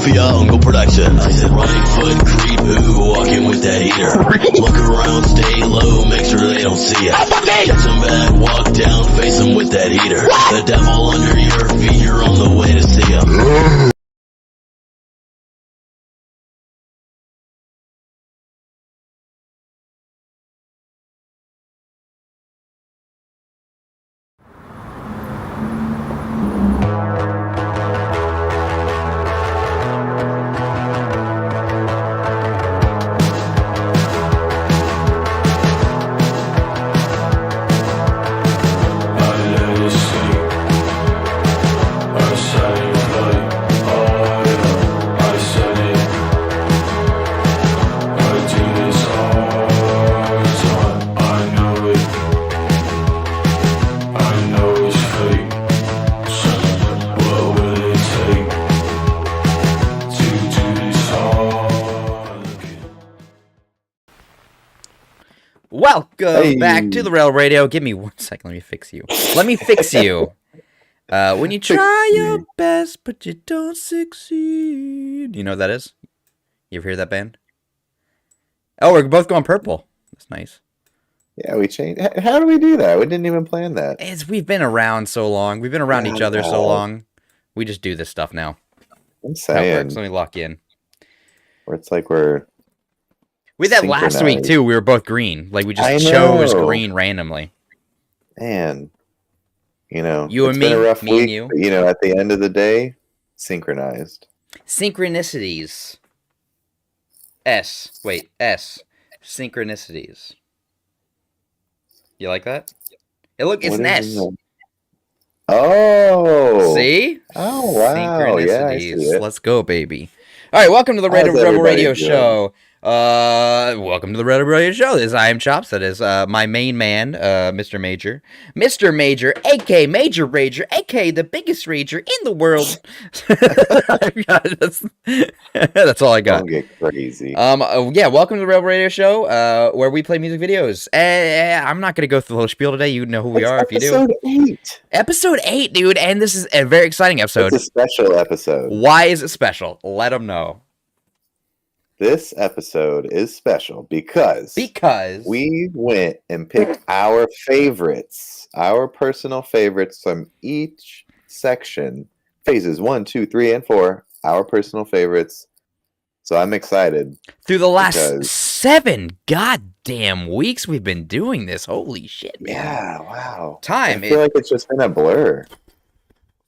Mafia, Uncle Production. I said right foot, creep, ooh, walking with that heater. Look around, stay low, make sure they don't see you. Catch them back, walk down, face them with that heater. The devil under your feet, you're on the way to see him. Welcome back to the Rail Radio. Give me 1 second. Let me fix you. When you try your best, but you don't succeed. You know what that is? You ever hear that band? Oh, we're both going purple. That's nice. Yeah, we changed. How do we do that? We didn't even plan that. We've been around so long. We've been around each other so long. We just do this stuff now. I'm saying. Let me lock you in. Where it's like we're... We did that last week, too. We were both green. Like, we just chose green randomly. Man. You know, you and me, been a rough me week, and you. But, you know, at the end of the day, synchronized. Synchronicities. S. Synchronicities. You like that? It's an S. Oh. See? Oh, wow. Yeah, I see it. Let's go, baby. All right, welcome to the Rebel Radio Show. Welcome to the Rebel Radio Show. This is I Am Chops. That is my main man, Mr. Major, aka Major Rager, aka the biggest rager in the world. That's all I got. Don't get crazy. Yeah, welcome to the Rebel Radio Show, where we play music videos. I'm not gonna go through the whole spiel today. You know who we are if you do. Episode 8, dude, and this is a very exciting episode. It's a special episode. Why is it special? Let them know. This episode is special because we went and picked our favorites, our personal favorites from each section, phases 1, 2, 3, and 4, our personal favorites. So I'm excited. Through the last 7 goddamn weeks we've been doing this. Holy shit, man. Yeah, wow. I feel like it's just been a blur.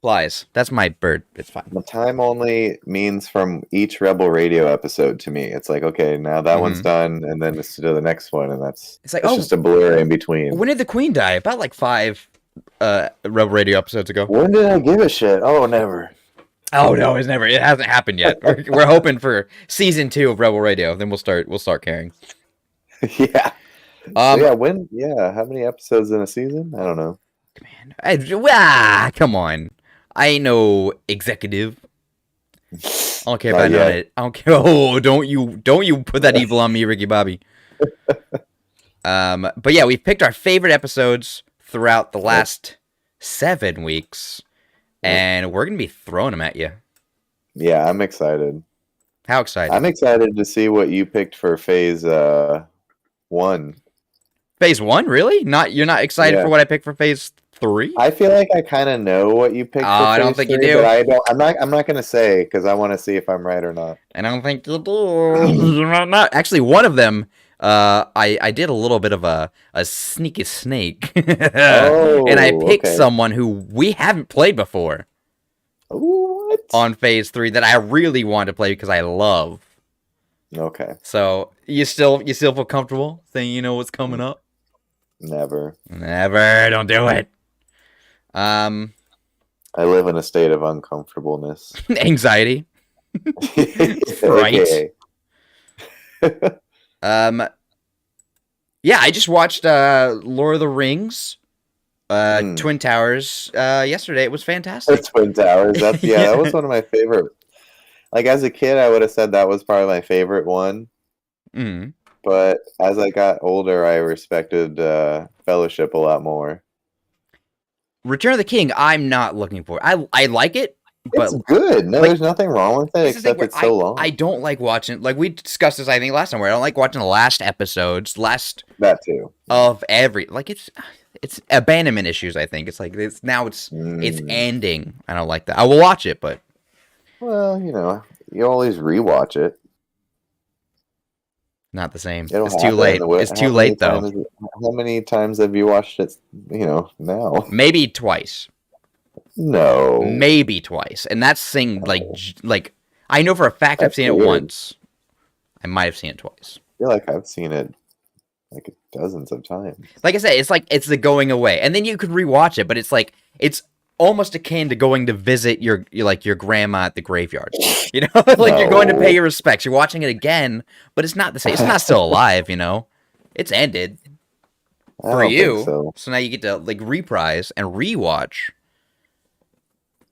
Flies. That's my bird. It's fine. The time only means from each Rebel Radio episode to me. It's like, okay, now that one's done, and then it's to the next one, and it's just a blur in between. When did the Queen die? About like 5 Rebel Radio episodes ago. When did I give a shit? Oh, never. Oh no, it's never. It hasn't happened yet. We're hoping for season 2 of Rebel Radio. Then we'll start caring. Yeah. How many episodes in a season? I don't know. Come on. I ain't no executive. I don't care about it. I don't care. Oh, don't you put that evil on me, Ricky Bobby. But yeah, we've picked our favorite episodes throughout the last 7 weeks, and we're gonna be throwing them at you. Yeah, I'm excited. How excited? I'm excited to see what you picked for phase 1. Phase 1, really? You're not excited for what I picked for phase 3? I feel like I kind of know what you picked. I don't think 3, you do. But I'm not gonna say because I want to see if I'm right or not. I don't think you do. Not actually. One of them, I did a little bit of a sneaky snake, and I picked someone who we haven't played before. What? On phase 3 that I really want to play because I love. Okay. So you still feel comfortable saying you know what's coming up? Never. Don't do it. I live in a state of uncomfortableness. Anxiety. Right. Yeah, I just watched Lord of the Rings, Twin Towers yesterday. It was fantastic. Twin Towers. That was one of my favorite. Like as a kid, I would have said that was probably my favorite one. Mm. But as I got older, I respected Fellowship a lot more. Return of the King, I'm not looking for. I like it, It's good. No, there's nothing wrong with it except it's so long. I don't like watching. Like we discussed this, I think last time. Where I don't like watching the last episodes. That too. Of every it's abandonment issues. I think it's like it's ending. I don't like that. I will watch it, but well, you always rewatch it. Not the same. It's too late. It's too late though. How many times have you watched it? Now maybe twice. No, maybe twice, and that's saying like I know for a fact I've seen it once. I might have seen it twice. I feel like I've seen it like dozens of times. Like I said, it's the going away, and then you could rewatch it, but it's almost akin to going to visit your grandma at the graveyard. You're going to pay your respects. You're watching it again, but it's not the same. It's not still alive. It's ended for you. So now you get to reprise and rewatch.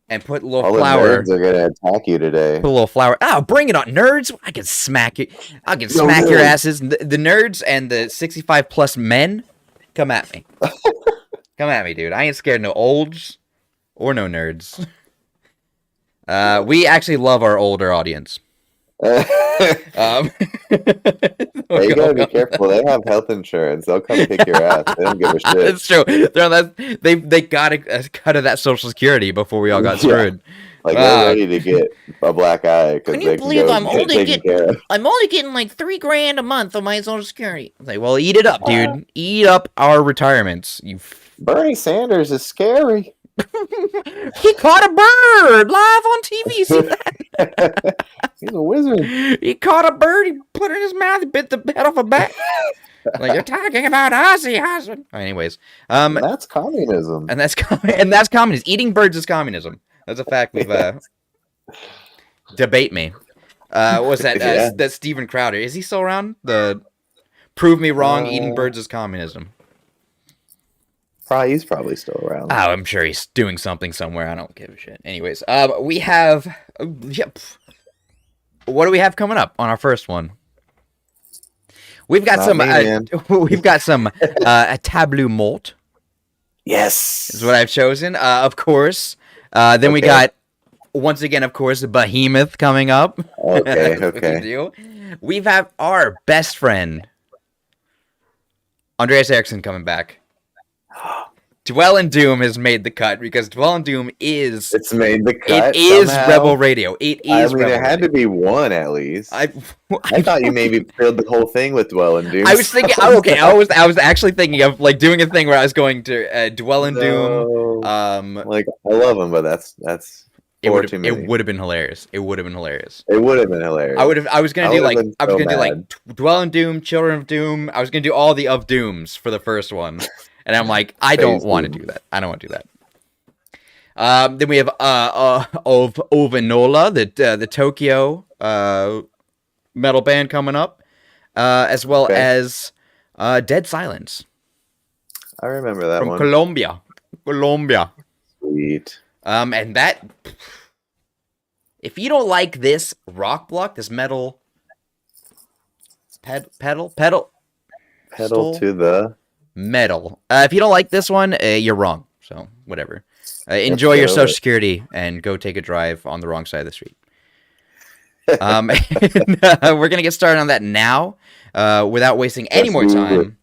And put a little flour. The nerds are gonna attack you today. Put a little flour. Oh, bring it on, nerds! I can smack you. I can smack your asses. The nerds and the 65+ men, come at me. Come at me, dude. I ain't scared of no olds or no nerds. We actually love our older audience. You gotta be careful. They have health insurance. They'll come kick your ass. They don't give a shit. It's true. They got a cut of that Social Security before we all got screwed. They're ready to get a black eye. Can you believe I'm only getting like $3,000 a month on my Social Security? I'm like, well, eat it up, dude. Eat up our retirements. Bernie Sanders is scary. He caught a bird live on TV. See that? He's a wizard. He caught a bird. He put it in his mouth. He bit the head off a bat. Like, you're talking about Ozzy Osbourne. Anyways, that's communism. And that's communism. Eating birds is communism. That's a fact. We've debate me. What's that? That's Steven Crowder. Is he still around? The prove me wrong. Eating birds is communism. He's probably still around. Oh, I'm sure he's doing something somewhere. I don't give a shit. Anyways, we have. What do we have coming up on our first one? We've got we've got some tableau malt. Yes, is what I've chosen. Of course. Then we got once again, of course, Behemoth coming up. Okay. We have our best friend Andreas Eriksson coming back. Dwell and Doom has made the cut because Dwell and Doom is... It's made the cut. It is somehow. Rebel Radio. It is Rebel there had Radio. to be one at least. I thought you maybe filled the whole thing with Dwell and Doom. I was thinking... okay, I was actually thinking of doing a thing where I was going to Dwell and Doom. I love them, but that's it would have been hilarious. It would have been hilarious. I was gonna do Dwell and Doom, Children of Doom. I was gonna do all the of Dooms for the first one. And I'm like, I don't want to do that. I don't want to do that. Then we have Ovenola, the Tokyo metal band coming up, as well as Dead Silence. I remember that from one. Colombia. Sweet. And that, if you don't like this rock block, this metal pedal to the metal. If you don't like this one, you're wrong. So whatever. Enjoy your Social Security and go take a drive on the wrong side of the street. We're gonna get started on that now, without wasting any more time.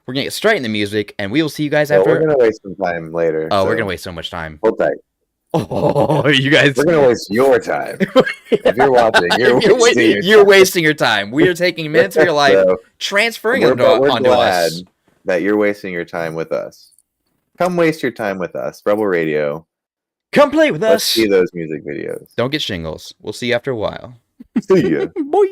We're gonna get straight in the music, and we will see you guys after. We're gonna waste some time later. Oh, we're gonna waste so much time. Hold tight. Oh, you guys! We're gonna waste your time. If you're watching, you're wasting your time. We are taking minutes of your life, transferring them onto us. That you're wasting your time with us. Come waste your time with us, Rebel Radio. Come play with Let's us. See those music videos. Don't get shingles. We'll see you after a while. See ya. Boy.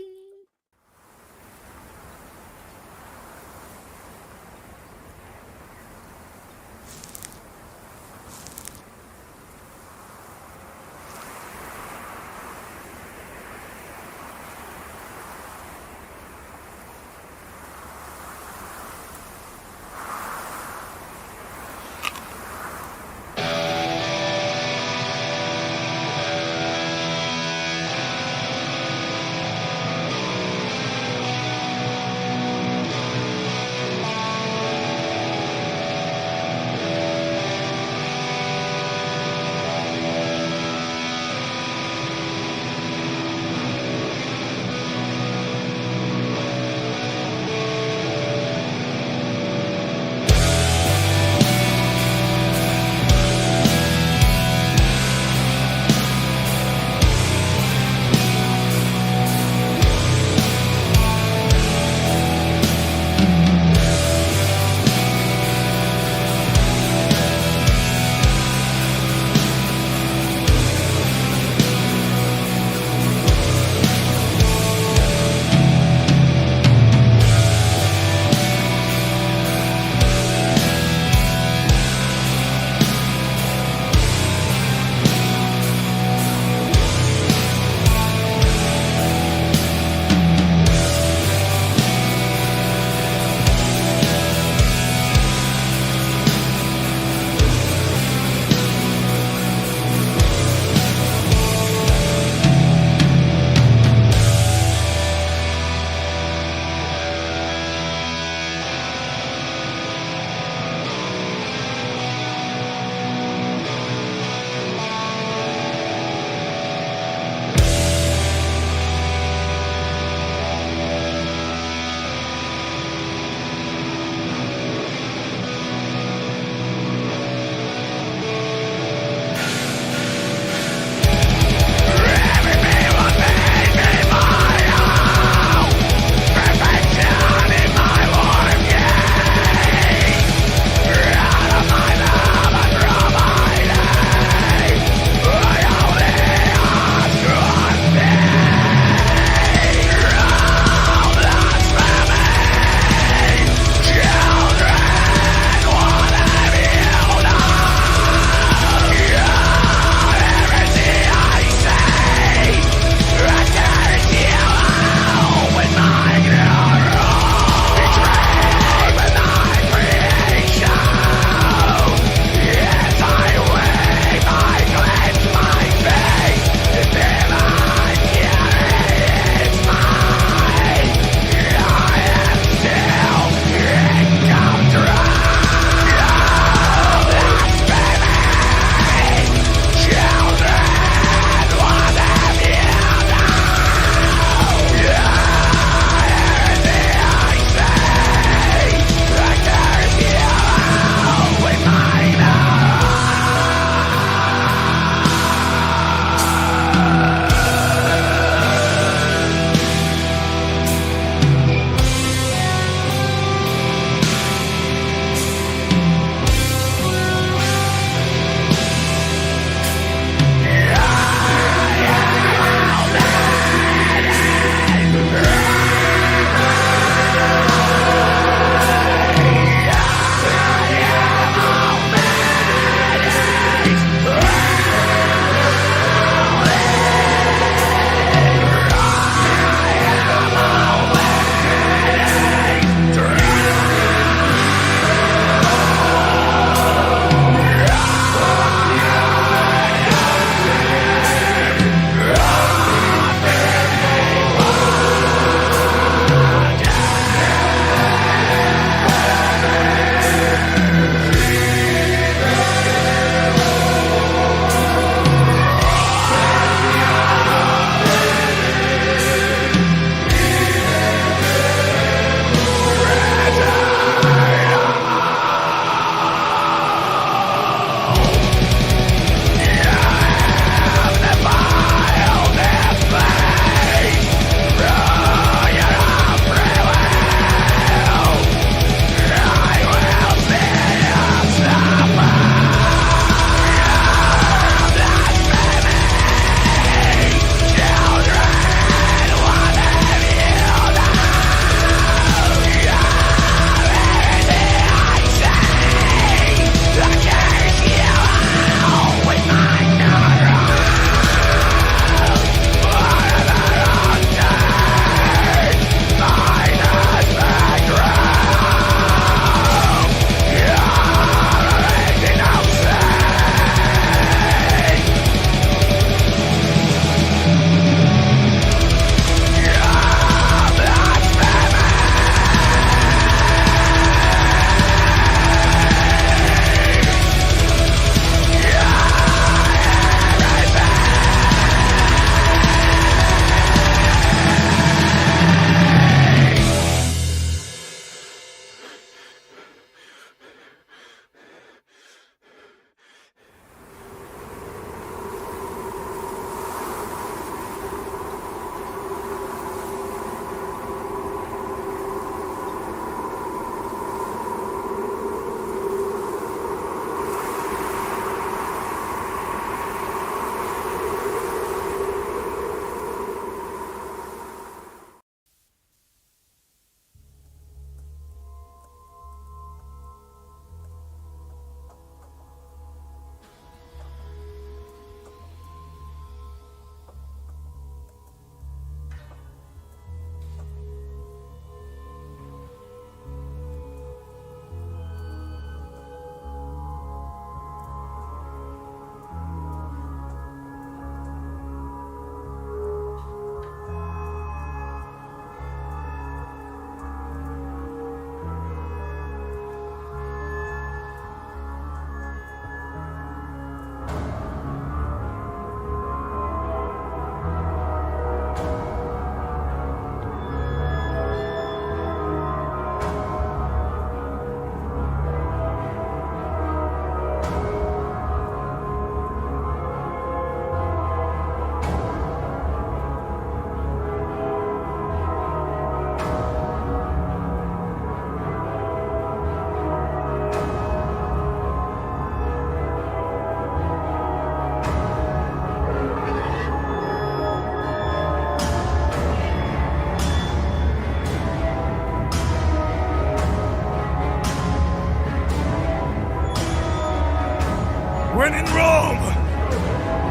When in Rome,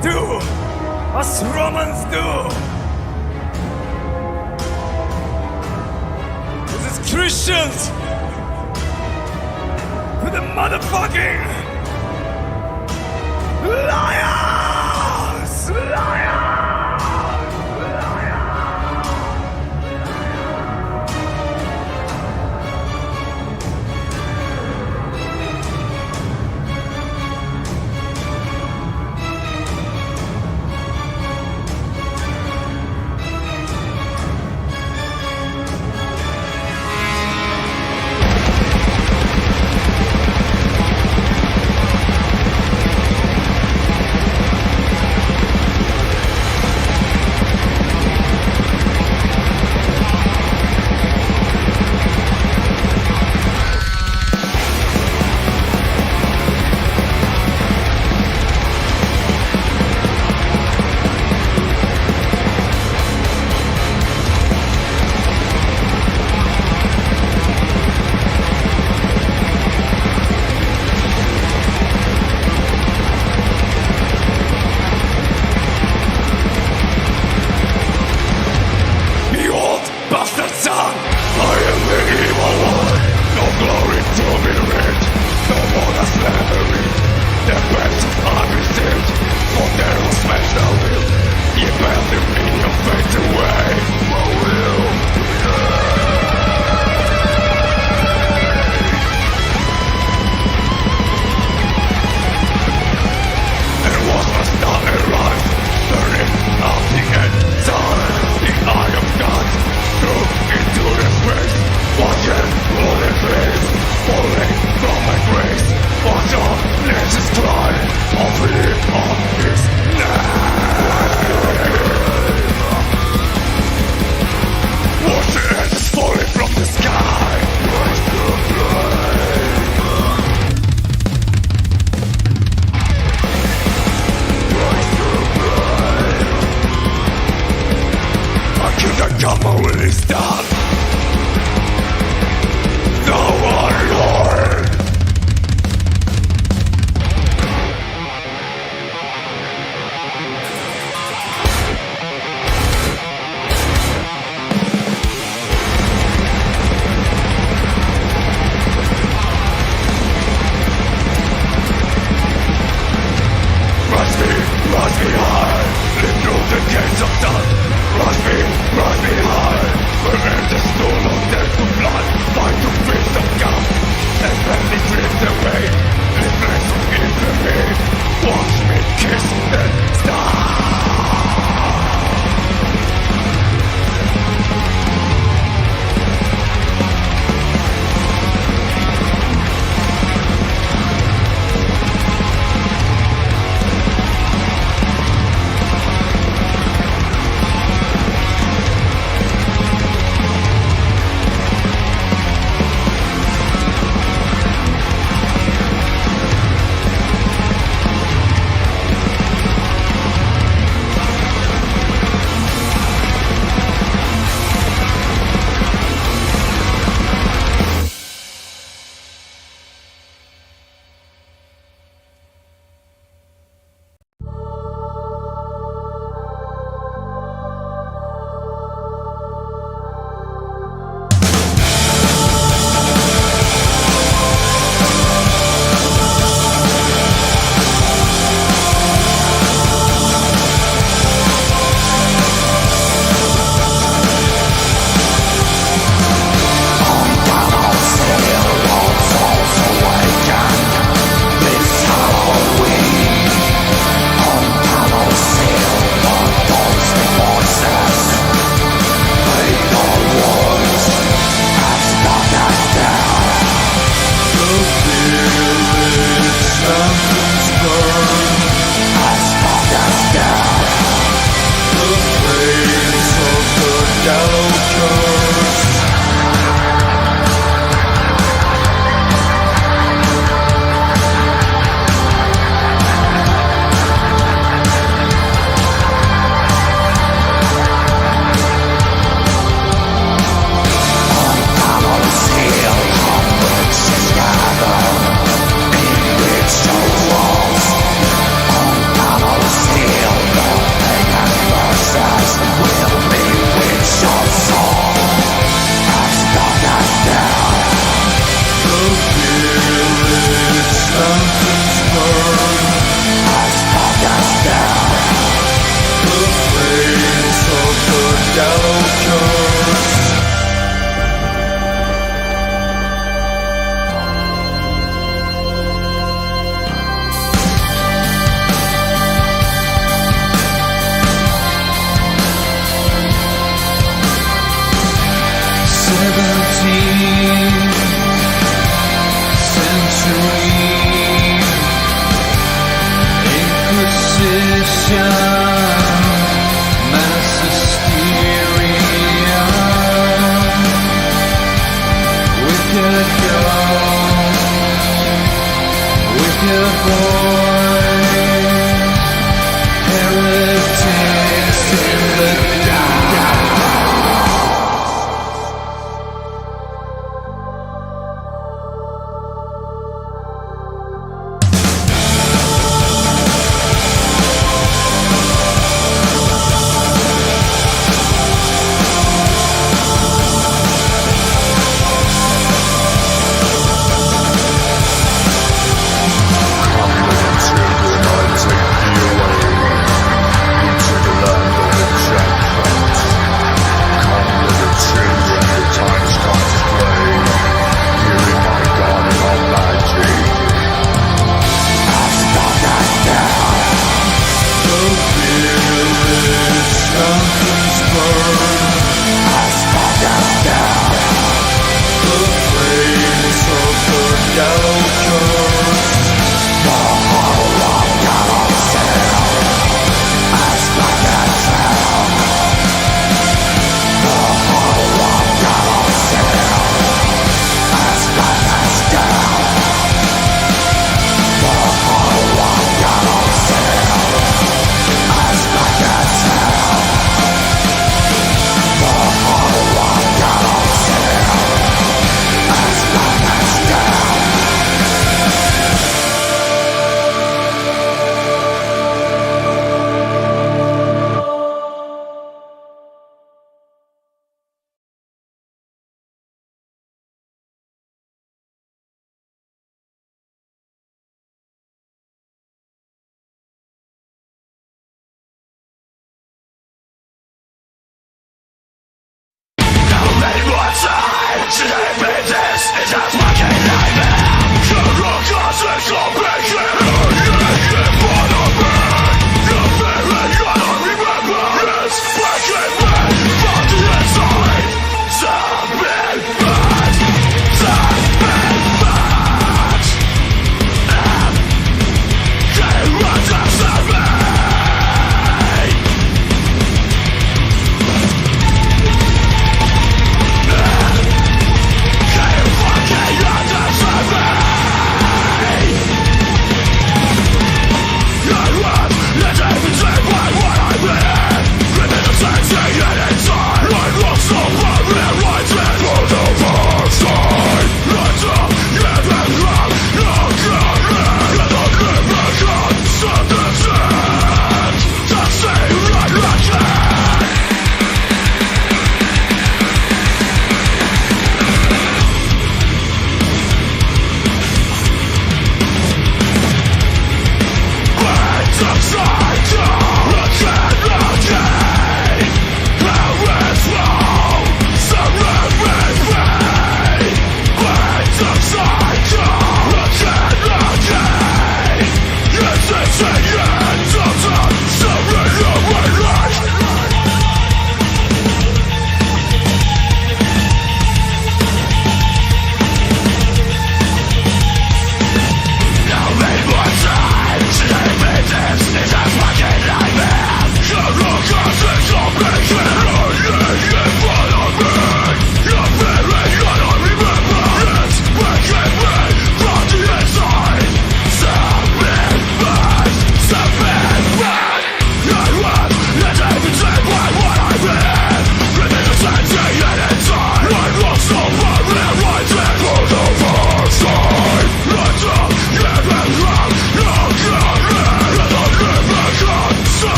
do as Romans do. This is Christians with the motherfucking liars! Liars!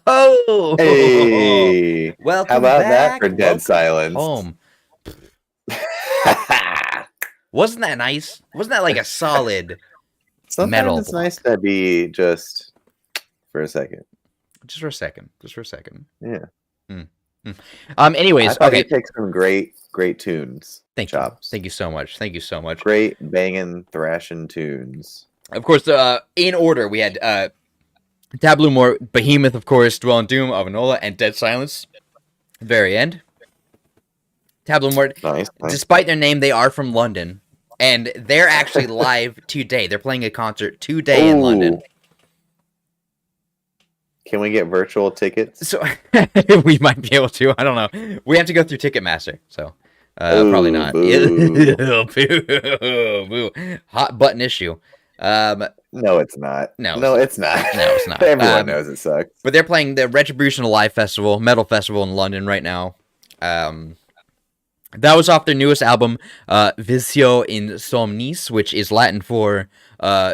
Oh, hey, welcome how about back. that for Dead Silence? Home. Wasn't that nice? Wasn't that like a solid Sometimes metal it's block? nice to be just for a second. Just for a second. Yeah. Anyways, I thought okay. you picked some great tunes. Thank you. Thank you so much. Great banging, thrashing tunes. Of course, in order, we had Tableau More, Behemoth, of course, Dwell in Doom, Avanola, and Dead Silence. Very end. Tableau More, nice. Despite their name, they are from London, and they're actually live today. They're playing a concert today in London. Can we get virtual tickets? So we might be able to. I don't know. We have to go through Ticketmaster, so probably not. Boo. Boo. Hot button issue. No, it's not. No, it's not. No, it's not. Everyone knows it sucks. But they're playing the Retribution Live Festival, metal festival in London right now. That was off their newest album, Visio Insomnis, which is Latin for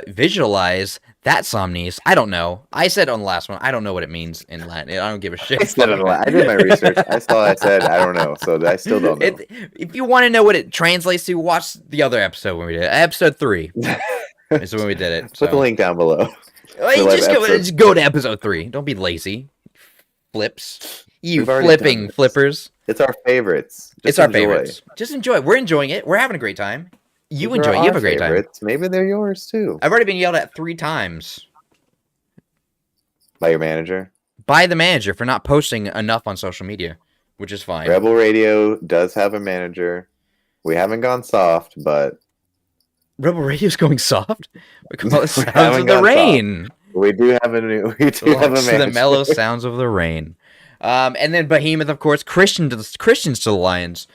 visualize that somnis. I don't know. I said on the last one, I don't know what it means in Latin. I don't give a shit. I did my research. I said, I don't know. So I still don't know. If you want to know what it translates to, watch the other episode when we did it. Episode 3 is when we did it. Put the link down below. Just go to episode 3. Don't be lazy. Flips. You flipping flippers. It's our favorites. It's our favorites. Just enjoy. We're enjoying it. We're having a great time. You enjoy it. You have a great time. Maybe they're yours too. I've already been yelled at 3 times. By your manager? By the manager for not posting enough on social media, which is fine. Rebel Radio does have a manager. We haven't gone soft, but... Rebel Radio's going soft? We call it Sounds of the Rain. Soft. We do have a manager. The mellow sounds of the rain. And then Behemoth, of course, Christians to the Lions.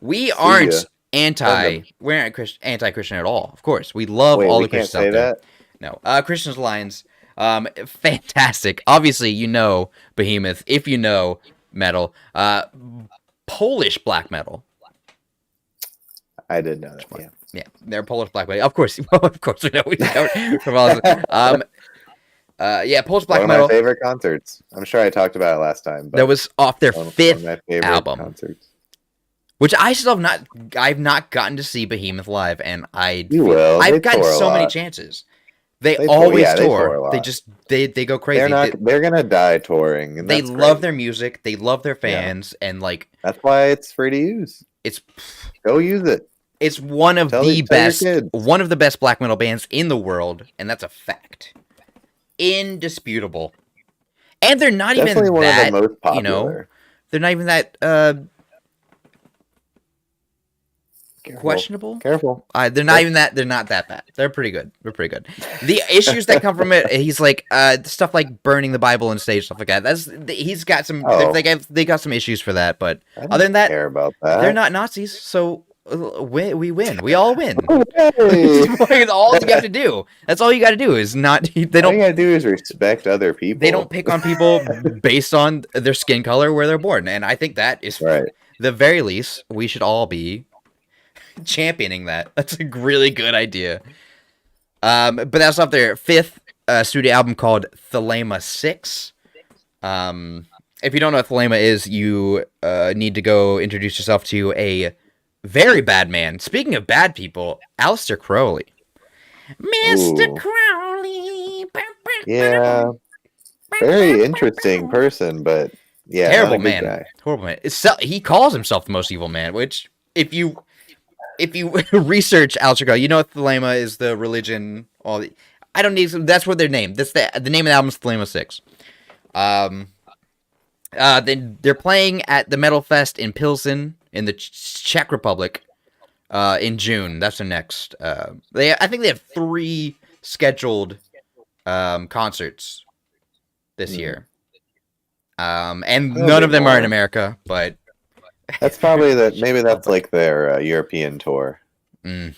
We aren't anti-Christian at all. Of course, we love all the Christians out there. No, Christians to the Lions. Fantastic. Obviously, you know Behemoth. If you know metal, Polish black metal. I did know that. Yeah, they're Polish black metal. Of course, we know. Polish black metal. One of my favorite concerts. I'm sure I talked about it last time. But that was off their 5th album, which I still have not. I've not gotten to see Behemoth live, and I've gotten so many chances. They always tour. They go crazy. They're gonna die touring. And they love their music. They love their fans, and like that's why it's free to use. Go use it. It's one of the best black metal bands in the world, and that's a fact. Indisputable. And they're not even that, one of the most popular. They're not even that questionable. Careful. They're not even that. They're not that bad. They're pretty good. The issues that come from it, he's like stuff like burning the Bible on stage, stuff like that. He's got some. They got some issues for that, but other than that, care about that. They're not Nazis, so. We win. We all win. Okay. All you have to do. That's all you got to do is not. They don't. All you got to do is respect other people. They don't pick on people based on their skin color, where they're born, and I think that is the very least. We should all be championing that. That's a really good idea. But that's off their 5th studio album called Thelema 6. If you don't know what Thelema is, you need to go introduce yourself to a very bad man. Speaking of bad people, Aleister Crowley. Mr. Crowley. Yeah. Very interesting person, but yeah. Terrible man. Horrible man. He calls himself the most evil man, which if you research Aleister Crowley, you know what Thelema is, the religion. I don't need. That's what they're named. That's the name of the album is Thelema 6. Then they're playing at the Metal Fest in Pilsen in the Czech Republic in June. That's their next. I think they have 3 scheduled concerts this year, and none of them are in America. But that's probably maybe that's like their European tour. Bring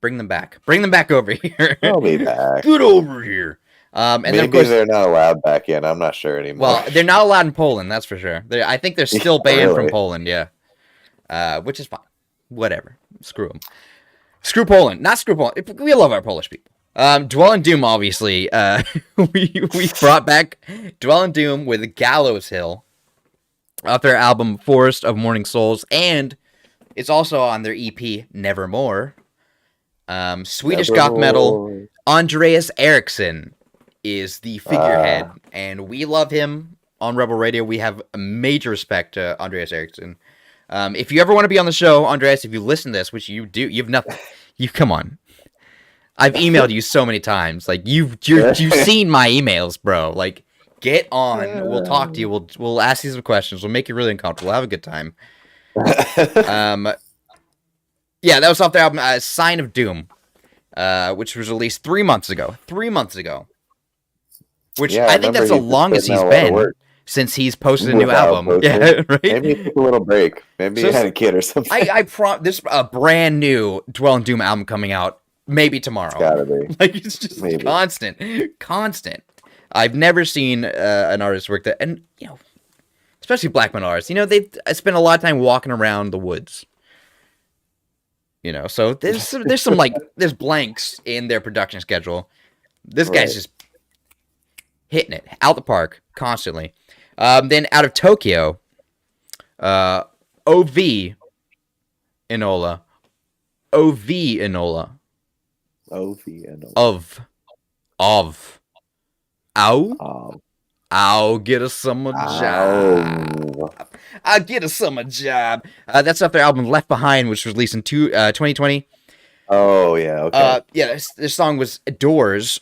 them back. Bring them back over here. They'll be back. Get over here. And maybe then of course, they're not allowed back in. I'm not sure anymore. Well, they're not allowed in Poland, that's for sure. I think they're still banned from Poland, which is fine. Whatever. Screw them. Screw Poland. Not screw Poland. We love our Polish people. Dwell in Doom, obviously. We brought back Dwell in Doom with Gallows Hill off their album Forest of Morning Souls, and it's also on their EP Nevermore. Swedish goth metal. Andreas Eriksson is the figurehead, and we love him on Rebel Radio. We have a major respect to Andreas Eriksson. If you ever want to be on the show, Andreas, if you listen to this, which you do, you've nothing. You come on. I've emailed you so many times. Like you've seen my emails, bro. Like get on. We'll talk to you. We'll ask you some questions. We'll make you really uncomfortable. We'll have a good time. Yeah, that was off their album Sign of Doom, which was released 3 months ago. 3 months ago. Which I think that's the longest he's been since he's posted a new album. Yeah, right? Maybe he took a little break. Maybe he had a kid or something. There's a brand new Dwell in Doom album coming out. Maybe tomorrow. It's gotta be. Like it's just constant. I've never seen an artist work that, and especially black metal artists. They spend a lot of time walking around the woods. So there's some there's blanks in their production schedule. This guy's just hitting it out the park constantly. Then out of Tokyo, OV Enola. I'll get a summer job. I'll get a summer job. That's off their album Left Behind, which was released in 2020. Oh, yeah, okay. This song was Doors.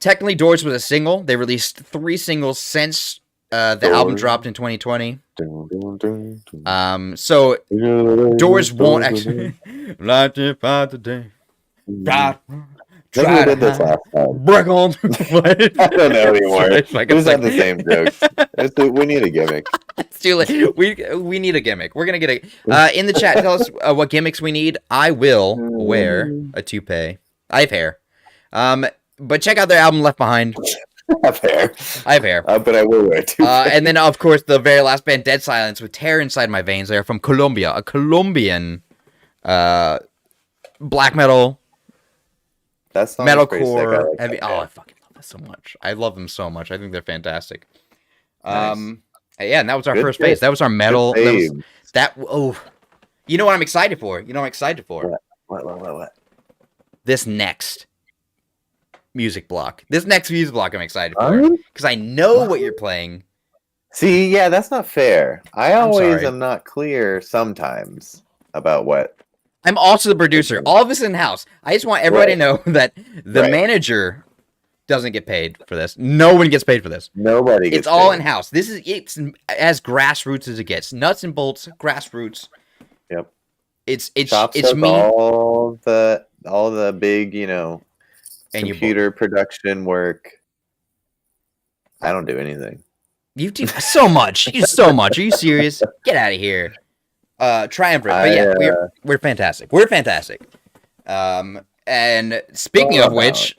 Technically, Doors was a single. They released 3 singles since the album dropped in 2020. So Doors won't actually... Light it by the day. Maybe we did this last time. Break on. I don't know anymore. Who's had the same jokes? We need a gimmick. It's too late. We need a gimmick. We're gonna get a. In the chat, tell us what gimmicks we need. I will wear a toupee. I have hair. But check out their album Left Behind. I have hair. But I will wear a toupee. And then of course the very last band, Dead Silence, with Terror Inside My Veins. They're from Colombia, a Colombian black metal. That's metalcore, heavy. Oh, I fucking love that so much. I love them so much. I think they're fantastic. Nice. Yeah, and that was our first phase. That was our metal. You know what I'm excited for? What? This next music block. I'm excited for because I know what you're playing. See, yeah, that's not fair. I always am not clear sometimes about what. I'm also the producer. All of us in-house. I just want everybody to know that the manager doesn't get paid for this. No one gets paid for this. Nobody gets paid. It's all in-house. It's as grassroots as it gets. Nuts and bolts, grassroots. Yep. It's me. All the big, computer production work. I don't do anything. You do so much. You do so much. Are you serious? Get out of here. Triumvirate, but yeah, we're fantastic. We're fantastic. And speaking of which,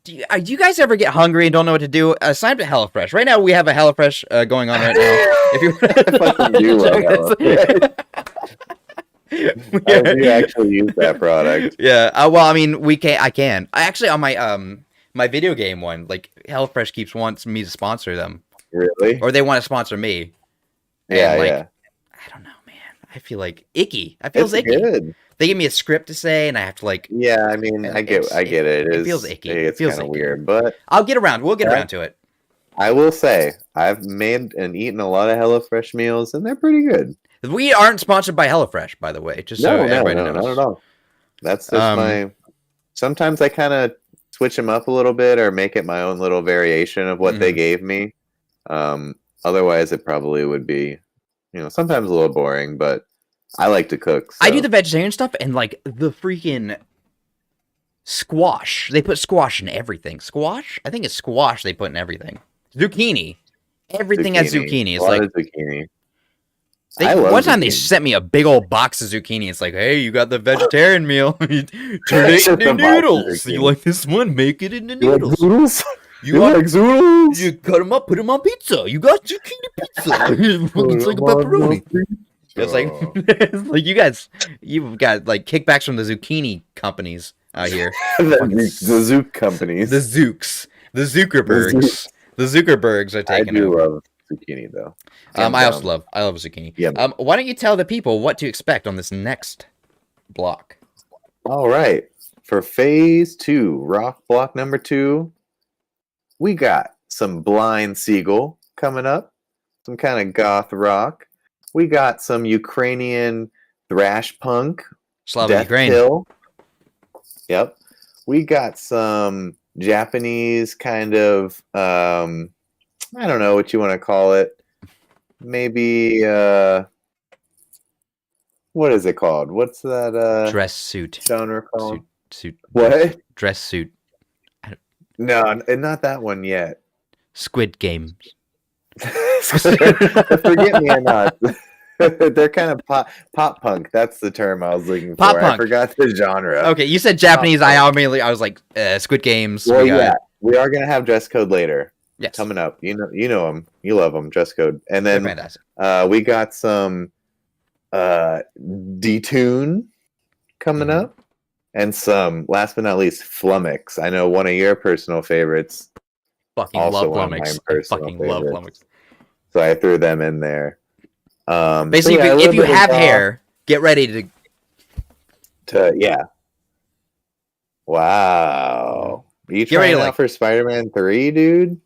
do you guys ever get hungry and don't know what to do? Sign up to HelloFresh. Right now, we have a HelloFresh going on right now. If you do actually use that product. Yeah. Well, I mean, I can. I actually on my video game one, like HelloFresh wants me to sponsor them. Really? Or they want to sponsor me. Yeah, I don't know, man. I feel like icky. I feel icky. Good. They give me a script to say, and I have to Yeah, I mean, I get it. It feels icky. It feels kind of weird, but I'll get around. We'll get around to it. I will say I've made and eaten a lot of HelloFresh meals, and they're pretty good. We aren't sponsored by HelloFresh, by the way. Just so everybody knows. Not at all. That's just Sometimes I kind of switch them up a little bit, or make it my own little variation of what they gave me. Otherwise, it probably would be, sometimes a little boring, but I like to cook. So. I do the vegetarian stuff and the freaking squash. They put squash in everything. Squash? I think it's squash they put in everything. Zucchini. Everything has zucchini. It's zucchini. One time they sent me a big old box of zucchini. It's like, hey, you got the vegetarian meal. Turn it into noodles. You like this one? Make it into noodles. You like zoodles? You cut them up, put them on pizza. You got zucchini pizza. It's like a pepperoni. It's like, it's like you've got like kickbacks from the zucchini companies out here. the Zook companies. The Zooks. The Zuckerbergs. The Zuckerbergs are taking over. I do love zucchini though. I love zucchini. Yeah. Why don't you tell the people what to expect on this next block? All right. For phase 2, rock block number 2, we got some Blind Seagull coming up. Some kind of goth rock. We got some Ukrainian thrash punk. Slava Ukraine. Pill. Yep. We got some Japanese kind of, I don't know what you want to call it. Maybe, what is it called? What's that? Dress suit. Genre called? Suit. What? Dress suit. No, not that one yet. Squid Games. Forget me or not. They're kind of pop punk. That's the term I was looking for. Pop punk. I forgot the genre. Okay, you said Japanese. I was like Squid Games. Well, we are gonna have dress code later. Yes, coming up. You know them. You love them. Dress code, and then we got some D-Tune coming up, and some last but not least Flummox. I know one of your personal favorites. Fucking love Flummox. Fucking love Flummox. So I threw them in there. Basically, if you have hair, get ready to Wow. Are you trying out for Spider-Man 3, dude?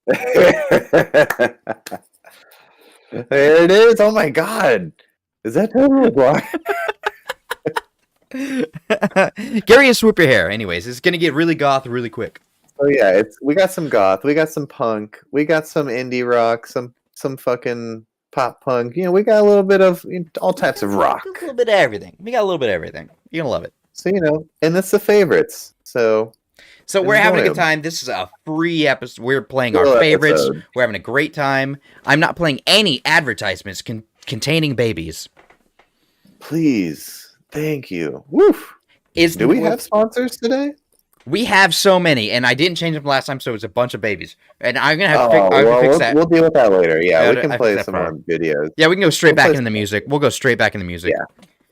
There it is. Oh my god. Is that totally block? Gary and swoop your hair. Anyways, it's gonna get really goth really quick. Oh yeah, we got some goth, we got some punk, we got some indie rock, some fucking pop punk. You know, we got a little bit of all types of rock. A little bit of everything. We got a little bit of everything. You're gonna love it. So and it's the favorites. So we're having a good time. This is a free episode. We're playing our favorites. We're having a great time. I'm not playing any advertisements containing babies. Please. Thank you. Woof. Do we have sponsors today? We have so many, and I didn't change them last time, so it's a bunch of babies. And I'm gonna have to fix that. We'll deal with that later. Yeah, we can play some more videos. Yeah, we can go straight back into the music. We'll go straight back into the music.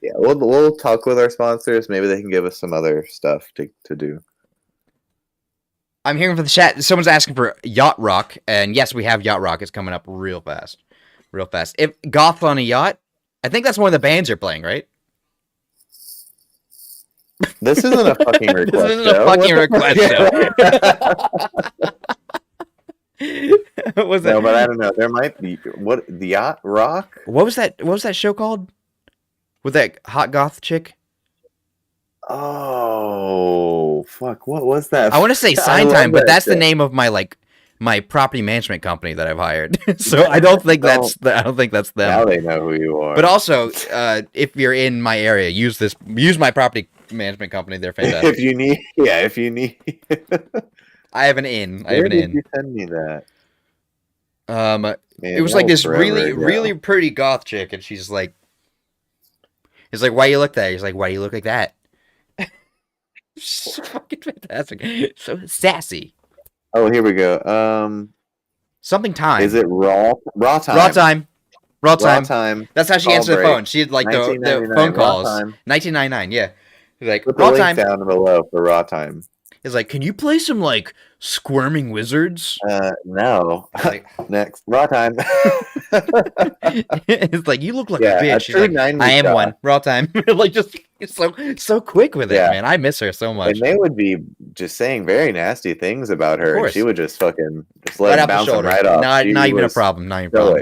Yeah. We'll talk with our sponsors. Maybe they can give us some other stuff to do. I'm hearing from the chat. Someone's asking for Yacht Rock, and yes, we have Yacht Rock. It's coming up real fast. If Goth on a Yacht, I think that's one of the bands you're playing, right? This isn't a fucking request show. This isn't a fucking request show. What was that? No, but I don't know. There might be the Yacht Rock. What was that show called? With that hot goth chick? Oh fuck! What was that? I want to say Sign Time, but that's the name of my property management company that I've hired. So I don't think that's them. Now they know who you are. But also, if you're in my area, use my property management company. They're fantastic. If you need. I have an in. Where did you send me that? Man, it was like this really pretty goth chick, and she's like, "It's like, why you look that?" He's like, "Why do you look like that?" So fucking fantastic. So sassy. Oh, here we go. Something time. Is it raw time? Raw time. That's how she answered the phone. She had like the phone calls. 1999. Yeah. He's like, put the link down below for raw time. He's like, can you play some like Squirming Wizards? No. Like, next raw time. It's like, you look like a bitch. She's like, I am one. Raw time. Like, just so quick with it, man. I miss her so much. And they would be just saying very nasty things about her. And she would just fucking let it bounce right off. Not even a problem. Not even a problem.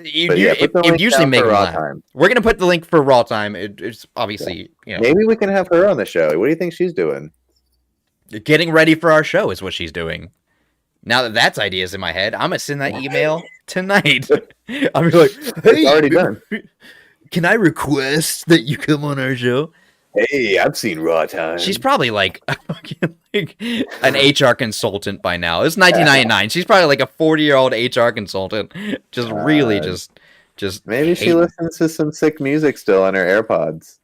It usually make me laugh. We're gonna put the link for raw time. It's obviously, Maybe we can have her on the show. What do you think she's doing? Getting ready for our show is what she's doing. Now that that's ideas in my head, I'm gonna send that email tonight. I'll be like, "Hey, it's already done. Can I request that you come on our show?" Hey, I've seen Raw Time. She's probably like an HR consultant by now. It's 1999. She's probably like a 40-year-old HR consultant. Just really just. Maybe she listens to some sick music still on her AirPods.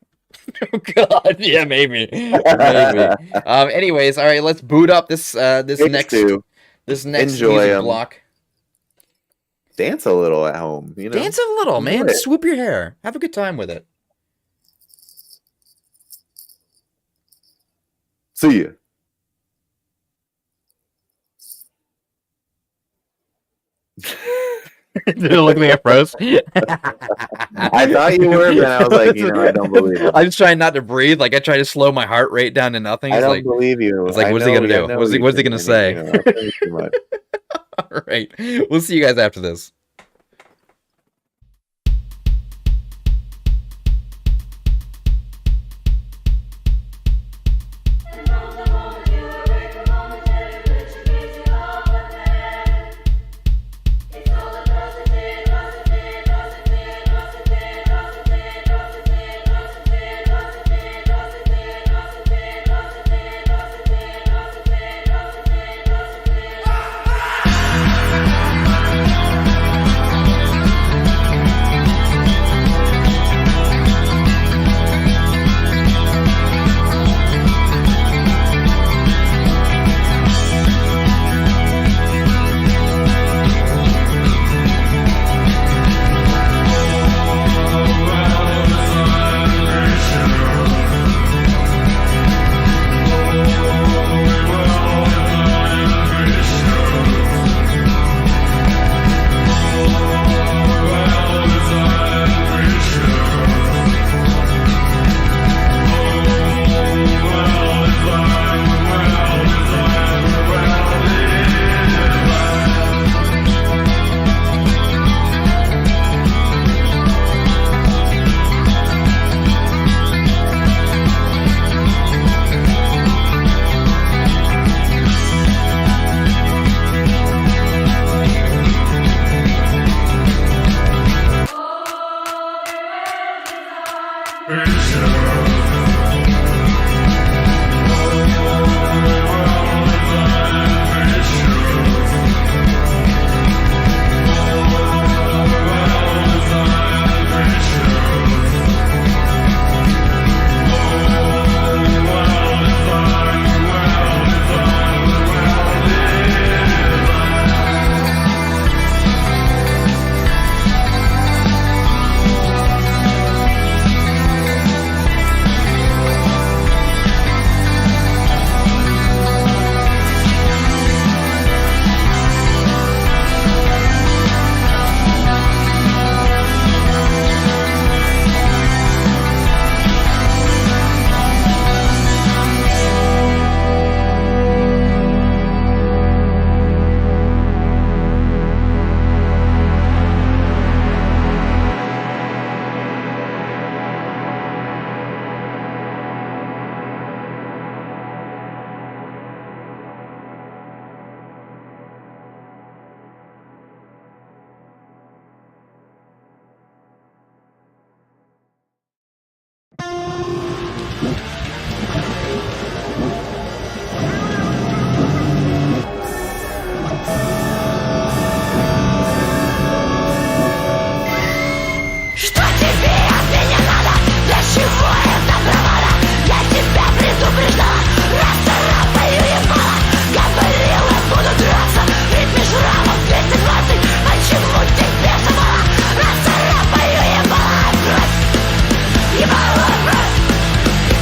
Oh God, yeah, maybe. Anyways, all right, let's boot up this next Enjoy music block. dance a little at home. You know, dance a little, man. Swoop your hair. Have a good time with it. See ya. Did it look like I froze? I thought you were, but I was like, I don't believe it. I was trying not to breathe. Like I tried to slow my heart rate down to nothing. I don't believe you. I was like, what's he gonna do? What's he gonna say? All right, we'll see you guys after this.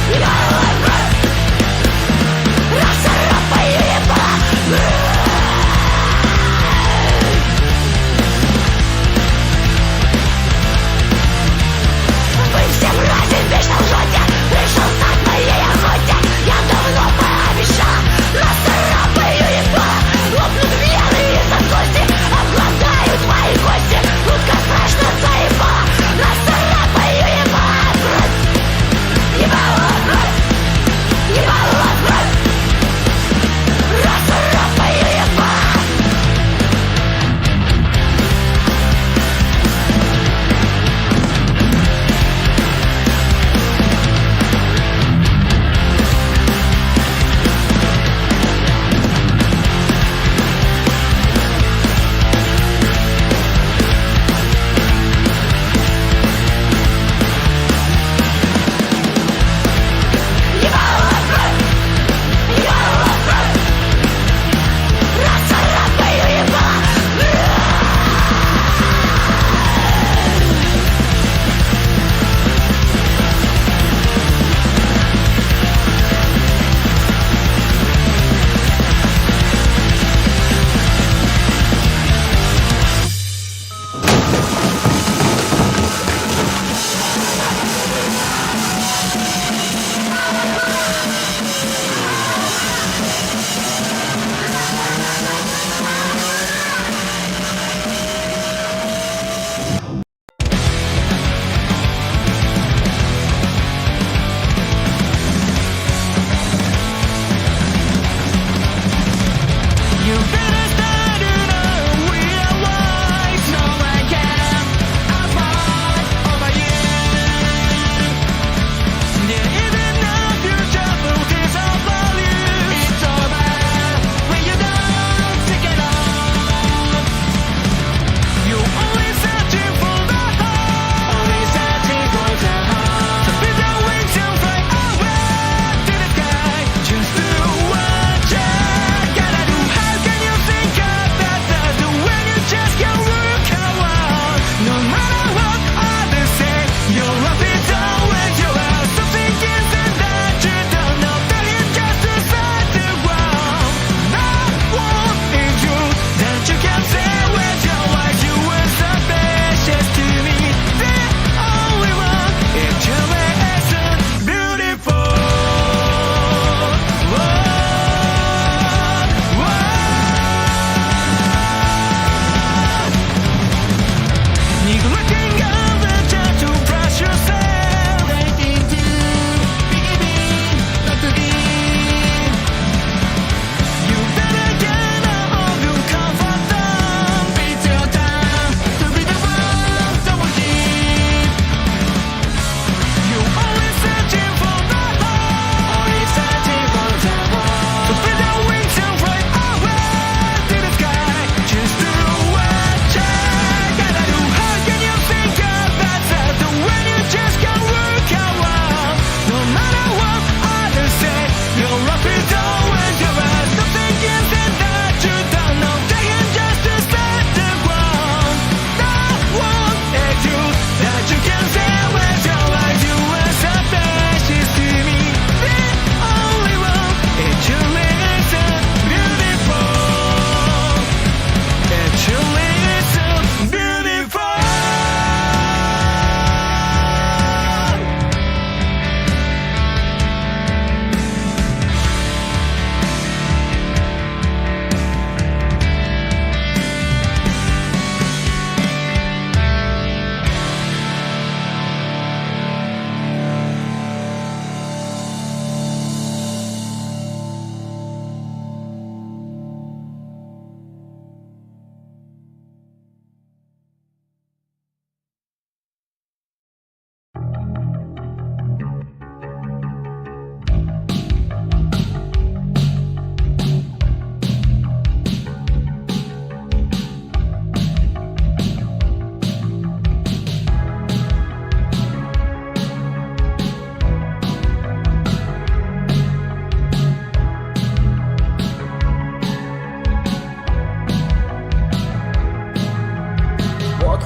You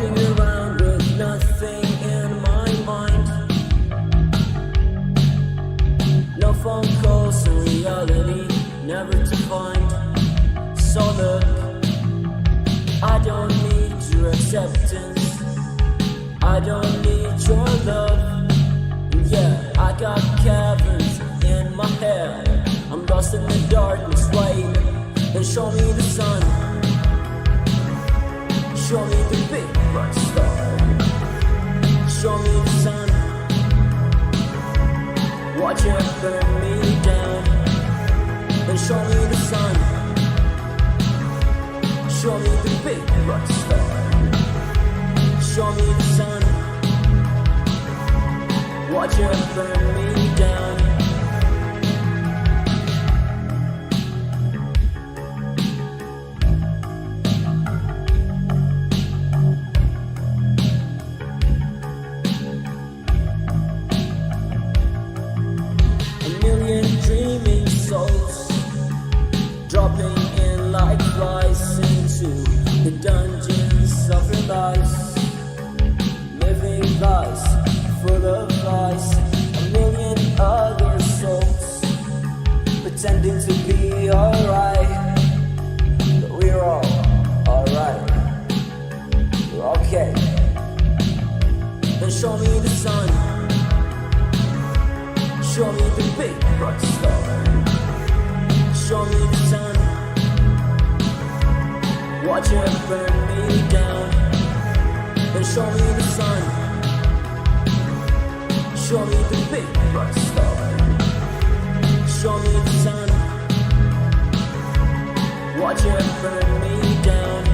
Walking around with nothing in my mind. No phone calls in reality, never to find. So look, I don't need your acceptance, I don't need your love. Yeah, I got caverns in my head, I'm lost in the darkness, wait, then show me the sun. Show me the big bright star. Show me the sun. Watch it burn me down. Then show me the sun. Show me the big bright star. Show me the sun. Watch it burn me down. Dropping in like flies into the dungeons of your lives. Living lives full of lies. A million other souls pretending to be alright. But we're all alright. We're okay. Then show me the sun. Show me the big bright star. Show me the sun. Watch it burn me down. Then show me the sun. Show me the big bright star. Show me the sun. Watch it burn me down.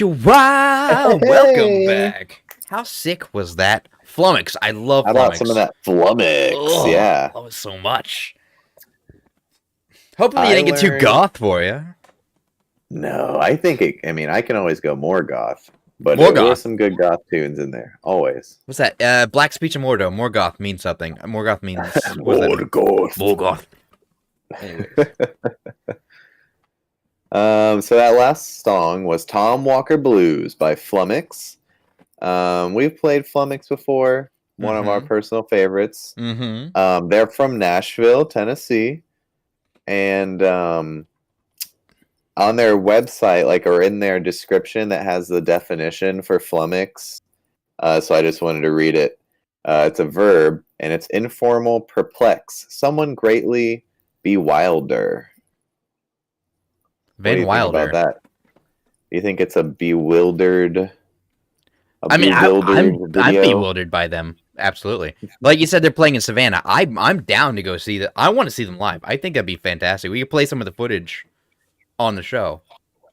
Wow! Welcome back. How sick was that? Flummox. I love Flummox. How about some of that Flummox? Yeah. I love it so much. Hopefully you didn't get too goth for you. No, I think I can always go more goth. But there were some good goth tunes in there. Always. What's that? Black Speech and Mordo. More goth means something. More goth means... More goth. More goth. Anyways. So that last song was Tom Walker Blues by Flummox. We've played Flummox before. One of our personal favorites. They're from Nashville, Tennessee. And on their website, or in their description, that has the definition for Flummox. So I just wanted to read it. It's a verb, and it's informal, perplex. Someone greatly bewilder. Van Wilder. About that? You think it's a bewildered? I'm bewildered by them. Absolutely. Like you said, they're playing in Savannah. I'm down to go see that. I want to see them live. I think that'd be fantastic. We could play some of the footage on the show.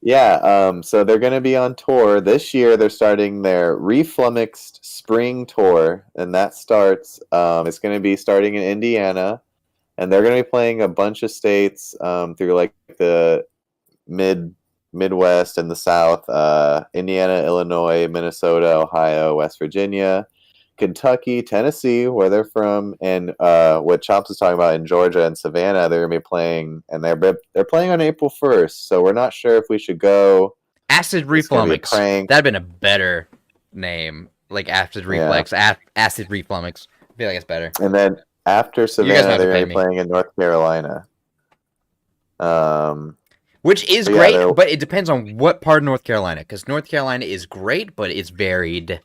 Yeah. So they're going to be on tour this year. They're starting their Reflummoxed Spring Tour, and that starts. It's going to be starting in Indiana, and they're going to be playing a bunch of states through the Midwest and the South, Indiana, Illinois, Minnesota, Ohio, West Virginia, Kentucky, Tennessee, where they're from, and what Chops is talking about in Georgia and Savannah, they're going to be playing, and they're playing on April 1st, so we're not sure if we should go. Acid Reflummox. That'd have been a better name, like Acid Reflex, Acid Reflummox. I feel like it's better. And then after Savannah, they're going to be playing in North Carolina. Which is great, but it depends on what part of North Carolina, because North Carolina is great, but it's varied.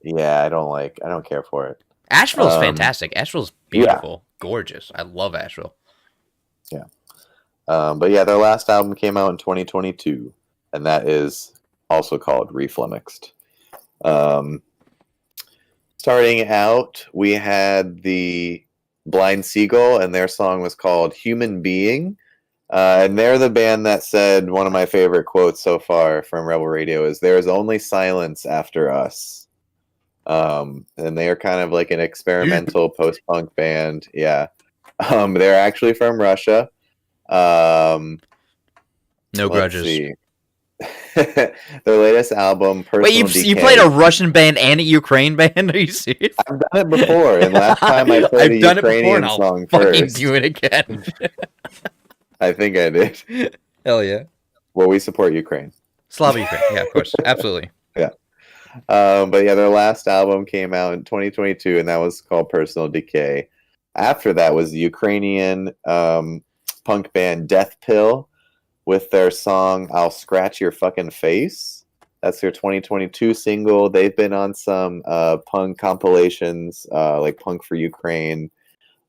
Yeah, I don't care for it. Asheville's fantastic. Asheville's beautiful, gorgeous. I love Asheville. Yeah. But yeah, their last album came out in 2022, and that is also called Reflummoxed. Starting out, we had the Blind Seagull, and their song was called Human Being. And they're the band that said one of my favorite quotes so far from Rebel Radio is, "There is only silence after us." And they are kind of like an experimental post-punk band. Yeah. They're actually from Russia. No grudges. See. Their latest album, Personal Wait, you played a Russian band and a Ukraine band? Are you serious? I've done it before, and last time I played a Ukrainian song fucking first. Do it again. I think I did. Hell yeah. Well, we support Ukraine. Slava Ukraine. Yeah, of course. Absolutely. Yeah. But yeah, their last album came out in 2022, and that was called Personal Decay. After that was the Ukrainian punk band Death Pill with their song I'll Scratch Your Fucking Face. That's their 2022 single. They've been on some punk compilations, like Punk for Ukraine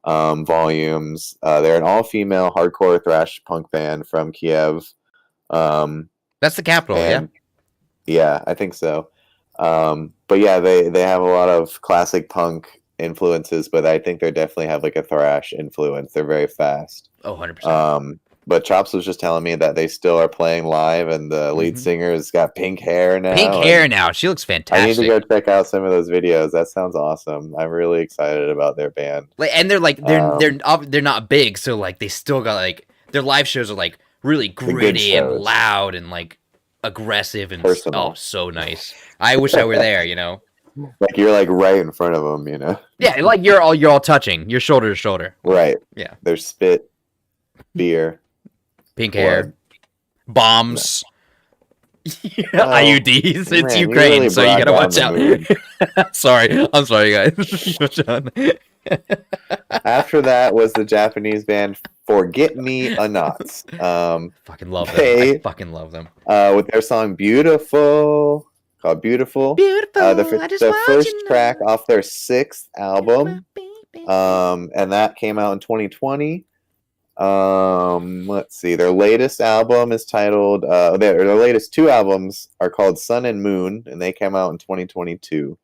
volumes. They're an all-female hardcore thrash punk band from Kiev. That's the capital, yeah? Yeah, I think so. But yeah, they have a lot of classic punk influences, but I think they definitely have like a thrash influence. They're very fast. Oh, 100%. But Chops was just telling me that they still are playing live, and the lead singer's got pink hair now. Pink hair now. She looks fantastic. I need to go check out some of those videos. That sounds awesome. I'm really excited about their band. And they're not big, so like they still got like their live shows are like really gritty and loud and like aggressive and so nice. I wish I were there, you know. Like you're like right in front of them, you know. Yeah, like you're all touching. You're shoulder to shoulder. Right. Yeah. There's spit, beer, pink hair, bombs, IUDs. It's Ukraine, really, so you gotta watch out. I'm sorry, guys. After that was the Japanese band Forget Me A Nots. Fucking love them. I fucking love them. With their song Beautiful, called Beautiful. The first track off their 6th album. And that came out in 2020. Let's see. Their latest album is titled their latest 2 albums are called Sun and Moon, and they came out in 2022.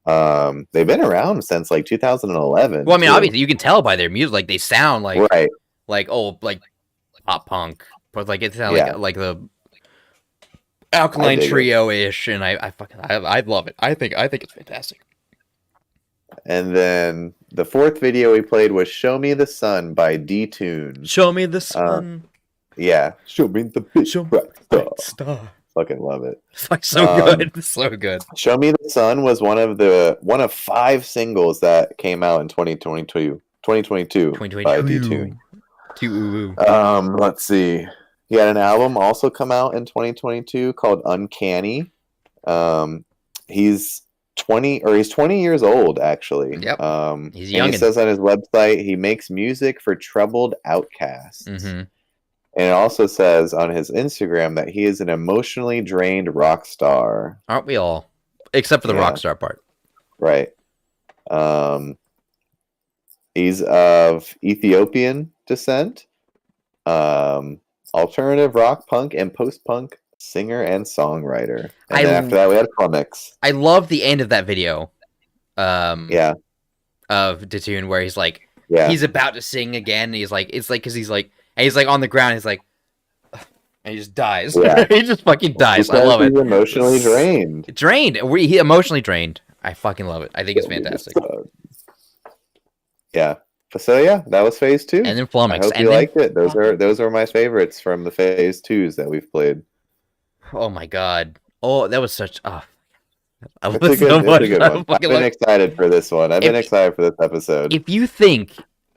They've been around since like 2011. Well, I mean, obviously you can tell by their music, like they sound like like pop punk, but like it sounds like the Alkaline Trio-ish, and I love it. I think it's fantastic. And then the fourth video we played was "Show Me the Sun" by D-Tune. Show me the sun. Yeah, show me the big bright star. Fucking love it. It's like so good, so good. "Show Me the Sun" was one of 5 singles that came out in 2022 by D-Tune. Let's see. He had an album also come out in 2022 called "Uncanny." He's 20 years old, actually. Yep. He's young. He says on his website he makes music for troubled outcasts. Mm-hmm. And it also says on his Instagram that he is an emotionally drained rock star. Aren't we all? Except for the rock star part. Right. He's of Ethiopian descent. Alternative rock, punk, and post-punk singer and songwriter. And then after that, we had comics. I love the end of that video. Of D-Tune, where he's like, he's about to sing again. And he's like, because he's like on the ground. He's like, and he just dies. Yeah. He just fucking dies. I love it. He's emotionally drained. He emotionally drained. I fucking love it. I think it's fantastic. So that was phase 2. And then Flummox. I hope you liked it. Those are my favorites from the phase 2s that we've played. Oh my god. Oh, that was such. I love it so much. It's a good one. I've been excited for this one. I've been excited for this episode. If you think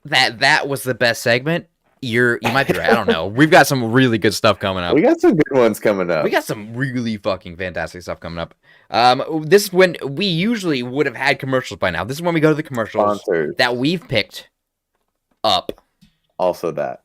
that was the best segment, you might be right. I don't know. We've got some really good stuff coming up. We got some good ones coming up. We got some really fucking fantastic stuff coming up. This is when we usually would have had commercials by now. This is when we go to the commercials that we've picked up. Also that.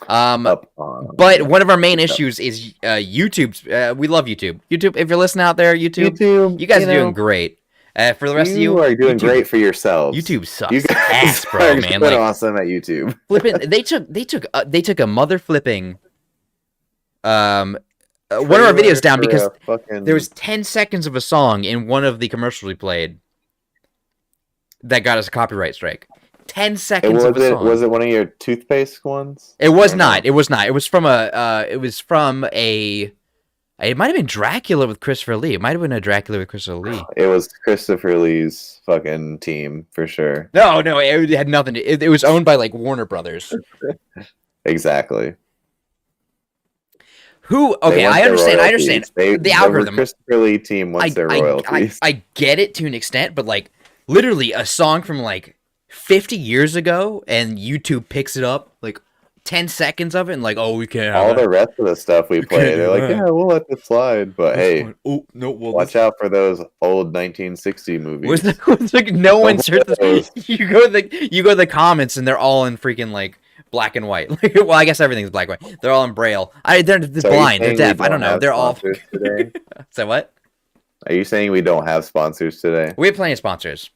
But one of our main issues is YouTube's. We love YouTube. YouTube, if you're listening out there, YouTube you guys are doing great. For the rest of you are doing great for yourselves. YouTube sucks. You guys ass, bro, man. Like, awesome at YouTube. Flipping, they took a mother flipping one of our videos down because there was 10 seconds of a song in one of the commercials we played that got us a copyright strike. 10 seconds of a song. Was it one of your toothpaste ones? It was not. It was not. It was from a. It might have been Dracula with Christopher Lee. It might have been a Dracula with Christopher Lee. It was Christopher Lee's fucking team for sure. No, it had nothing. It was owned by like Warner Brothers. Exactly. Who? Okay, I understand. The algorithm. The Christopher Lee team wants their royalties. I get it to an extent, but like literally a song from like 50 years ago, and YouTube picks it up like 10 seconds of it, and like, oh, we can't have all the rest of the stuff we play. They're like, yeah, we'll let this slide, but hey, watch out for those old 1960 movies. Like no inserts. You go to the comments, and they're all in freaking like black and white. Well, I guess everything's black and white. They're all in Braille. They're blind. They're deaf. I don't know. They're all. So what? Are you saying we don't have sponsors today? We have plenty of sponsors.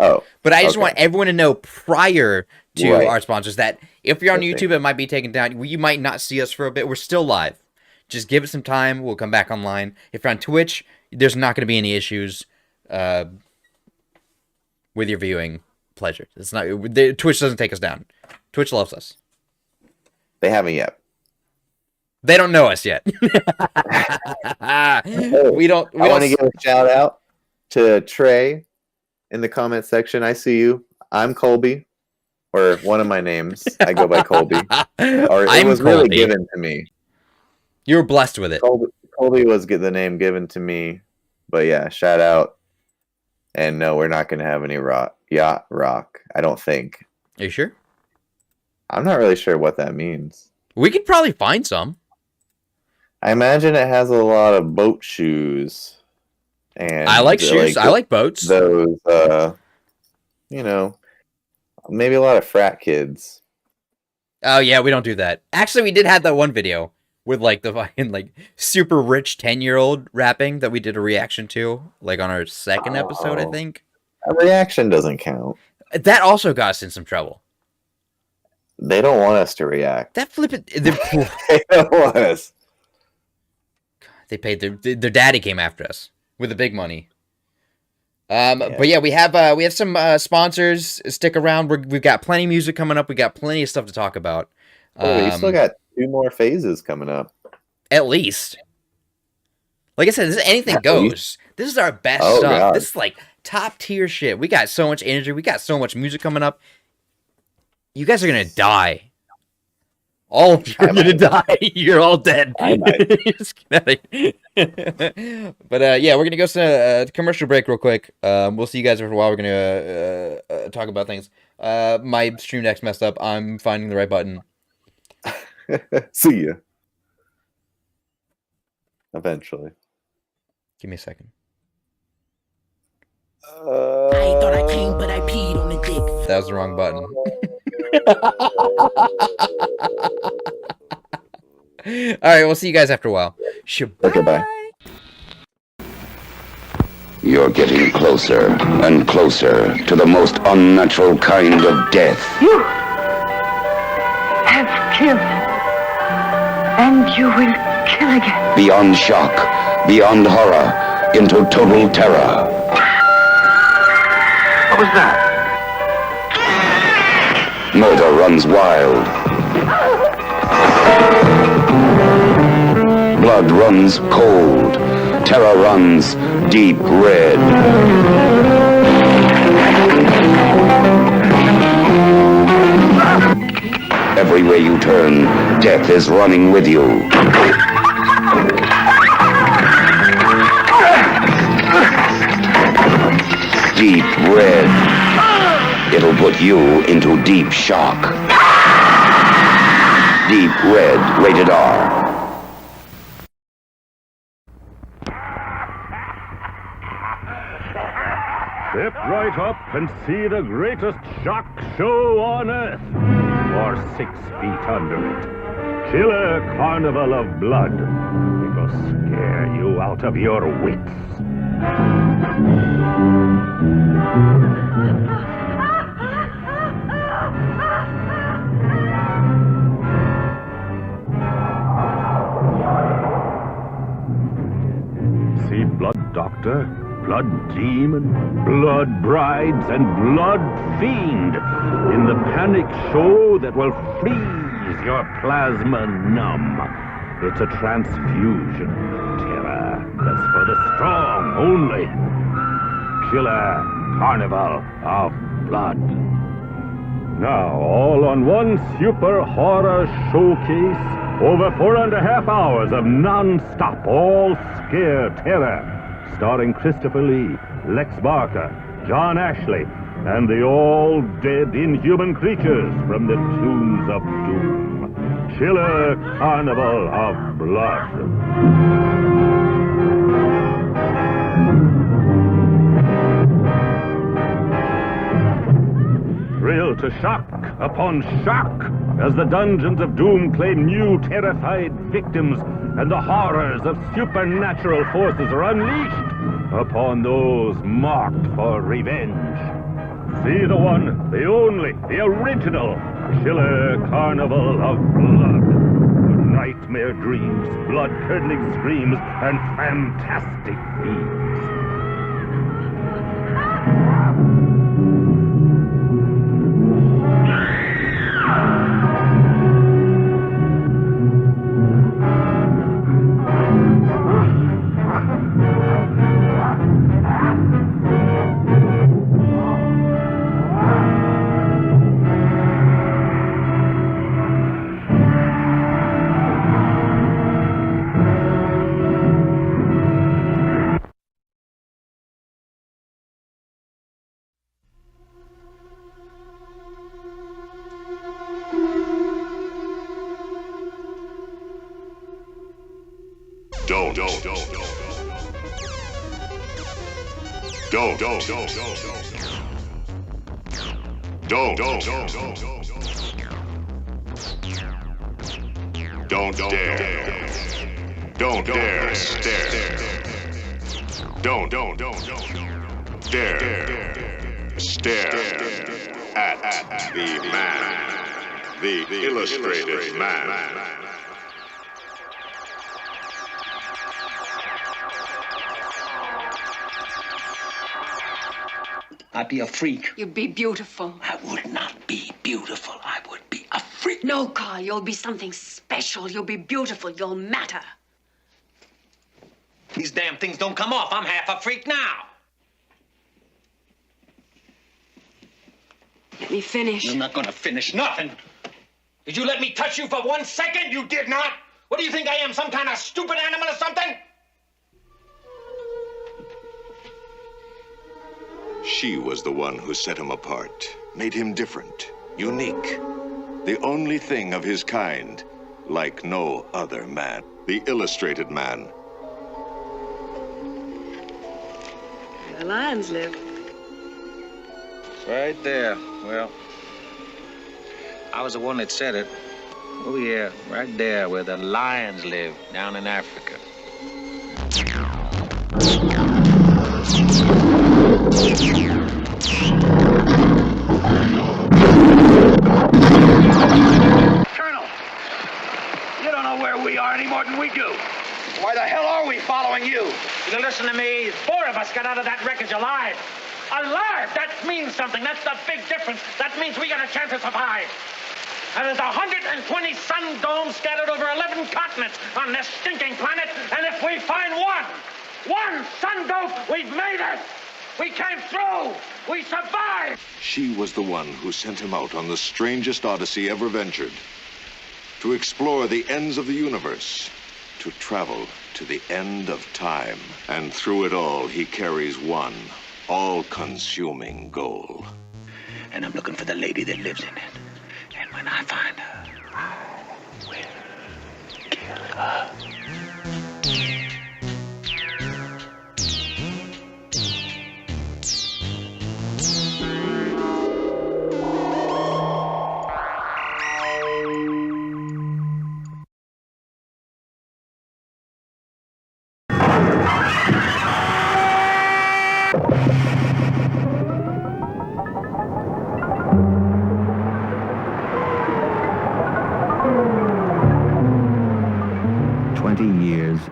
Oh, but I just want everyone to know prior to our sponsors that if you're on YouTube, it might be taken down. You might not see us for a bit. We're still live. Just give it some time. We'll come back online. If you're on Twitch, there's not going to be any issues with your viewing pleasure. It's not. Twitch doesn't take us down. Twitch loves us. They haven't yet. They don't know us yet. I want to give a shout out to Trey. In the comment section, I see you. I'm Colby, or one of my names. I go by Colby. Or it was Colby. Really given to me. You were blessed with it. Colby was the name given to me. But yeah, shout out. And no, we're not going to have any yacht rock. I don't think. Are you sure? I'm not really sure what that means. We could probably find some. I imagine it has a lot of boat shoes. And I like shoes. I like boats. Those, maybe a lot of frat kids. Oh yeah, we don't do that. Actually, we did have that one video with like the fucking like super rich 10-year-old rapping that we did a reaction to, like on our second episode, I think. A reaction doesn't count. That also got us in some trouble. They don't want us to react. That flippin'. They don't want us. They paid their daddy came after us. With the big money. But yeah, we have some sponsors. Stick around. We've got plenty of music coming up. We got plenty of stuff to talk about. You still got 2 more phases coming up. At least. Like I said, this is anything goes. This is our best stuff. God. This is like top tier shit. We got so much energy. We got so much music coming up. You guys are gonna die. All of you are gonna die. You're all dead. I might. Just kidding. But yeah, we're gonna go to a commercial break real quick. We'll see you guys after a while. We're gonna talk about things. My stream deck's messed up. I'm finding the right button. See ya. Eventually. Give me a second. I thought I came, but I peed on the dick. That was the wrong button. All right, we'll see you guys after a while. Okay, bye. You're getting closer and closer to the most unnatural kind of death. You have killed, and you will kill again. Beyond shock, beyond horror, into total terror. What was that? Murder runs wild. Blood runs cold. Terror runs deep red. Everywhere you turn, death is running with you. Deep red. It'll put you into deep shock. Deep Red, rated R. Step right up and see the greatest shock show on earth. Or 6 feet under it. Killer Carnival of Blood. It'll scare you out of your wits. See Blood Doctor, Blood Demon, Blood Brides, and Blood Fiend in the panic show that will freeze your plasma numb. It's a transfusion terror that's for the strong only. Killer Carnival of Blood. Now, all on one super horror showcase. Over 4.5 hours of non-stop all-scare terror. Starring Christopher Lee, Lex Barker, John Ashley, and the all-dead inhuman creatures from the Tombs of Doom. Killer Carnival of Blood. Thrill to shock upon shock as the dungeons of doom claim new terrified victims and the horrors of supernatural forces are unleashed upon those marked for revenge. See the one, the only, the original Killer Carnival of Blood. Nightmare dreams, blood-curdling screams, and fantastic beats. Don't dare. Don't dare stare. Don't dare stare at the man, the illustrated man. I'd be a freak. You'd be beautiful. I would not be beautiful. I would be a freak. No, Carl, you'll be something special. You'll be beautiful. You'll matter. These damn things don't come off. I'm half a freak now. Let me finish. You're not gonna finish nothing. Did you let me touch you for 1 second? You did not. What do you think I am, some kind of stupid animal or something? She was the one who set him apart, made him different, unique. The only thing of his kind, like no other man. The illustrated man. The lions live. Right there. Well, I was the one that said it. Oh, yeah, right there where the lions live, down in Africa. Colonel, you don't know where we are any more than we do. Why the hell are we following you? You listen to me. 4 of us got out of that wreckage alive. Alive! That means something. That's the big difference. That means we got a chance to survive. And there's 120 sun domes scattered over 11 continents on this stinking planet. And if we find one sun dome, we've made it. We came through. We survived. She was the one who sent him out on the strangest odyssey ever ventured. To explore the ends of the universe. To travel to the end of time. And through it all, he carries one all-consuming goal. And I'm looking for the lady that lives in it. And when I find her, I will kill her.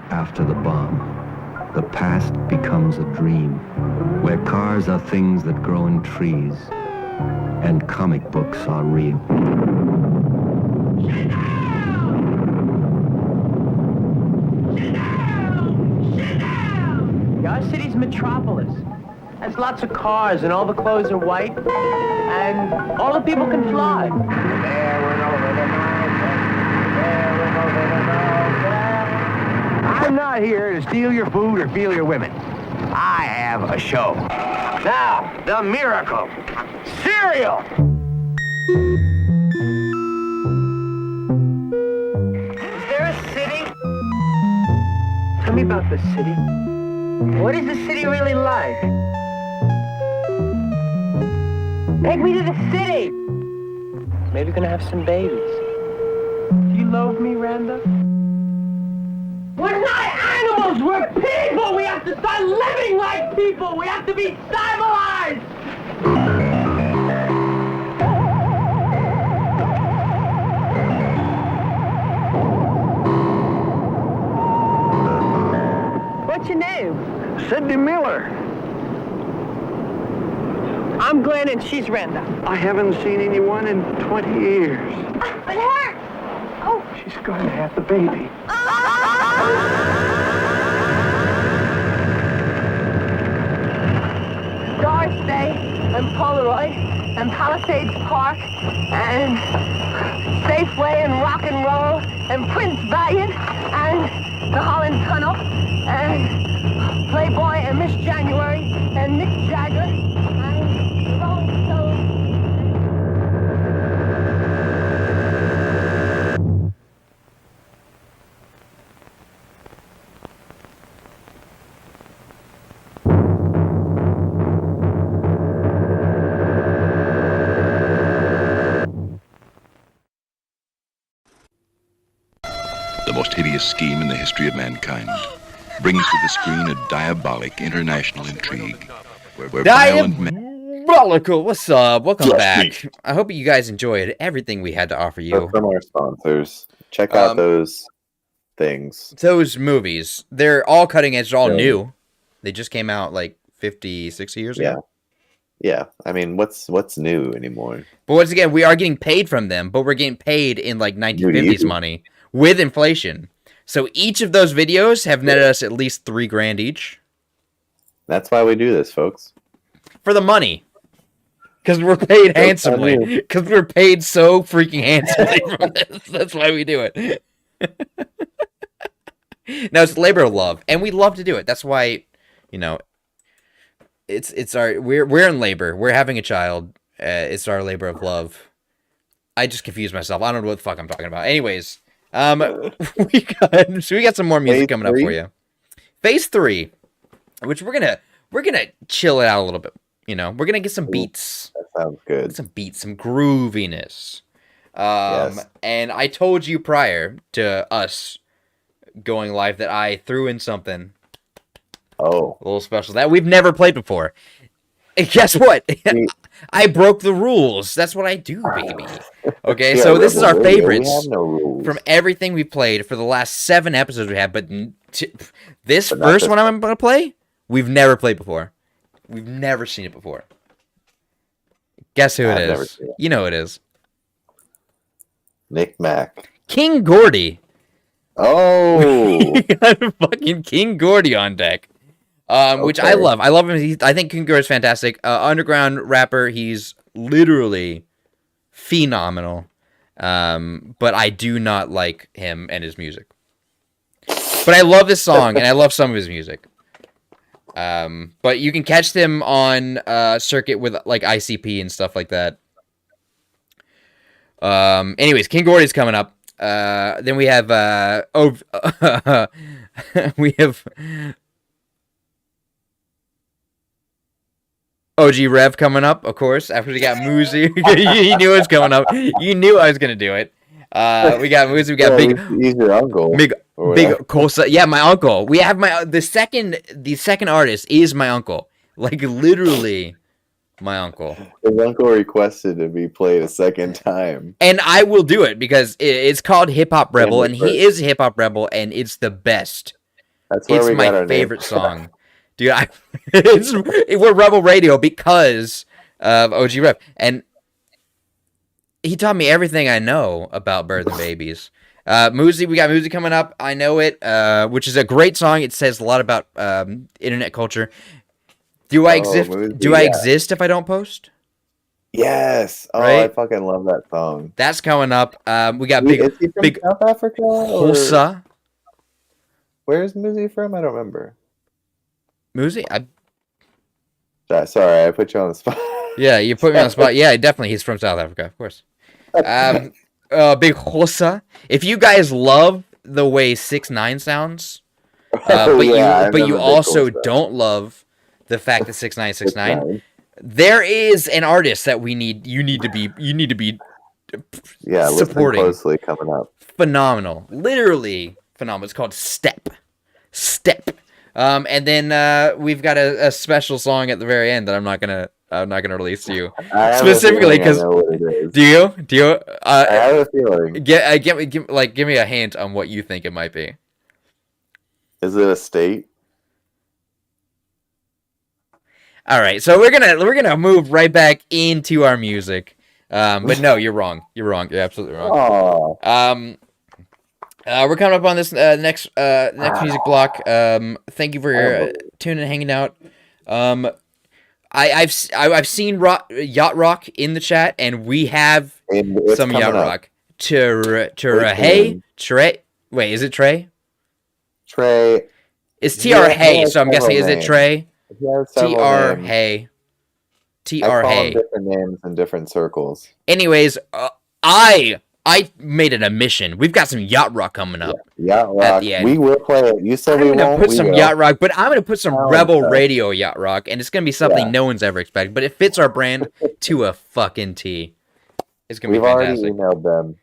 After the bomb, the past becomes a dream, where cars are things that grow in trees, and comic books are real. Our city's metropolis. Has lots of cars, and all the clothes are white, and all the people can fly. There went over the mountain, there went over the mountain. I'm not here to steal your food or steal your women. I have a show. Now, the miracle. Cereal! Is there a city? Tell me about the city. What is the city really like? Take me to the city! Maybe we're gonna have some babies. Do you love me, Randa? We're not animals, we're people! We have to start living like people! We have to be civilized! What's your name? Sidney Miller. I'm Glenn and she's Randa. I haven't seen anyone in 20 years. It hurts! Oh! She's going to have the baby. Doris Day and Polaroid and Palisades Park and Safeway and Rock and Roll and Prince Valiant and the Holland Tunnel and Playboy and Miss January and Mick Jagger and the Rolling Stones. The most hideous scheme in the history of mankind brings to the screen a diabolic international intrigue where violent men... Diabolical! What's up? Welcome back. I hope you guys enjoyed everything we had to offer you. From our sponsors. Check out those things. Those movies. They're all cutting edge. They're all new. They just came out like 50, 60 years ago. Yeah. I mean, what's new anymore? But once again, we are getting paid from them, but we're getting paid in like 1950s money with inflation. So each of those videos have netted us at least $3,000 each. That's why we do this, folks. For the money. Because we're paid handsomely. Because we're paid so freaking handsomely from this. That's why we do it. No, it's labor of love, and we love to do it. That's why, you know, it's our we're in labor. We're having a child. It's our labor of love. I just confused myself. I don't know what the fuck I'm talking about. Anyways, we got some more music coming up for you. Phase 3, which we're gonna chill it out a little bit. You know, we're gonna get some beats. That sounds good. Some beats, some grooviness. Yes. And I told you prior to us going live that I threw in something. Oh, a little special that we've never played before. And guess what? I broke the rules. That's what I do, baby. Okay, Yeah, so this is our Rebel Radio, favorites we have no rules. from everything we've played for the last 7 episodes we have. But this first one I'm going to play, we've never played before. We've never seen it before. Guess who it is? You know who it is. Nick Mac. King Gordy. Oh. We got fucking King Gordy on deck. Which I love. I love him. I think King Gordy's fantastic. Underground rapper. He's literally phenomenal. But I do not like him and his music. But I love this song, and I love some of his music. But you can catch them on circuit with like ICP and stuff like that. Anyways, King Gordy's coming up. Then we have we have OG Rev coming up, of course. After we got Muzi, you knew it was coming up. You knew I was gonna do it. We got Muzi. We got Big. He's your uncle. Big Kosa. Yeah, my uncle. We have the second artist is my uncle. Like literally, my uncle. His uncle requested to be played a second time, and I will do it because it's called Hip Hop Rebel, and he is a hip hop rebel, and it's the best. That's where it's we got my our favorite name. song, dude. We're Rebel Radio because of OG Rev, and he taught me everything I know about birds and babies. Muzi, we got Muzi coming up. I Know It, which is a great song. It says a lot about internet culture. Do I exist? Muzi, I exist if I don't post? Yes. Oh, Right? I fucking love that song. That's coming up. We got Is he from big South Africa? Or... Hulsa. Where's Muzi from? I don't remember. Muzi? Sorry, I put you on the spot. Yeah, you put me on the spot. Yeah, definitely. He's from South Africa, of course. Big Hulsa. If you guys love the way 6ix9ine sounds, but you also don't love the fact that 6ix9ine, there is an artist that you need to be supporting. Closely coming up. Phenomenal. Literally phenomenal. It's called Step. And then we've got a special song at the very end that I'm not gonna release to you specifically because do you? I have a feeling. Give me a hint on what you think it might be. Is it a state? All right, so we're gonna move right back into our music. But no, you're wrong. You're absolutely wrong. Aww. We're coming up on this next music block. Thank you for tuning and hanging out. I've seen Yacht Rock in the chat, and we have some Yacht Rock. Hey, Trey. Wait, is it Trey? Trey. It's TR Hey, so I'm guessing is it Trey? TR Hey. TR I call Hey. them different names in different circles. Anyways, I made it a mission. We've got some Yacht Rock coming up. Yacht Rock. At the end. We will play it. You said we won't. I'm gonna put some will. Yacht Rock, but I'm gonna put some Rebel Radio Yacht Rock, and it's gonna be something no one's ever expected. But it fits our brand to a fucking T. It's gonna be fantastic. We've already emailed them.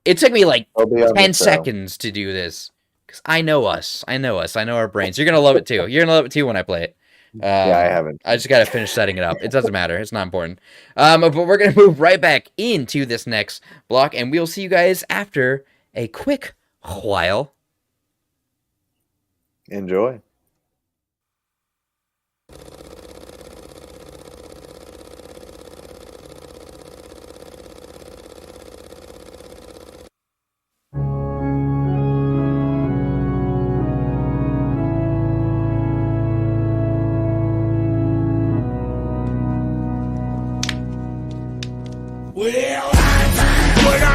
It took me like 10 seconds to do this because I know us. I know our brains. You're gonna love it too. You're gonna love it too when I play it. Yeah, I haven't. I just gotta finish setting it up. It doesn't matter. It's not important. But we're gonna move right back into this next block, and we'll see you guys after a quick while. Enjoy.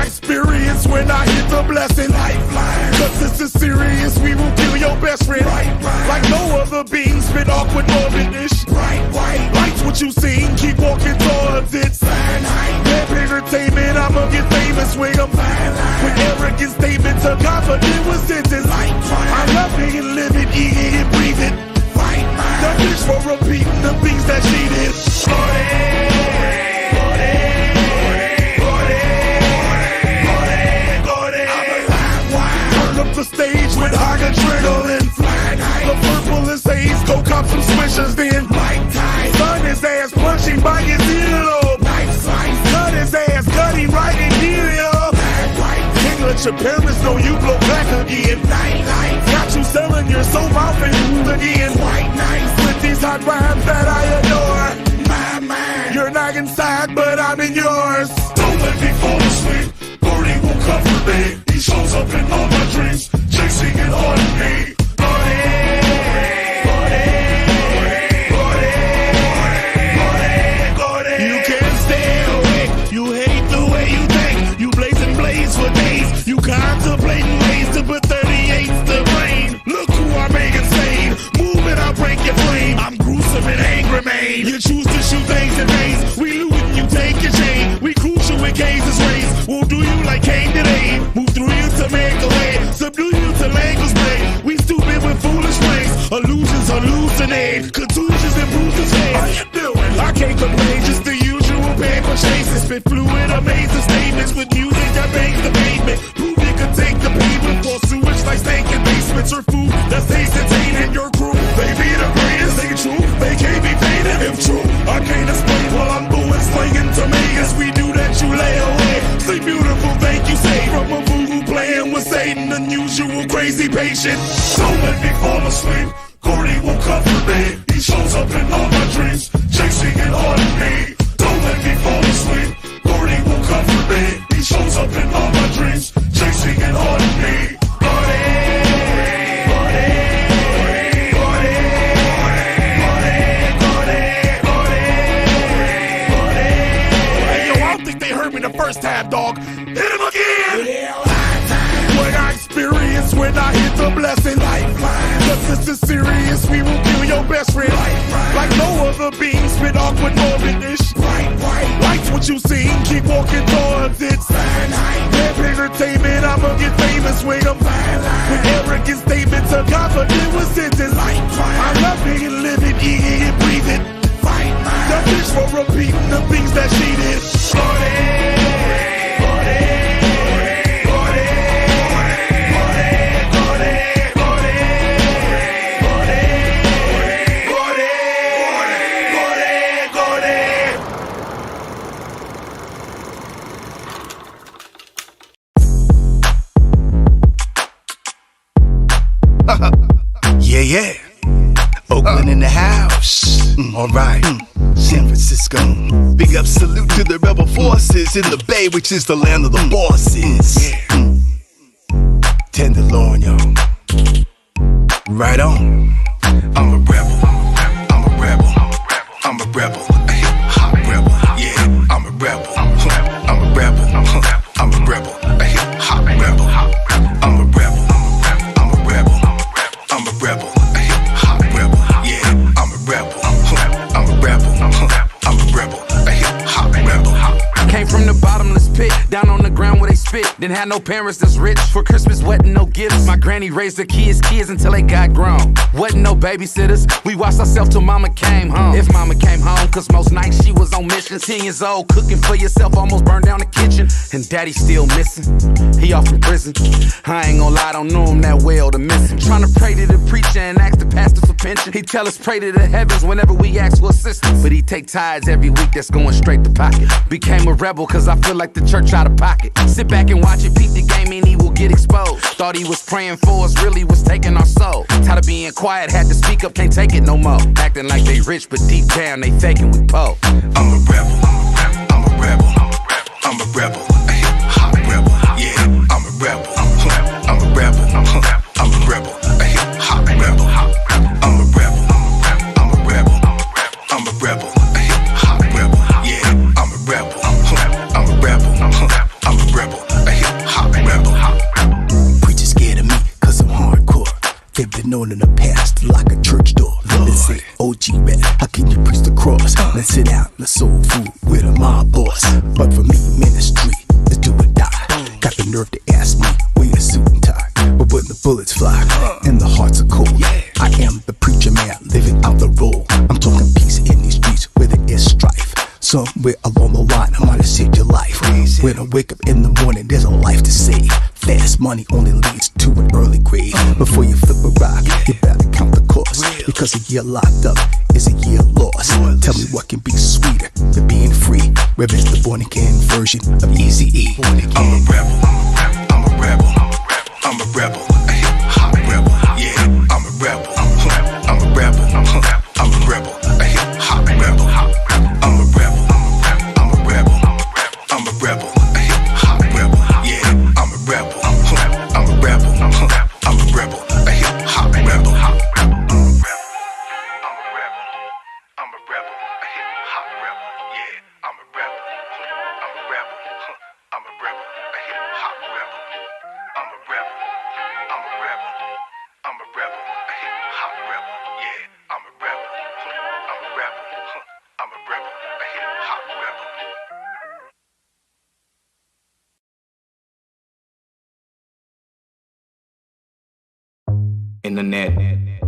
I experience when I hit the blessing. Lifeline. Cause this is serious, we will kill your best friend. Like no other being, spit awkward morbid-ish. White lights what you seen, keep walking towards it. Web entertainment, I'ma get famous with them. With arrogant statements, a confident with sentence. I love it and live it, eat it and breathe it. The bitch for repeating the things that she did. Turn up the stage with high adrenaline. The purple is haze, go cop some swishers then. Sun his ass punching by his earlobe. Cut his ass, cut him right in here. Can't let your parents know you blow back again. Got you selling your soul out and again. With these hot rhymes that I adore. My mind, you're not inside, but I'm in yours. Don't let me fall asleep. Gordy will comfort me. He shows up in all my dreams, chasing it on me. You can't stay awake. You hate the way you think. You blazing blades for days. You contemplating ways to put 38s to brain. Look who I make insane. Move it, I'll break your flame. I'm gruesome and angry, man. You choose to shoot things in veins. We lootin', you take your chain. We crucial with cases raised. We'll do you like Cain today. Move through you to make a way. Subdue you to language play. We stupid with foolish ways. Illusions hallucinate. Contusions and bruises face. How you doing? I can't complain, just the usual paper chases. Spit fluid, amazing statements with music that bangs the pavement. Prove you can take the pavement for sewage like stinking basements or food that's tasting tainted. Your crew, they be the greatest, ain't true. They can't be faded if true. I can't explain while I'm booing, slinging tomatoes. We do that, you lay away. See beautiful, thank you, say from a voodoo playing with Satan, unusual, crazy patient. Don't let me fall asleep. Gordy will comfort me. He shows up in all my dreams, chasing it on me. Don't let me fall asleep. Gordy will comfort me. He shows up in all my dreams, chasing it on me. Hey yo, I don't think they heard me the first time, dog. Hit him again. What I experience when I hit the blessing. Cause this is serious, we will kill your best friend. Like no other being, spit awkward morbid-ish. Lights what you seen, keep walking towards it. Web entertainment, I'ma get famous with them. With arrogant statements, a confident with sentence. I love it and live it, eat it and breathe it. The bitch for repeating the things that she did. Yeah. Oakland in the house. Alright. San Francisco. Big up salute to the rebel forces in the Bay, which is the land of the bosses. Tenderloin, yo. Right on. I'm a rebel. I'm a rebel. I'm a rebel. Hot rebel. Yeah. I'm a rebel. I'm a rebel. I'm a rebel. Hot rebel. I'm a rebel. I'm a rebel. I'm a rebel. Hot rebel. Yeah. I'm a rebel. I'm a rebel. I'm a rebel. Hot rebel. Came from the bottomless pit, down on the ground where they spit. Didn't have no parents that's rich. For Christmas, wasn't no gifts. My granny raised her kids until they got grown. Wasn't no babysitters. We watched ourselves till mama came home. If mama came home, cause most nights she was on mission. 10 years old, cooking for yourself, almost burned down the kitchen. And daddy's still missing. He off in prison. I ain't gonna lie, don't know him that well to miss him. Trying to pray to the preacher and ask the pastor for pension. He tell us pray to the heavens whenever we ask for assistance. But he take tithes every week that's going straight to pocket. Became a rebel cause I feel like the church out of pocket. Sit back and watch it, peep the game and he will get exposed. Thought he was praying for us, really was taking our soul. Tired of being quiet, had to speak up, can't take it no more. Acting like they rich, but deep down they faking we poor. I'm a rebel. I'm a rebel. I'm a rebel. Hot rebel. Yeah. I'm a rebel. I'm a rebel. I'm a rebel. Hot rebel. I'm a rebel. I'm a rebel. I'm a rebel. Hot rebel. Yeah. I'm a rebel. I'm a rebel. I'm a rebel. on in the past like a church door. Let's say, OG man, how can you preach the cross? Let's sit down, let's soul food with a mob boss. But for me, ministry is do or die. Got the nerve to ask me, wear a suit and tie. But when the bullets fly and the hearts are cold, I am the preacher man living out the role. I'm talking peace in these streets where there is strife. Somewhere along the line, I might have saved your life. When I wake up in the morning, there's a life to save. Fast money only leads to an early grave. Before you flip a rock, you better count the cost. Because a year locked up is a year lost. Tell me what can be sweeter than being free. Where is the born again version of Eazy-E? I'm a rebel, I'm a rebel, I'm a rebel, a hip hop rebel. Yeah, I'm a rebel, I'm a rebel, I'm a rebel, a hip hop rebel. I'm a rebel, I'm a rebel, I'm a rebel, a hip hop rebel. Yeah, I'm a rebel, I'm a rebel, I'm a rebel, a hip hop rebel. Internet,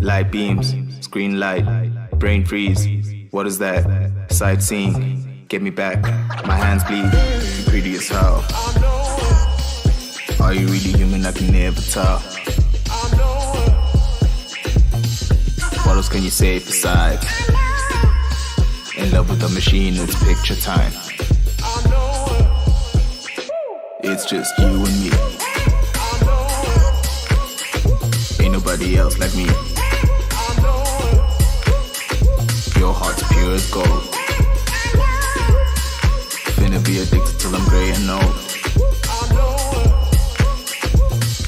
light beams, screen light, brain freeze. What is that? Sightseeing, get me back. My hands bleed, you pretty as hell. Are you really human? I can never tell. What else can you say besides? In love with the machine, it's picture time. It's just you and me. Ain't nobody else like me. Your heart's pure as gold. Finna be addicted till I'm gray and old.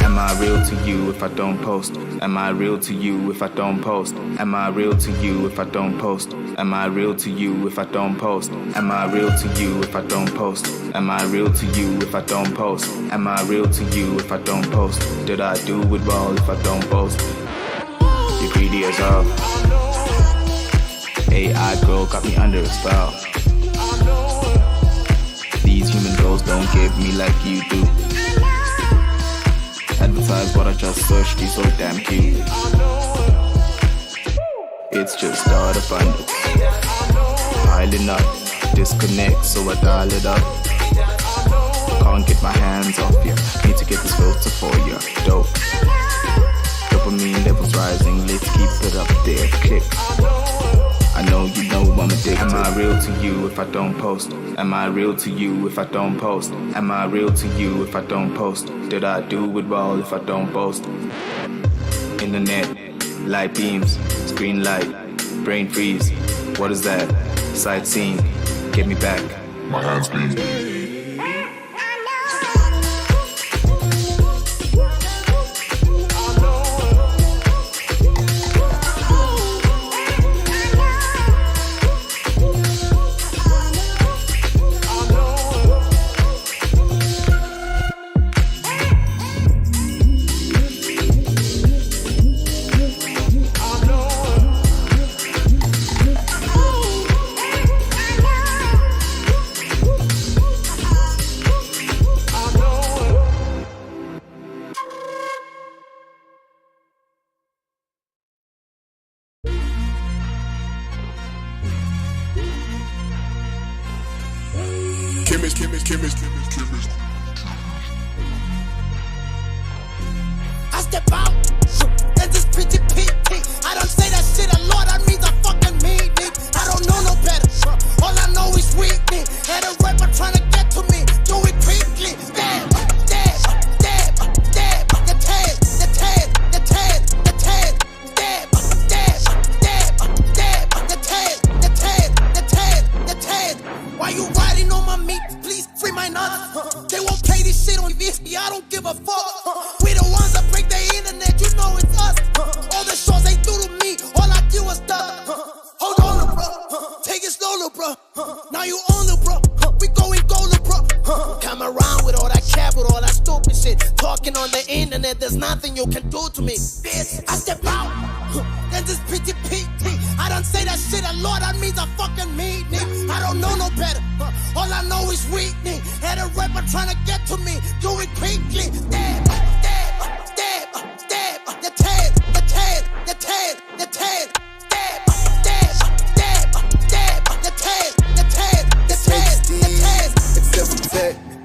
Am I real to you if I don't post? Am I real to you if I don't post? Am I real to you if I don't post? Am I real to you if I don't post? Am I real to you if I don't post? Am I real to you if I don't post? Am I real to you if I don't post? Did I do it well if I don't post? You greedy as hell. AI girl got me under a spell. These human girls don't give me like you do. Advertise what I just searched, he's so damn cute. It's just start abundance. Piling up, disconnect, so I dial it up. Can't get my hands off you, need to get this filter for you. Dope. Dopamine levels rising, let's keep it up there, click. I know you know I'm addicted. Am I real to you if I don't post? Am I real to you if I don't post? Am I real to you if I don't post? Did I do it well if I don't post? Internet, light beams, screen light, brain freeze. What is that? Sightseeing, get me back. My hands bleed. I step out, and this pretty pink. I don't say that shit a lot, that means I fucking mean it. I don't know no better, all I know is weakness. Had a rapper trying to get to me, do it quickly. Stab, stab, stab, stab, the tail, the tail, the tail, the tail. Stab, stab, stab, stab, the tail, the tail, the tail, the tail. Why you riding on my meat? Please free my nuts. They won't play this shit on this, I don't give a fuck. We the ones that break the internet, you know it's us. All the shows they do to me, all I do is stuff. Hold on, bro. Take it slow, bro. Now you own it, bro. We going golden, bro. Come around with all that cap, with all that stupid shit. Talking on the internet, there's nothing you can do to me. Bitch, I step out, then this PT. I don't say that shit a lot, that means I fucking mean it. I don't know no better, all I know is weakness. Had a rapper trying to get to me, do it quickly. Stab, the tail.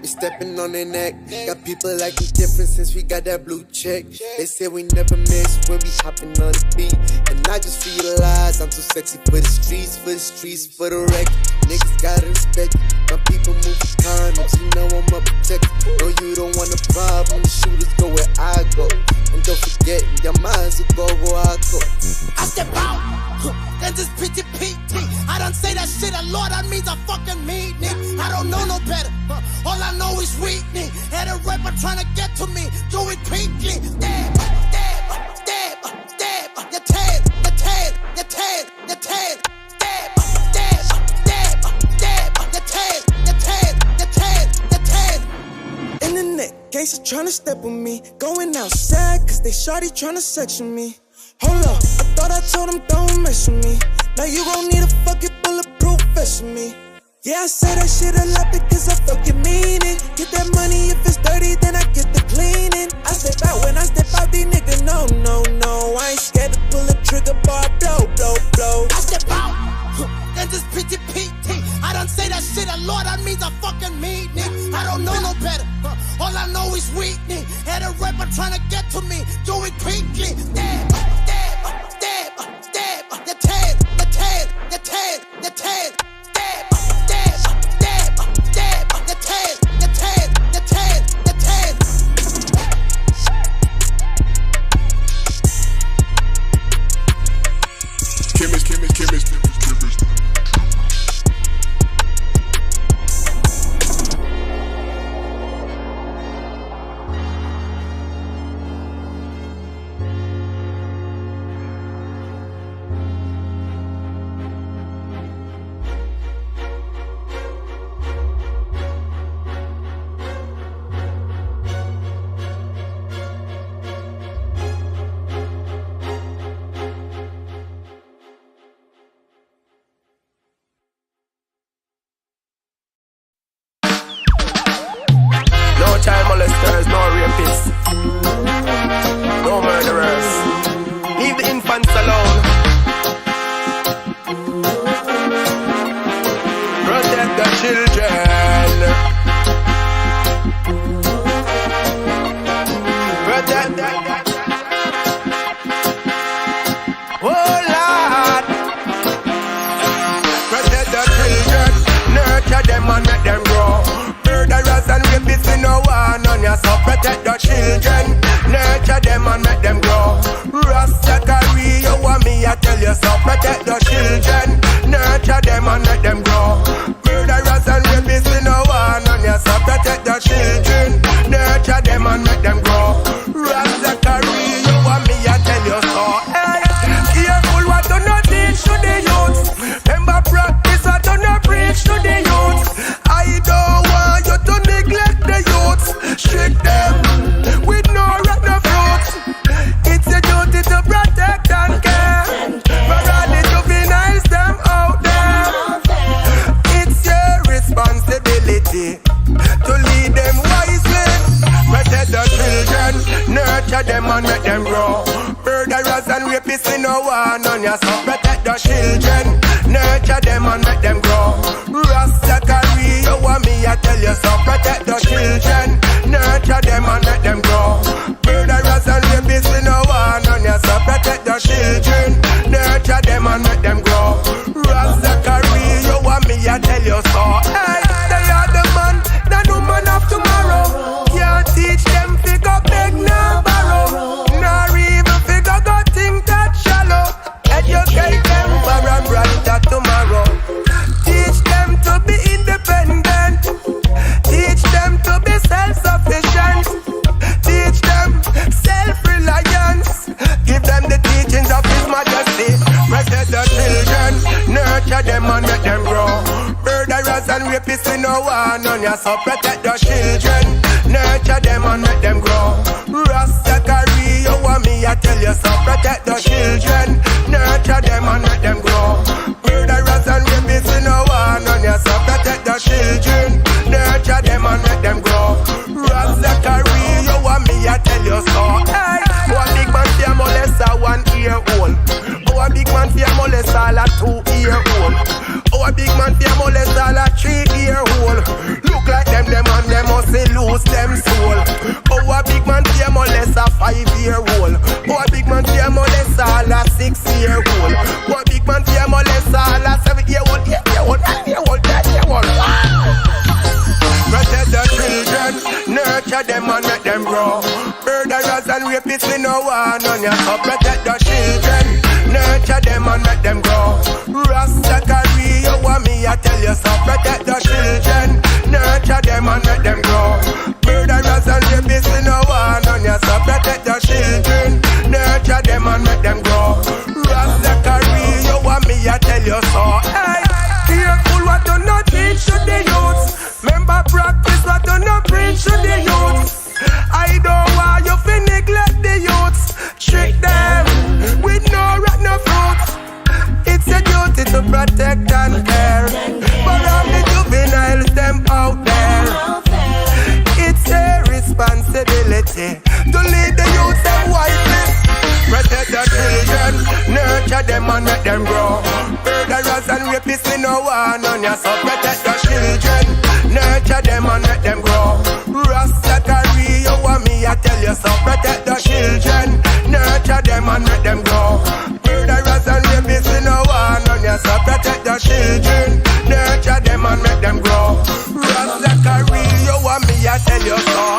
We stepping on their neck. Got people like we different since we got that blue check. They say we never miss when we hopping on the beat. And I just realized I'm too sexy for the streets, for the wreck. Niggas gotta respect it. My people move with time, you know I'm a protector. No, you don't want a problem. The shooters go where I go. And don't forget, your minds will go where I go. I step out, then this PT. I don't say that shit a lot, that means I fucking mean it. I don't know no better, all I know is weakness. Had a rapper trying to get to me, do it quickly. Stab, the tail. In the neck, gangsters tryna step with me. Going outside, cause they shawty tryna section me. Hold up, I thought I told them don't mess with me. Now you gon' need a fucking bulletproof vest with me. Yeah, I say that shit a lot because I fucking mean it. Get that money if it's dirty, then I get the cleaning. I step out when I step out, these niggas no. I ain't scared to pull a trigger, bar, blow. I step out, then this PT. I don't say that shit a lot, that means I fucking mean it. I don't know no better, all I know is weakness. Had a rapper trying to get to me, do it quickly. Stab, the tail. Chemist. Child molesters, no rapists, no murderers. Leave the infants alone. Protect the children. Protect the... Oh Lord. Protect the children. Nurture them and make them grow. Murderers and rapists, we no one on ya. So protect the children, nurture them and make them grow. Rastafari, you want me, I tell you. So protect the children, nurture them and make them grow. Murderers and rapists, we no one on ya. So protect the children, nurture them and make them grow. Rastafari, you want me, I tell you. So hey, careful what you not teach to the youth. Remember practice what you not preach to the youth. I don't want you to neglect the youths. Strict them with no rat, no fruits. It's your duty to protect and care for all the juveniles them out there. It's your responsibility to lead them wisely. Protect the children, nurture them and make them grow. Murderers and rapists, we no one on ya. So protect the children, nurture them and make them grow. Rastafari, you want me, I tell you. So protect the children, nurture them and make them grow. Murderers and rapists, we no one on ya. So protect the children, nurture them and make them grow. Rastafari, you want me, I tell you. So hey, they are the man, the woman of tomorrow. Can't teach them figure beg no borrow. Nor even figure go think that shallow. Educate them for a brighter tomorrow. Teach them to be independent. Teach them to be self-sufficient. Teach them self-reliance. Give them the teachings of His Majesty. Protect the children, nurture them and make them grow. Murderers and rapists, we no one on ya. So protect the children, nurture them and make them nurture them and make them grow. Murderers and rapists, we no want on ya. So protect the children, nurture them and make them grow. Rastafari, you want me, I tell you, so protect the children, nurture them and make them grow. Murderers and rapists, we no want on ya. So protect the children, nurture them and make them grow. Rastafari, you want me, I tell you so. Hey, careful what you not teach to the youths. Remember practice what you not preach to the youths. I don't want you to neglect the youths. Trick them with no rat, no fruits. It's your duty to protect and care. But all the juveniles, them out there. It's a responsibility to lead the youth them wisely. Protect the children, nurture them and make them grow. Murderers and rapists, we no want on ya. So protect the children, nurture them and make them grow. Rastafari, you want me, I tell you, so protect the children, nurture them and make them grow. Murderers and rapists, we no want on ya. So protect the children, nurture them and make them grow. Rastafari, you want me, I tell you so.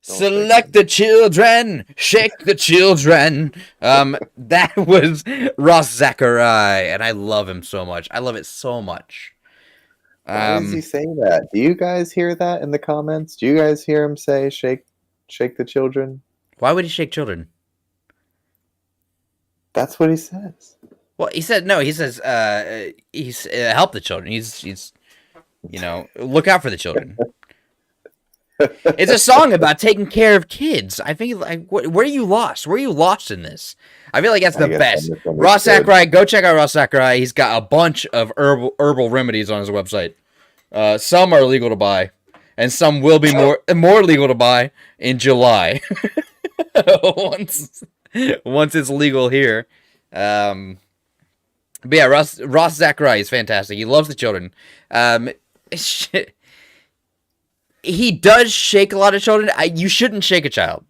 Select the children, shake the children. That was Ross Zachariah, and I love him so much. I love it so much. Why does he say that? Do you guys hear that in the comments? Do you guys hear him say shake the children? Why would he shake children? That's what he says. Well, he said no. He says he's help the children. He's look out for the children. It's a song about taking care of kids. I think, like, where are you lost? Where are you lost in this? I feel like that's the best. Ross Zachariah, go check out Ross Zachariah. He's got a bunch of herbal remedies on his website. Some are legal to buy, and some will be more legal to buy in July. once it's legal here. But yeah, Ross Zachariah is fantastic. He loves the children. He does shake a lot of children. You shouldn't shake a child.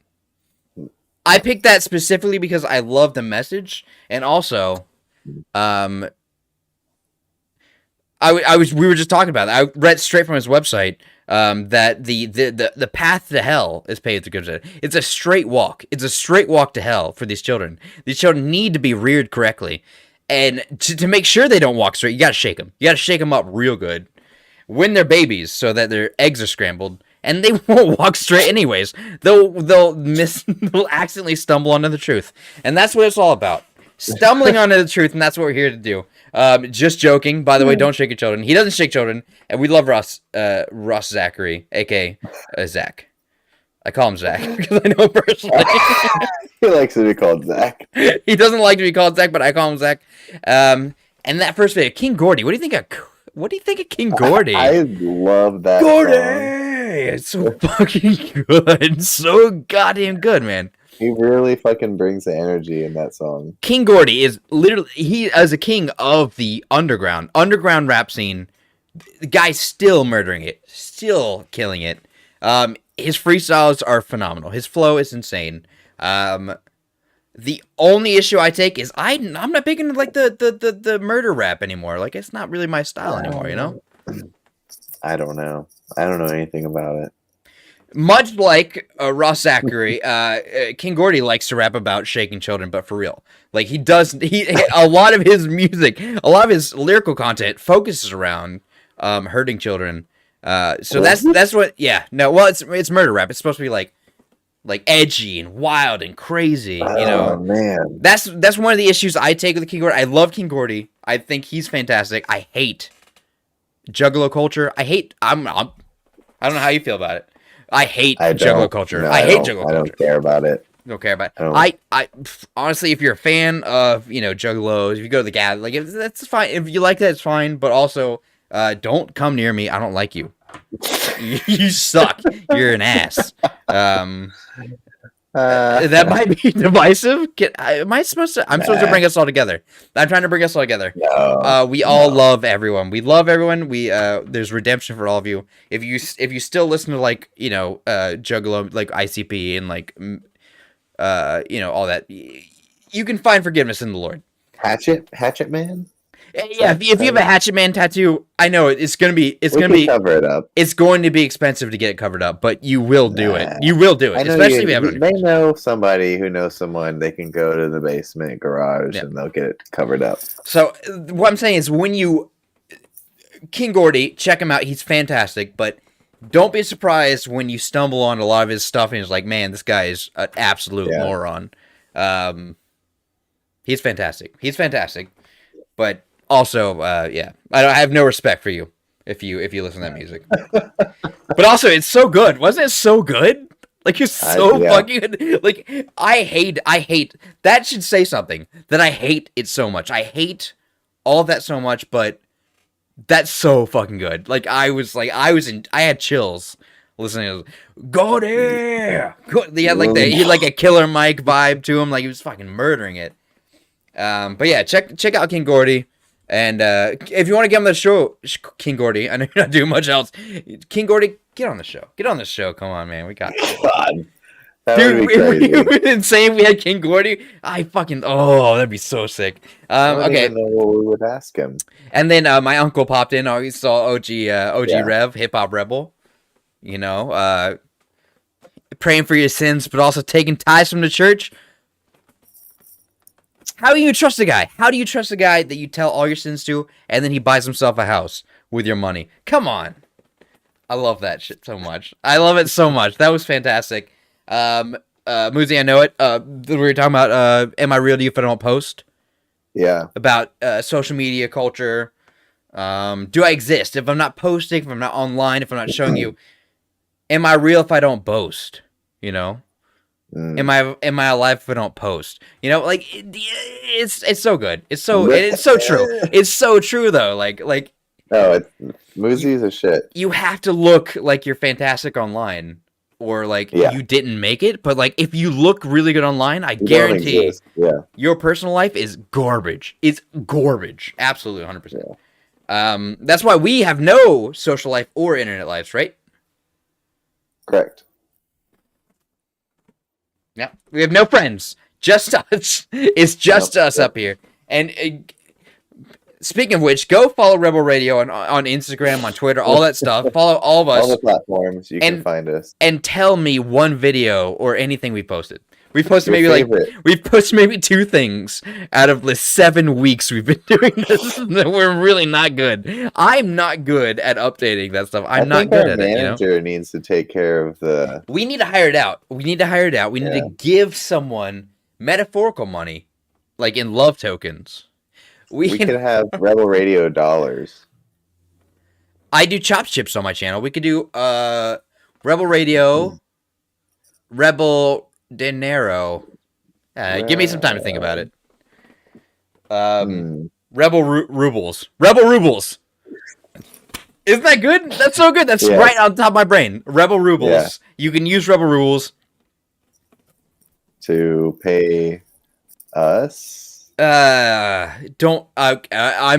I picked that specifically because I love the message, and also, we were just talking about that. I read straight from his website that the path to hell is paved through good. It's a straight walk. It's a straight walk to hell for these children. These children need to be reared correctly, and to make sure they don't walk straight, you gotta shake them. You gotta shake them up real good when they're babies, so that their eggs are scrambled, and they won't walk straight anyways. They'll accidentally stumble onto the truth, and that's what it's all about. Stumbling onto the truth, and that's what we're here to do. Just joking. By the way, don't shake your children. He doesn't shake children, and we love Ross Zachary, aka Zach. I call him Zach because I know him personally. He likes to be called Zach. He doesn't like to be called Zach, but I call him Zach. And that first video, King Gordy. What do you think of King Gordy? I love that Gordy! song. It's so fucking good. So goddamn good, man. He really fucking brings the energy in that song. King Gordy is literally, he is a king of the underground rap scene. The guy's still murdering it, still killing it. His freestyles are phenomenal. His flow is insane. The only issue I take is I'm not big into like the murder rap anymore. Like, it's not really my style anymore, you know? I don't know. I don't know anything about it. much like Ross Zachary, King Gordy likes to rap about shaking children, but for real. Like a lot of his music, a lot of his lyrical content focuses around hurting children. So that's what. Yeah, no, well, it's murder rap. It's supposed to be like edgy and wild and crazy. Oh man, that's one of the issues I take with King Gordy. I love King Gordy. I think he's fantastic. I hate Juggalo culture. I don't know how you feel about it. I hate Juggalo culture. No, I hate Juggalo culture. I don't care about it. Don't care about it. I honestly, if you're a fan of Juggalos, if you go to the gather, like that's fine. If you like that, it's fine. But also, don't come near me. I don't like you. You suck. You're an ass. That might be divisive. I'm supposed to bring us all together. I'm trying to bring us all together. We all love everyone. We love everyone. There's redemption for all of you. If you still listen to Juggalo, like ICP and all that, you can find forgiveness in the Lord. Hatchet Man. Yeah, if you have a Hatchet Man tattoo, I know it's gonna be cover it up. It's going to be expensive to get it covered up, but you will do it. You will do it, especially if you have it. They know somebody who knows someone. They can go to the basement garage and they'll get it covered up. So what I'm saying is, King Gordy, check him out. He's fantastic, but don't be surprised when you stumble on a lot of his stuff and it's like, man, this guy is an absolute moron. He's fantastic. But also, I have no respect for you if you listen to that music. But also, it's so good. Wasn't it so good? Like, it's so fucking good. Like, I hate. That should say something. That I hate it so much. I hate all of that so much, but that's so fucking good. Like, I had chills listening to Go there! He had like a Killer Mike vibe to him. Like, he was fucking murdering it. But yeah, check out King Gordy. And if you want to get on the show, King Gordy, I know you're not doing much else. King Gordy, get on the show. Get on the show. Come on, man. We got this. Dude, it would be insane if we had King Gordy. That'd be so sick. I don't even know what we would ask him. And then my uncle popped in. He saw OG Rev, Hip Hop Rebel. Praying for your sins, but also taking tithes from the church. How do you trust a guy? How do you trust a guy that you tell all your sins to, and then he buys himself a house with your money? Come on. I love that shit so much. I love it so much. That was fantastic. Muzi, I know it. We were talking about, am I real to you if I don't post? Yeah. About social media culture. Do I exist? If I'm not posting, if I'm not online, if I'm not showing you, am I real if I don't boast? Am I alive if I don't post? It's so good. It's so true. It's so true though. No, Muzi's a shit. You have to look like you're fantastic online, or you didn't make it. But if you look really good online, I guarantee your personal life is garbage. It's garbage. Absolutely, 100%. That's why we have no social life or internet lives, right? Correct. Yeah, we have no friends. Just us. It's just us up here. And speaking of which, go follow Rebel Radio on Instagram, on Twitter, all that stuff. Follow all of us. All the platforms you can find us. And tell me one video or anything we posted. We've posted we've posted maybe 2 things out of the 7 weeks we've been doing this. We're really not good. I'm not good at updating that stuff. I'm not good at it. Manager needs to take care of the. We need to hire it out. We need to give someone metaphorical money, like in love tokens. We could have Rebel Radio dollars. I do chop chips on my channel. We could do Rebel Radio, Rebel Dinero. Give me some time to think about it. Rebel Rubles. Rebel Rubles. Isn't that good? That's so good. That's right on top of my brain. Rebel Rubles. Yeah. You can use Rebel Rubles to pay us. I'm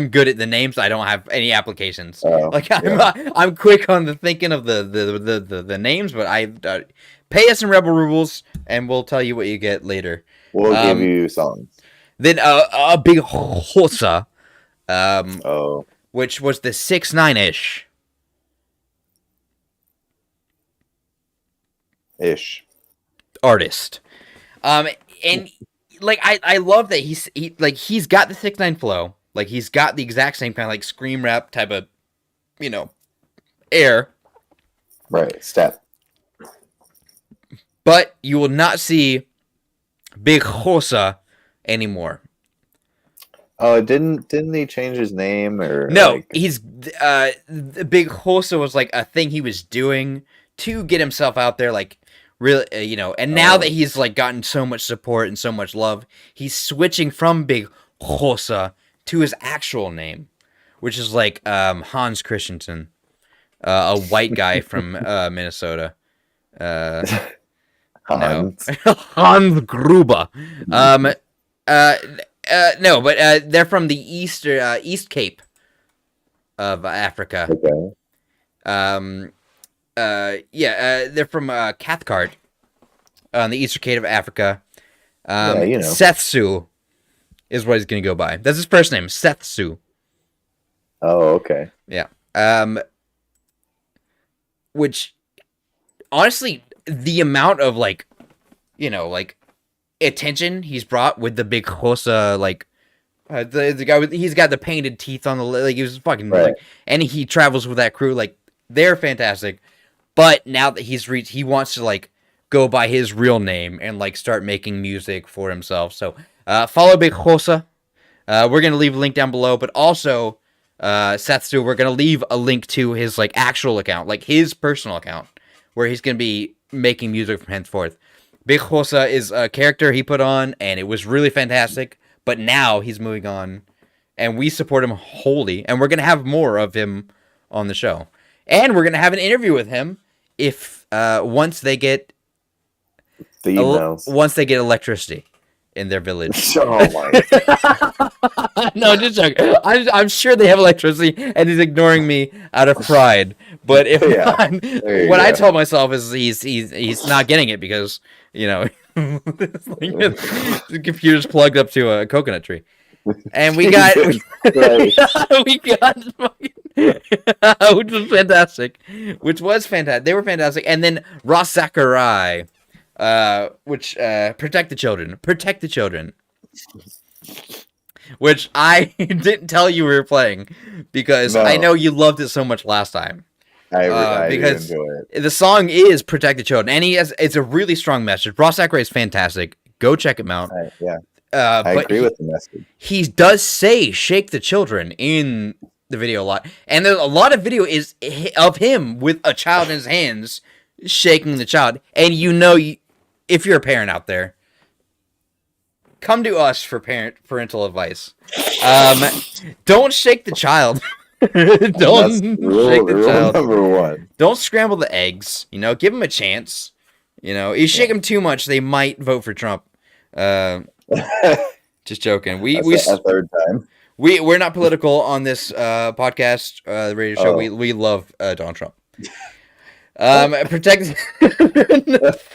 good at the names. I don't have any applications. I'm quick on the thinking of the names, but I pay us in Rebel Rubles, and we'll tell you what you get later. We'll give you songs. Then a big hosa, which was the 6ix9ine ish. artist. And like I love that he's got the 6ix9ine flow. Like he's got the exact same kind of like scream rap type of, air. Right, step. But you will not see Big Josa anymore. Oh, didn't he change his name or no? He's Big Josa was like a thing he was doing to get himself out there, like really, And now that he's like gotten so much support and so much love, he's switching from Big Josa to his actual name, which is like Hans Christensen, a white guy from Minnesota. Hans. No. Hans Gruber. No, but they're from the East Cape of Africa. Okay. They're from Cathcart on the Eastern Cape of Africa. Yeah, Sethsu is what he's gonna go by. That's his first name, Sethsu. Oh, okay. Yeah. Which, honestly, the amount of attention he's brought with the Big Josa, the guy he's got the painted teeth on the he was fucking and he travels with that crew, they're fantastic. But now that he wants to go by his real name and start making music for himself. So follow Big Josa. We're gonna leave a link down below, but also Sethsu, we're gonna leave a link to his actual account, his personal account, where he's gonna be making music from henceforth. Big Josa is a character he put on, and it was really fantastic. But now he's moving on, and we support him wholly. And we're gonna have more of him on the show, and we're gonna have an interview with him if once they get the emails, once they get electricity in their village. Oh my! No, just joking. I'm sure they have electricity, and he's ignoring me out of pride. But if not, what I told myself is he's not getting it because the computer's plugged up to a coconut tree, and we got which was fantastic. They were fantastic, and then Ross Sakurai. Which protect the children, which I didn't tell you we were playing because I know you loved it so much last time. I because enjoy it. The song is Protect the Children, and it's a really strong message. Ross Sakurai is fantastic. Go check him out. I agree with the message. He does say "shake the children" in the video a lot, and there's a lot of video is of him with a child in his hands shaking the child, and if you're a parent out there, come to us for parental advice. Don't shake the child. Don't shake the child. Number one. Don't scramble the eggs. Give them a chance. You shake them too much, they might vote for Trump. Just joking. That's a third time. We're not political on this podcast, the radio show. We love Donald Trump. Protect,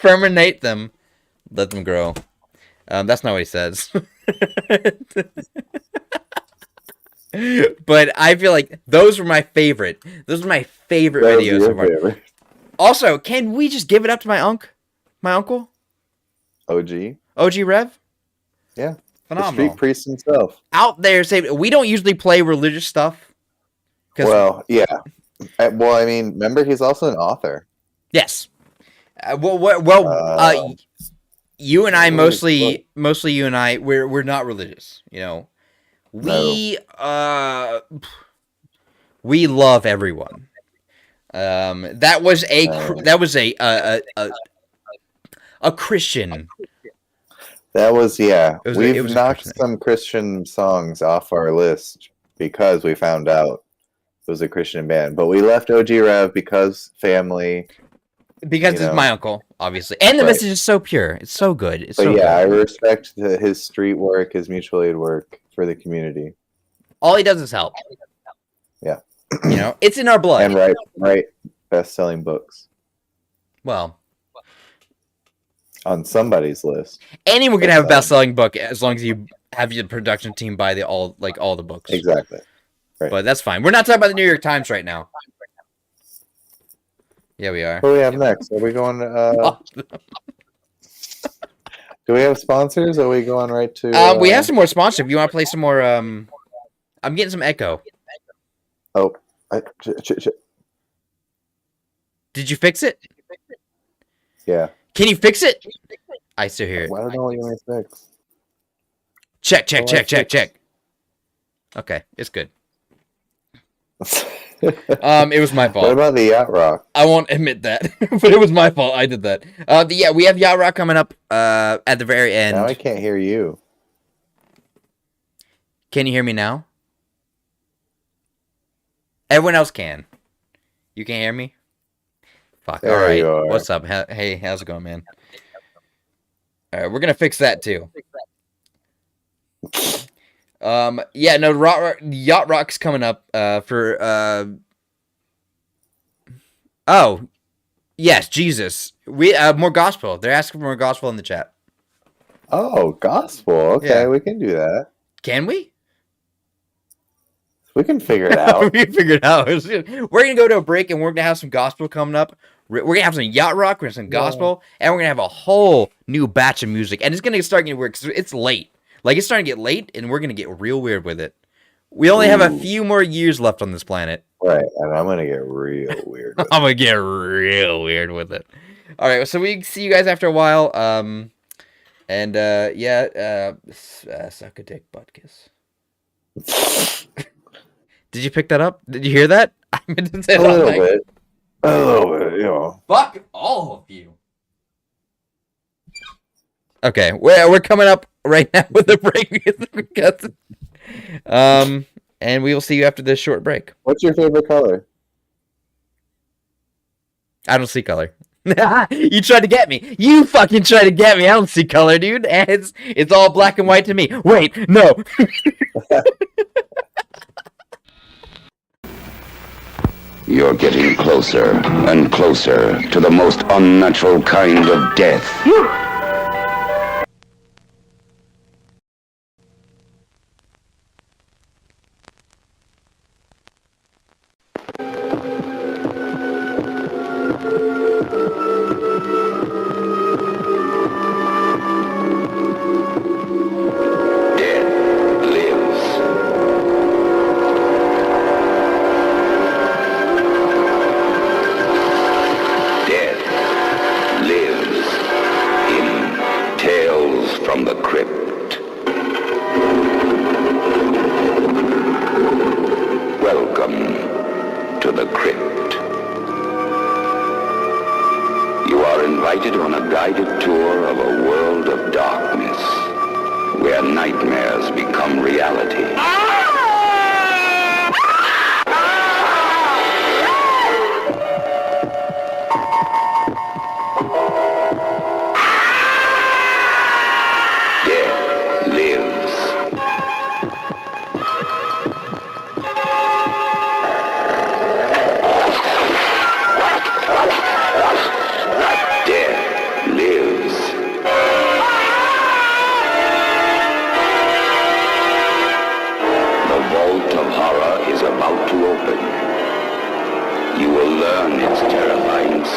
ferminate them, let them grow. That's not what he says. But I feel like those were my favorite. Those are my favorite videos so far. Also, can we just give it up to my uncle? OG Rev? Yeah. Phenomenal. The street priest himself. Out there, we don't usually play religious stuff. Well, yeah. Well, I mean, remember he's also an author. Yes. You and I mostly you and I we're not religious. We love everyone. That was a Christian. That was We've knocked some Christian songs off our list because we found out it was a Christian band, but we left OG Rev because family. Because it's my uncle, obviously, and the message is so pure. It's so good. It's so good. I respect his street work, his mutual aid work for the community. All he does is help. Yeah, it's in our blood. And write best-selling books. Well, on somebody's list. Anyone can have a best-selling book as long as you have your production team buy all the books. Exactly. Right. But that's fine. We're not talking about the New York Times right now. Yeah, we are. Who do we have next? Are we going? Do we have sponsors? Or are we going right to? We have some more sponsors. If you want to play some more, I'm getting some echo. Oh, did you fix it? Yeah. Can you fix it? I still hear it. I don't know what you mean fix. Check. Okay, it's good. It was my fault. What about the Yacht Rock? I won't admit that, but it was my fault. I did that. Yeah, we have Yacht Rock coming up at the very end. Now I can't hear you. Can you hear me now? Everyone else can. You can't hear me? Fuck. There all right. you are. What's up? Hey, how's it going, man? All right, we're gonna fix that too. Yeah, no, Yacht Rock's coming up for oh, yes, Jesus. We more gospel. They're asking for more gospel in the chat. Oh, gospel. Okay, Yeah. we can do that. Can we? We can figure it out. We can figure it out. We're gonna go to a break and we're gonna have some gospel coming up. We're gonna have some Yacht Rock, we're gonna have some gospel, and we're gonna have a whole new batch of music. And it's gonna start getting weird because it's late. Like, it's starting to get late, and we're gonna get real weird with it. We only have a few more years left on this planet. Right, and I'm gonna get real weird. I'm gonna get real weird with it. All right, so we see you guys after a while. Suck a dick, butt kiss. Did you pick that up? Did you hear that? I meant to say A little bit, you know. Fuck all of you. Okay, we're coming up right now with the break. And we will see you after this short break. What's your favorite color? I don't see color. You tried to get me. You fucking tried to get me. I don't see color, dude. And it's all black and white to me. Wait, no. You're getting closer and closer to the most unnatural kind of death. From the crypt. Welcome to the crypt. You are invited on a guided tour of a world of darkness, where nightmares become reality.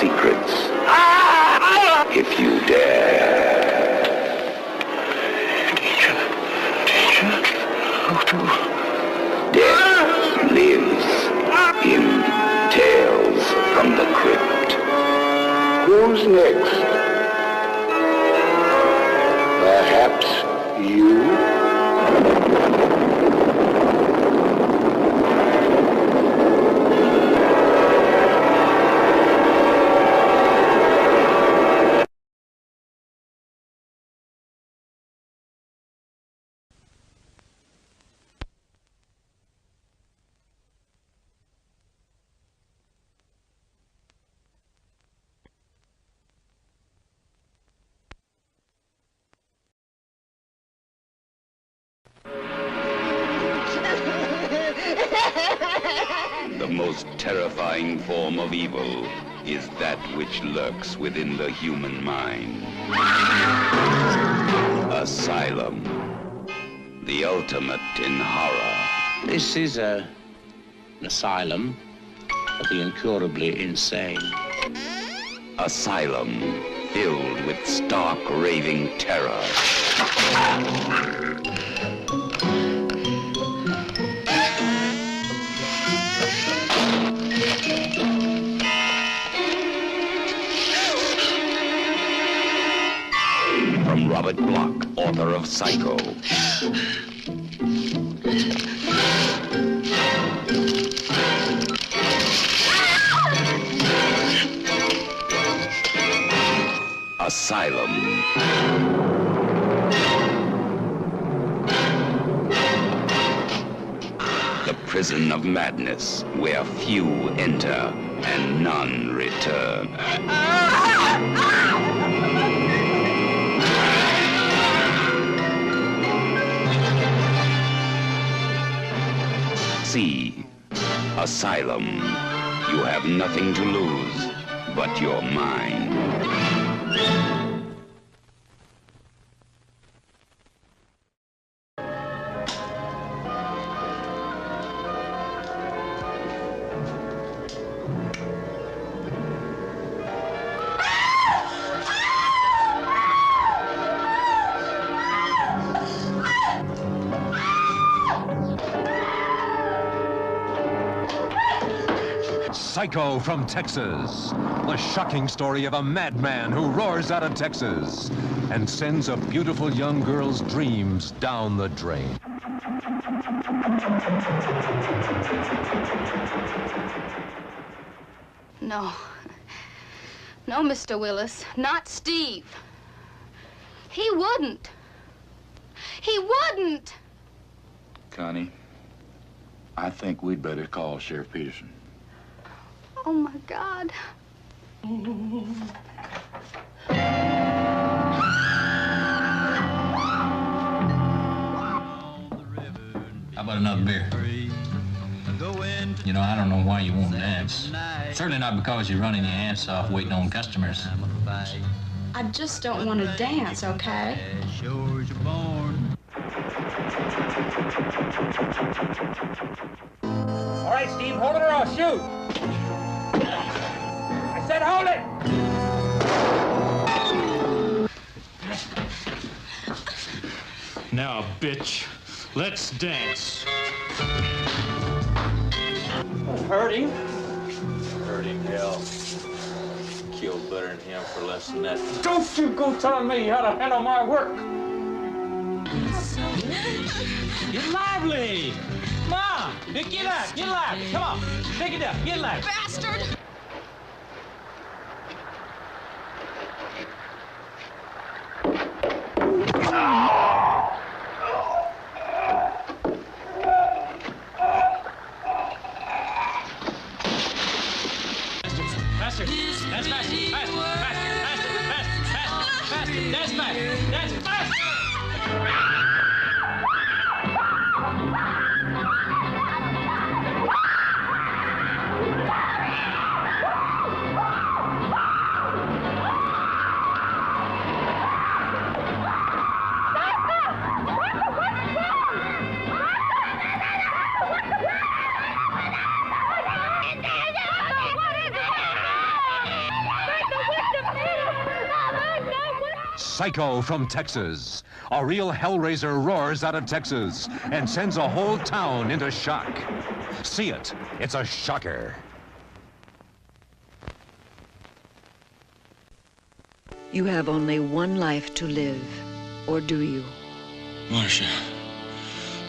Secrets, if you dare. Teacher, how to... Death lives in Tales from the Crypt. Who's next? Perhaps you? The most terrifying form of evil is that which lurks within the human mind. Asylum. The ultimate in horror. This is an asylum for the incurably insane. Asylum, filled with stark, raving terror. From Robert Bloch, author of Psycho. Asylum. The prison of madness, where few enter and none return. See Asylum. You have nothing to lose but your mind. Psycho from Texas. The shocking story of a madman who roars out of Texas and sends a beautiful young girl's dreams down the drain. No. No, Mr. Willis. Not Steve. He wouldn't. He wouldn't. Connie, I think we'd better call Sheriff Peterson. Oh, my God. How about another beer? You know, I don't know why you won't dance. Certainly not because you're running your ass off waiting on customers. I just don't want to dance, okay? All right, Steve, hold it or I'll shoot. I said hold it. Now, bitch, let's dance. Hurting? Hurting, hell. Killed better than him for less than that. Don't you go telling me how to handle my work. Get lively! Come on! Get lively! Come on! Take it down! Get lively! Bastard! Faster! That's faster! Faster! Faster! That's faster! That's faster! Psycho from Texas. A real hellraiser roars out of Texas and sends a whole town into shock. See it. It's a shocker. You have only one life to live, or do you? Marcia,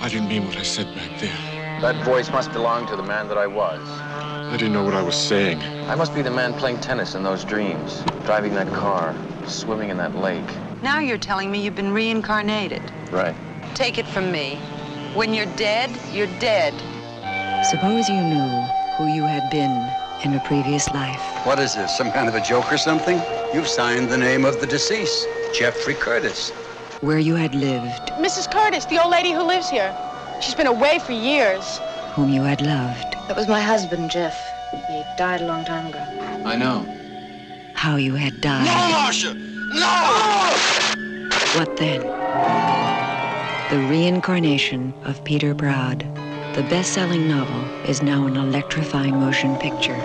I didn't mean what I said back there. That voice must belong to the man that I was. I didn't know what I was saying. I must be the man playing tennis in those dreams, driving that car, swimming in that lake. Now you're telling me you've been reincarnated. Right. Take it from me. When you're dead, you're dead. Suppose you knew who you had been in a previous life. What is this, some kind of a joke or something? You've signed the name of the deceased, Jeffrey Curtis. Where you had lived, Mrs. Curtis, the old lady who lives here. She's been away for years. whom you had loved. That was my husband, Jeff. He died a long time ago. I know. How you had died. No, Marcia! No! What then? The reincarnation of Peter Broad. The best-selling novel is now an electrifying motion picture.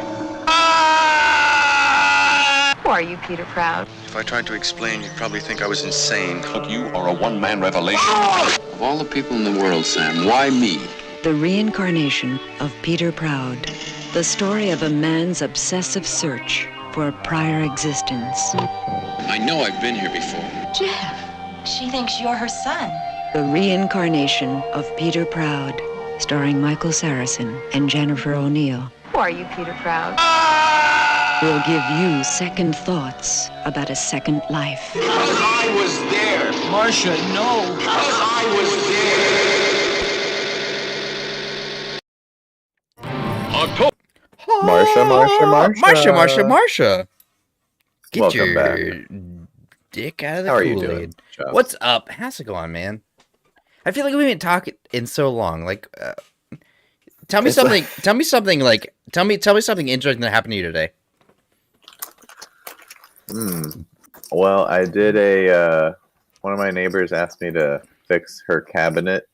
are you, Peter Proud? If I tried to explain, you'd probably think I was insane. Look, you are a one-man revelation. Of all the people in the world, Sam, why me? The reincarnation of Peter Proud. The story of a man's obsessive search for a prior existence. I know I've been here before. Jeff, she thinks you're her son. The reincarnation of Peter Proud, starring Michael Saracen and Jennifer O'Neill. Who are you, Peter Proud? Will give you second thoughts about a second life. Because I was there. Marcia, no. Because I was there. Marsha. Get Welcome your back. dick out of the How are you Kool-Aid. doing, Chubbs? What's up? How's it going, man? I feel like we haven't talked in so long. Like, tell me something. Tell me something interesting that happened to you today. Well, I did one of my neighbors asked me to fix her cabinet.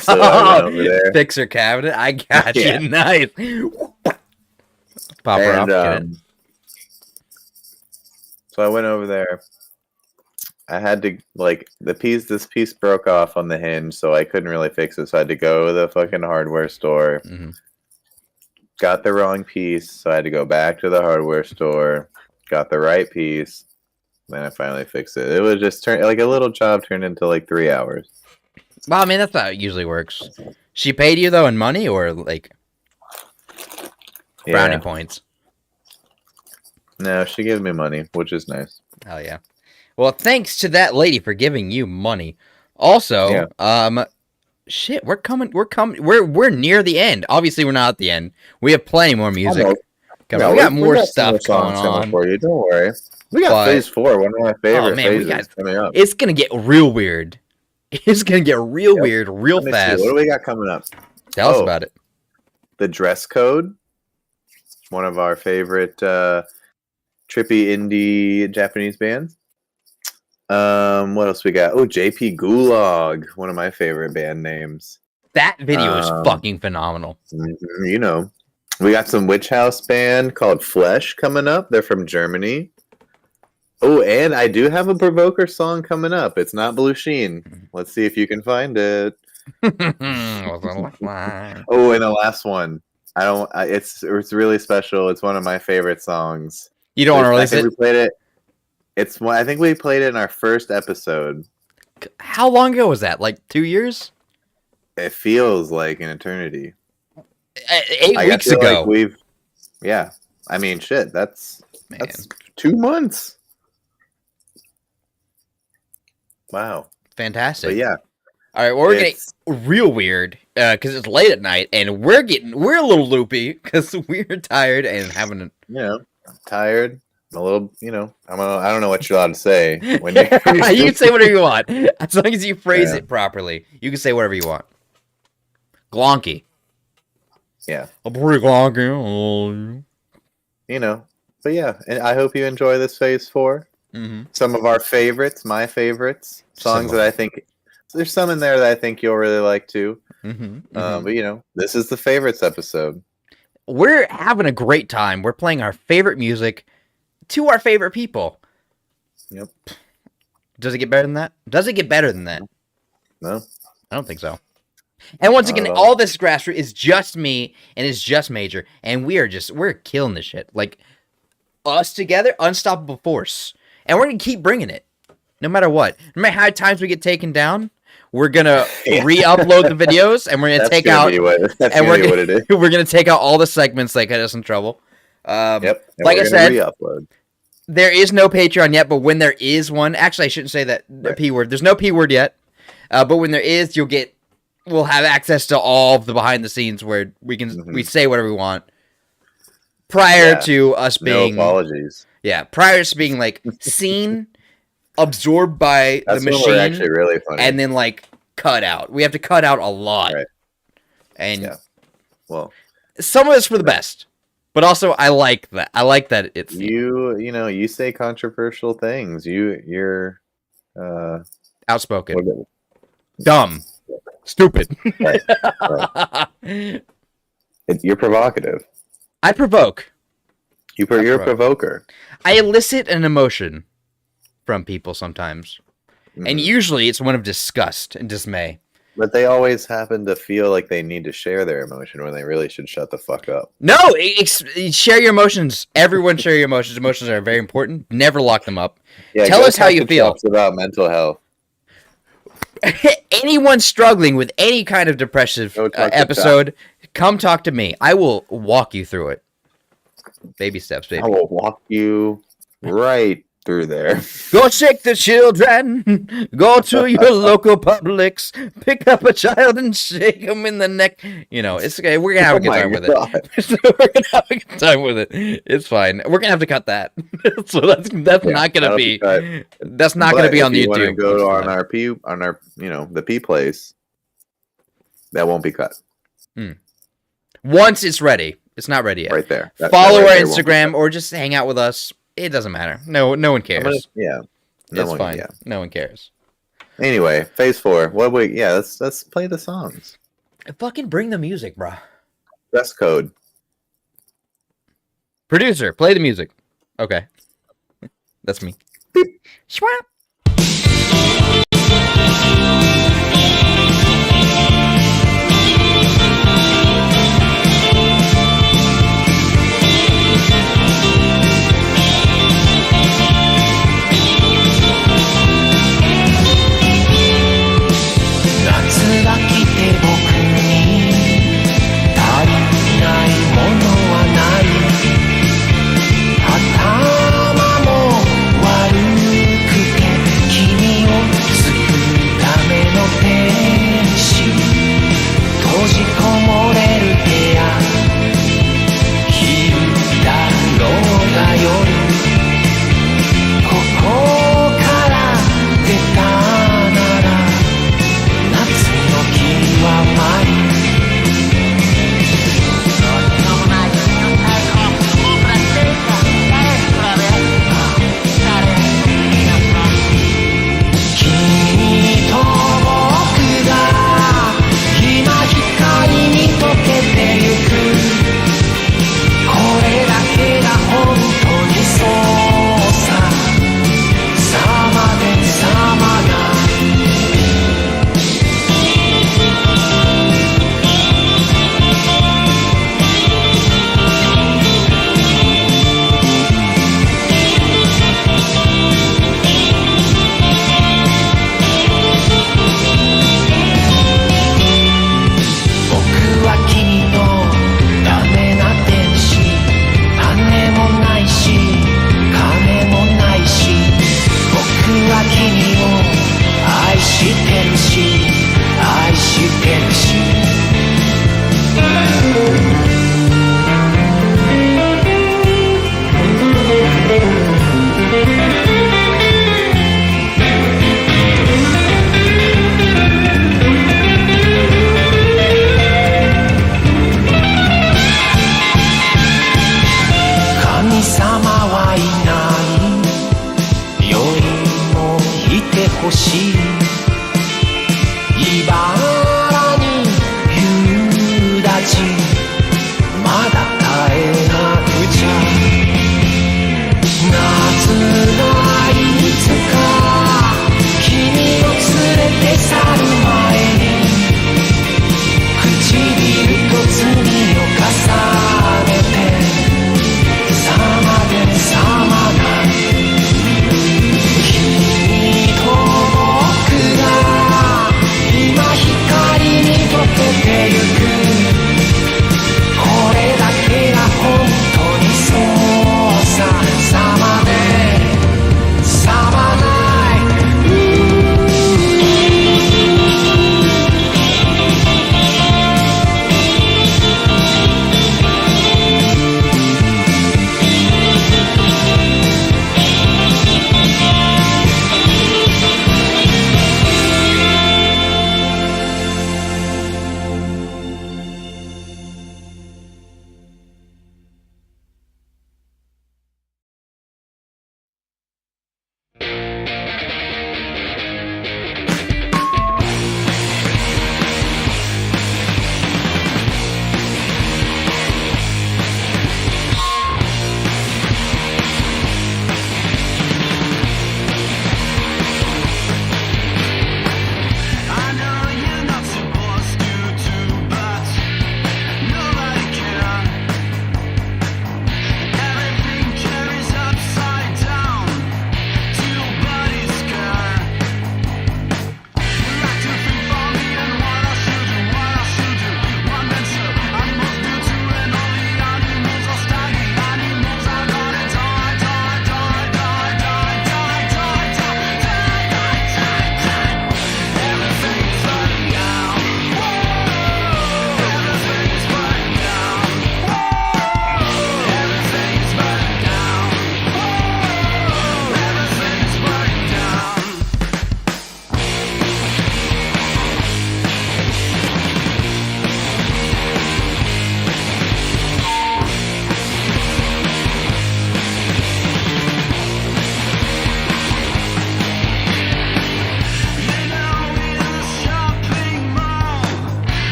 So I went over there. Fix her cabinet? I got Yeah. you. Nice. Pop her And, off. so I went over there. I had to, like, this piece broke off on the hinge, so I couldn't really fix it. So I had to go to the fucking hardware store. Mm-hmm. Got the wrong piece, so I had to go back to the hardware store. Got the right piece. Then I finally fixed it. It was just like a little job turned into like 3 hours. Well, I mean, that's how it usually works. She paid you, though, in money or, like, brownie points? No, she gave me money, which is nice. Hell yeah. Well, thanks to that lady for giving you money. Also, shit, we're near the end. Obviously, we're not at the end. We have plenty more music. No, we got more stuff going going on for you. Don't worry. We got phase 4, one of my favorite phases coming up. It's gonna get real weird. It's gonna get real weird, real fast. What do we got coming up? Tell us about it. The Dress Code, one of our favorite trippy indie Japanese bands. What else we got? Oh, JP Gulag, one of my favorite band names. That video is fucking phenomenal. You know, we got some Witch House band called Flesh coming up. They're from Germany. Oh, and I do have a Provoker song coming up. It's not Blue Sheen. Let's see if you can find it. Oh, and the last one. It's really special. It's one of my favorite songs. You don't want to release it? We played it. I think we played it in our first episode. How long ago was that? Like 2 years? It feels like an eternity. 8 weeks ago. Like yeah. I mean, shit. That's 2 months. Wow. Fantastic. But yeah. All right, well, we're getting real weird because it's late at night and we're a little loopy because we're tired and having a... I'm tired. A little, I don't know what you're allowed to say. When you can say whatever you want. As long as you phrase it properly, you can say whatever you want. Glonky. Yeah. I'm pretty glonky. But yeah, and I hope you enjoy this phase 4. Mm-hmm. Some of our favorites, my favorites, songs that I think, there's some in there that I think you'll really like too. Mm-hmm. But this is the favorites episode. We're having a great time. We're playing our favorite music to our favorite people. Yep. Does it get better than that? No. I don't think so. And once again, all this grassroots is just me and it's just Major, and we're killing this shit. Like, us together, unstoppable force. And we're going to keep bringing it. No matter what. No matter how many times we get taken down, we're going to re-upload the videos, and we're going to take out... what it is. We're going to take out all the segments that get us in trouble. Yep. Like I said, re-upload. There is no Patreon yet, but when there is one... Actually, I shouldn't say that the P word. There's no P word yet. But when there is, we'll have access to all of the behind the scenes where we say whatever we want. Prior to us being... No apologies. Yeah, prior to being, like, seen, absorbed by the machine, actually really funny. And then, like, cut out. We have to cut out a lot. Right. And well, some of it's for the best. But also, I like that. I like that it's... You say controversial things. You're... outspoken. Dumb. Stupid. Right. You're provocative. I provoke. You're a provoker. I elicit an emotion from people sometimes. And usually it's one of disgust and dismay. But they always happen to feel like they need to share their emotion when they really should shut the fuck up. No, share your emotions. Everyone share your emotions. Emotions are very important. Never lock them up. Yeah, tell us how you feel. About mental health. Anyone struggling with any kind of depressive episode, come talk to me. I will walk you through it. Baby steps, baby. I will walk you right through there. Go shake the children. Go to your local Publix. Pick up a child and shake them in the neck. You know, it's okay. We're gonna have a good time with it. We're gonna have a good time with it. It's fine. We're gonna have to cut that. So that's not gonna be. That's not gonna be on the YouTube. Go on our the P place. That won't be cut. Once it's ready. It's not ready yet. Right there. Follow our Instagram or just hang out with us. It doesn't matter. No one cares. It's fine. No one cares. Anyway, phase 4. Let's play the songs. Fucking bring the music, bro. Dress code. Producer, play the music. Okay. That's me. Schwap.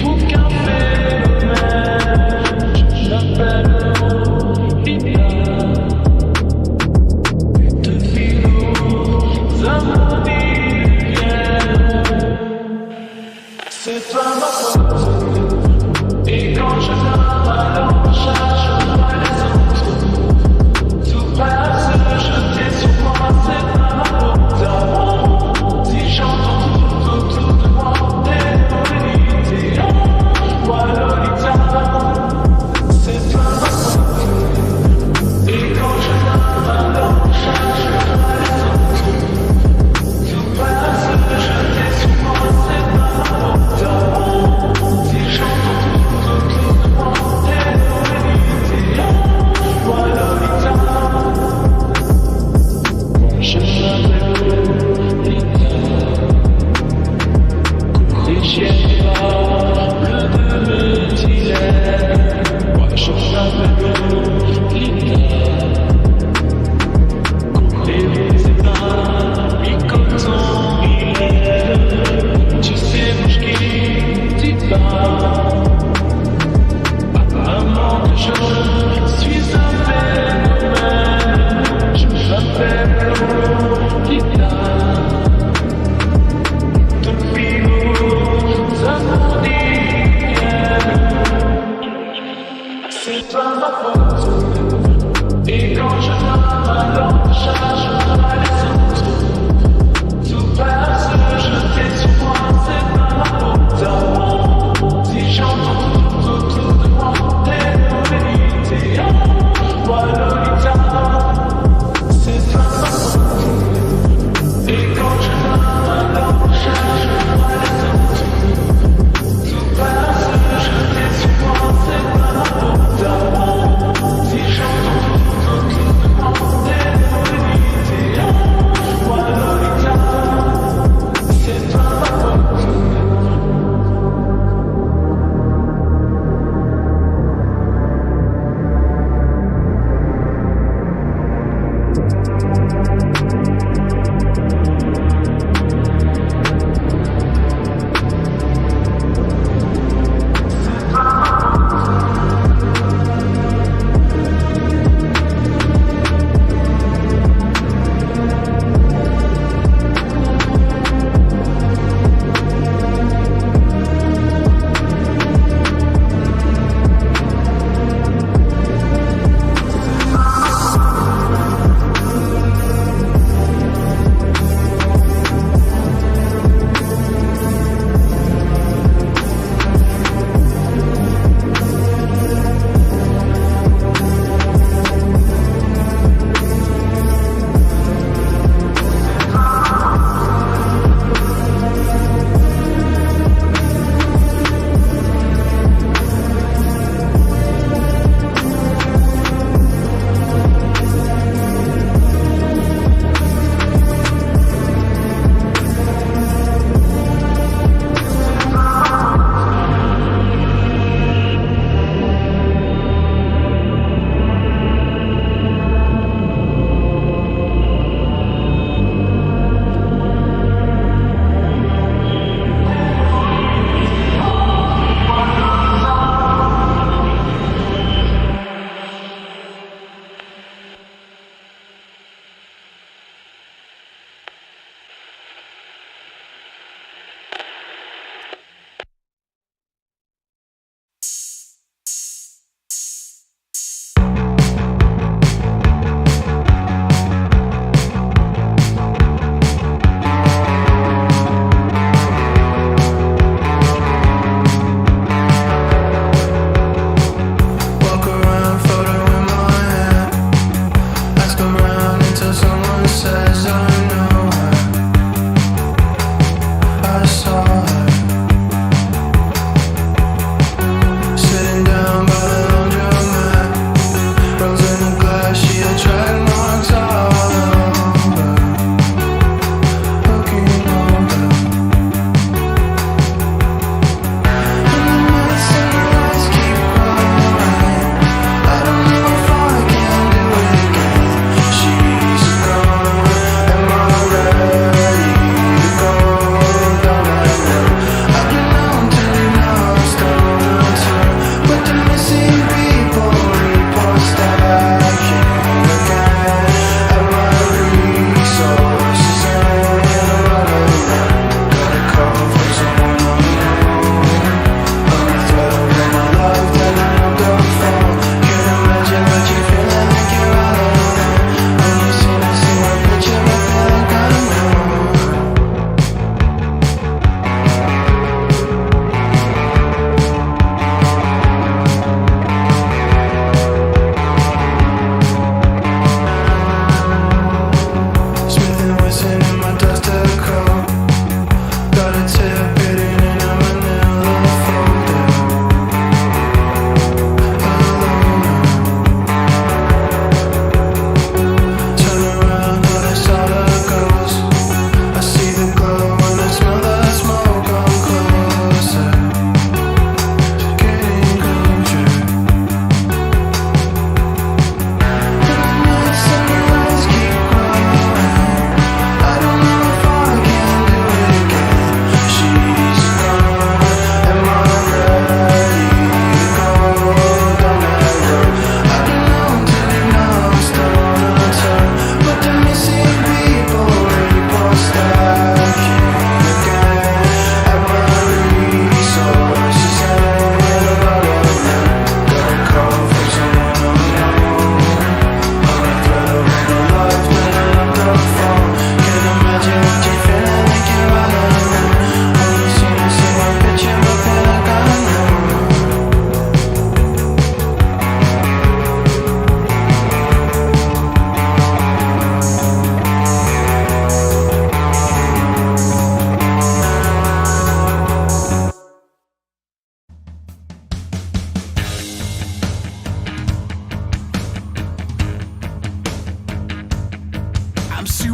Faut qu'un fait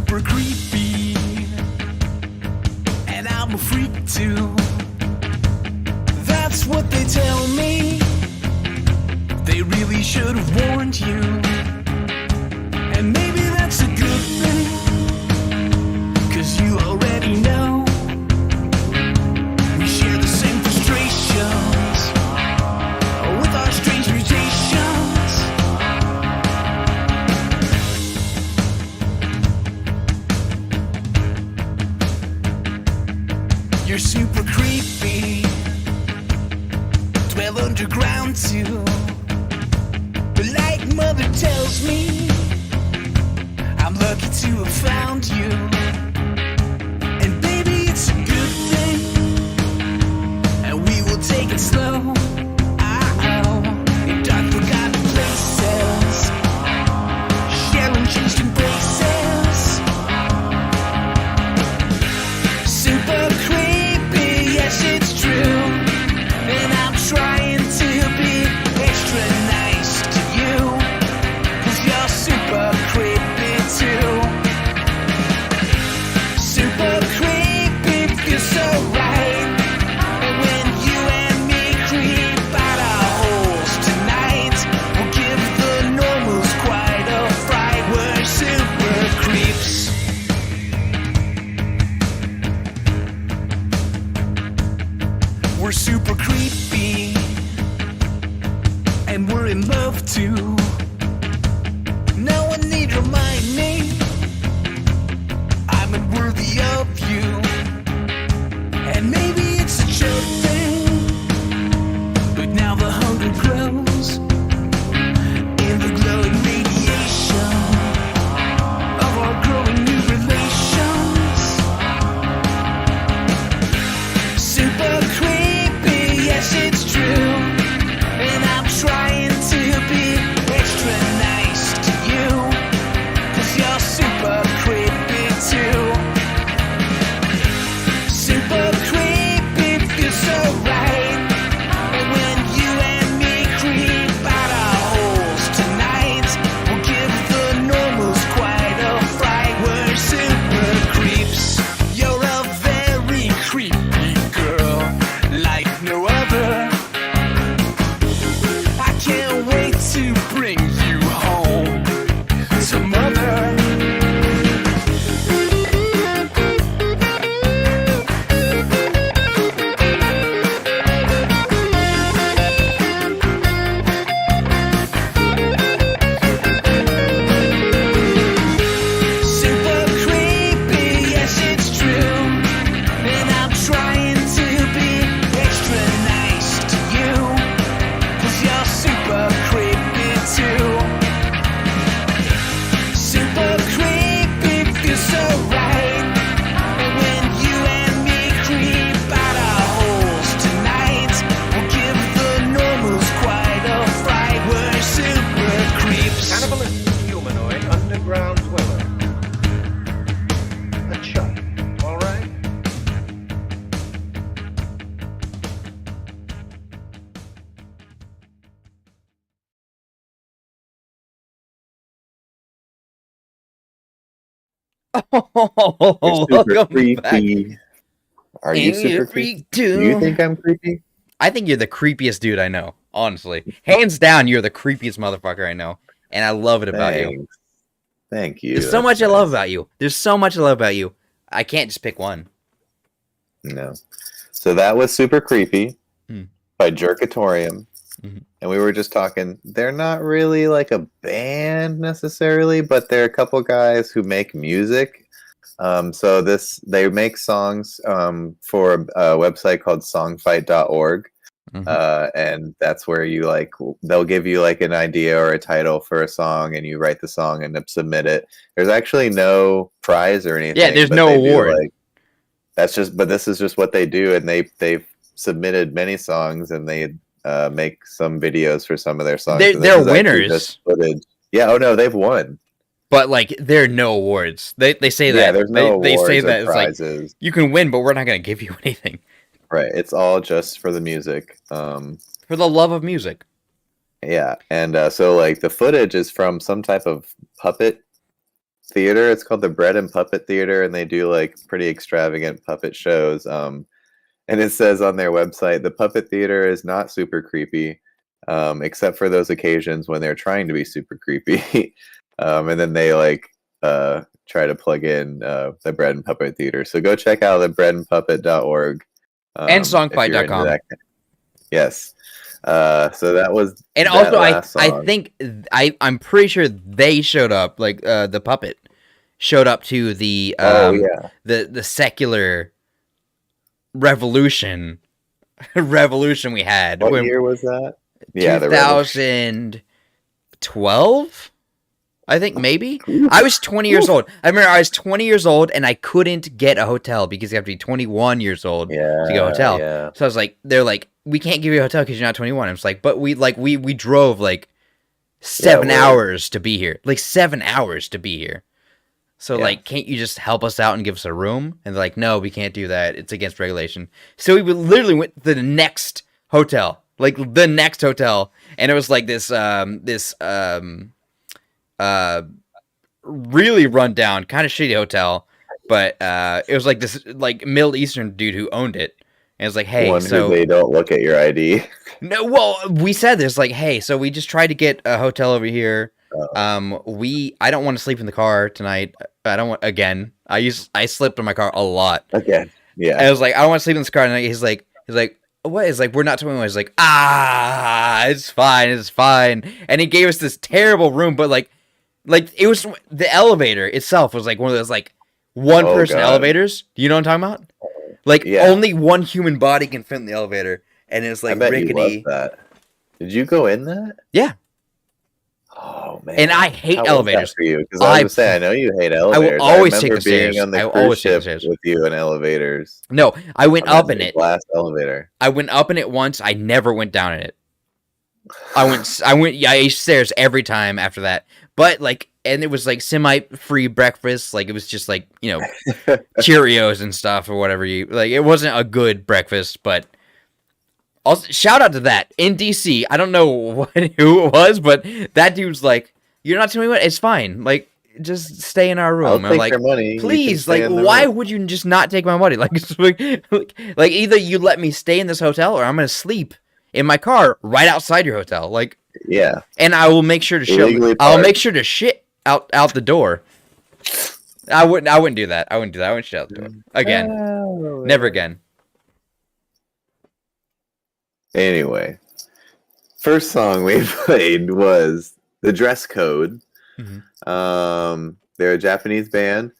super creepy, and I'm a freak too. That's what they tell me. They really should have warned you. And maybe that's a good thing, 'cause you already know we share the same frustrations with our strange mutations. You're super creepy, dwell underground too. But like mother tells me, I'm lucky to have found you. And baby, it's a good thing, and we will take it slow. In dark forgotten places, sharing changed embraces. Super creepy, yes it's true. And I'm trying to be extra nice to you, 'cause you're super creepy too. Super creepy, feels so right. And when you and me creep out our holes tonight, we'll give the normals quite a fright. We're super creeps. We're super creepy, and we're in love too. No one need remind me I'm unworthy of you. And maybe it's a joke thing, but now the hunger grows in the glowing radiation of our growing new relations. Super creepy, yes it's true. And I'm trying to be extra nice to you, 'cause you're super creepy too. Super creepy, feels so right. And when you and me creep out our holes tonight, we'll give the normals quite a fright. We're super creeps. You're a very creepy girl, like no other. I can't wait to bring you home to mother. Super creepy, yes it's true. And I'm trying to be extra nice to you, 'cause you're super creepy too. Super creepy, feels so right. And when you and me creep out our holes tonight, we'll give the normals quite a fright. We're super creeps. Cannibalistic humanoid underground dweller. A chump, all right? You're super Welcome creepy. back. Are you And super you're creepy? freak too. Do you think I'm creepy? I think you're the creepiest dude I know, honestly. Hands down, you're the creepiest motherfucker I know. And I love it about you. Thanks. Thank you. There's so much I love about you. There's so much I love about you. I can't just pick one. No. So that was Super Creepy by Jerkatorium. And we were just talking, they're not really like a band necessarily, but they're a couple guys who make music. So they make songs for a website called songfight.org. And that's where you they'll give you like an idea or a title for a song, and you write the song and submit it. There's actually no prize or anything. Yeah, there's no award. But this is just what they do, and they've submitted many songs, and they make some videos for some of their songs. They're winners. Yeah. Oh no, they've won. But like, there are no awards. They say that. Yeah, there's no awards. They say that it's prizes. Like you can win, but we're not going to give you anything. Right. It's all just for the music. For the love of music. Yeah, and so like the footage is from some type of puppet theater. It's called the Bread and Puppet Theater, and they do like pretty extravagant puppet shows. And it says on their website, the Puppet Theater is not super creepy, except for those occasions when they're trying to be super creepy. And then they like try to plug in the Bread and Puppet Theater. So go check out the breadandpuppet.org. And songfight.com. Yes. So that was, and also I think I'm pretty sure they showed up, like the puppet showed up to the the secular revolution we had. What year was that? 2012, I think, maybe. I was 20 years old. I remember I was 20 years old and I couldn't get a hotel because you have to be 21 years old to get a hotel. Yeah. So I was like, they're like, we can't give you a hotel because you're not 21. I was like, but we drove like 7 hours to be here. Like 7 hours to be here. So like, can't you just help us out and give us a room? And they're like, no, we can't do that. It's against regulation. So we literally went to the next hotel. Like the next hotel. And it was like this really run down, kind of shitty hotel, but it was like this like Middle Eastern dude who owned it, and it's like, hey, so they don't look at your ID. No, well, we said this like, hey, so we just tried to get a hotel over here. I don't want to sleep in the car tonight. I don't want again. I slept in my car a lot. Again, yeah. I was like, I don't want to sleep in this car tonight. He's like. What is like? We're not 21. He's like, it's fine. And he gave us this terrible room, but like it was the elevator itself was like one of those like one person elevators. Do you know what I'm talking about? Like only one human body can fit in the elevator, and it's like rickety. You love that. Did you go in that? Yeah. Oh man! And I hate elevators. For you, because I was saying I know you hate elevators. I will always take the stairs. On the cruise ship with you in elevators. No, I went up in it. Glass elevator. I went up in it once. I never went down in it. I used stairs every time after that. But like, and it was like semi-free breakfast. Like it was just like, you know, Cheerios and stuff or whatever you like. It wasn't a good breakfast, but. Also, shout out to that in DC. I don't know who it was, but that dude's like, "You're not telling me what? It's fine. Like, just stay in our room." I'll take like, your money. Please, like, why would you just not take my money? Like, either you let me stay in this hotel, or I'm gonna sleep in my car right outside your hotel. Like, yeah. And I will make sure to shit. I'll make sure to shit out the door. I wouldn't do that. I wouldn't shit out the door again. Never again. Anyway, first song we played was The Dress Code. Mm-hmm. They're a Japanese band.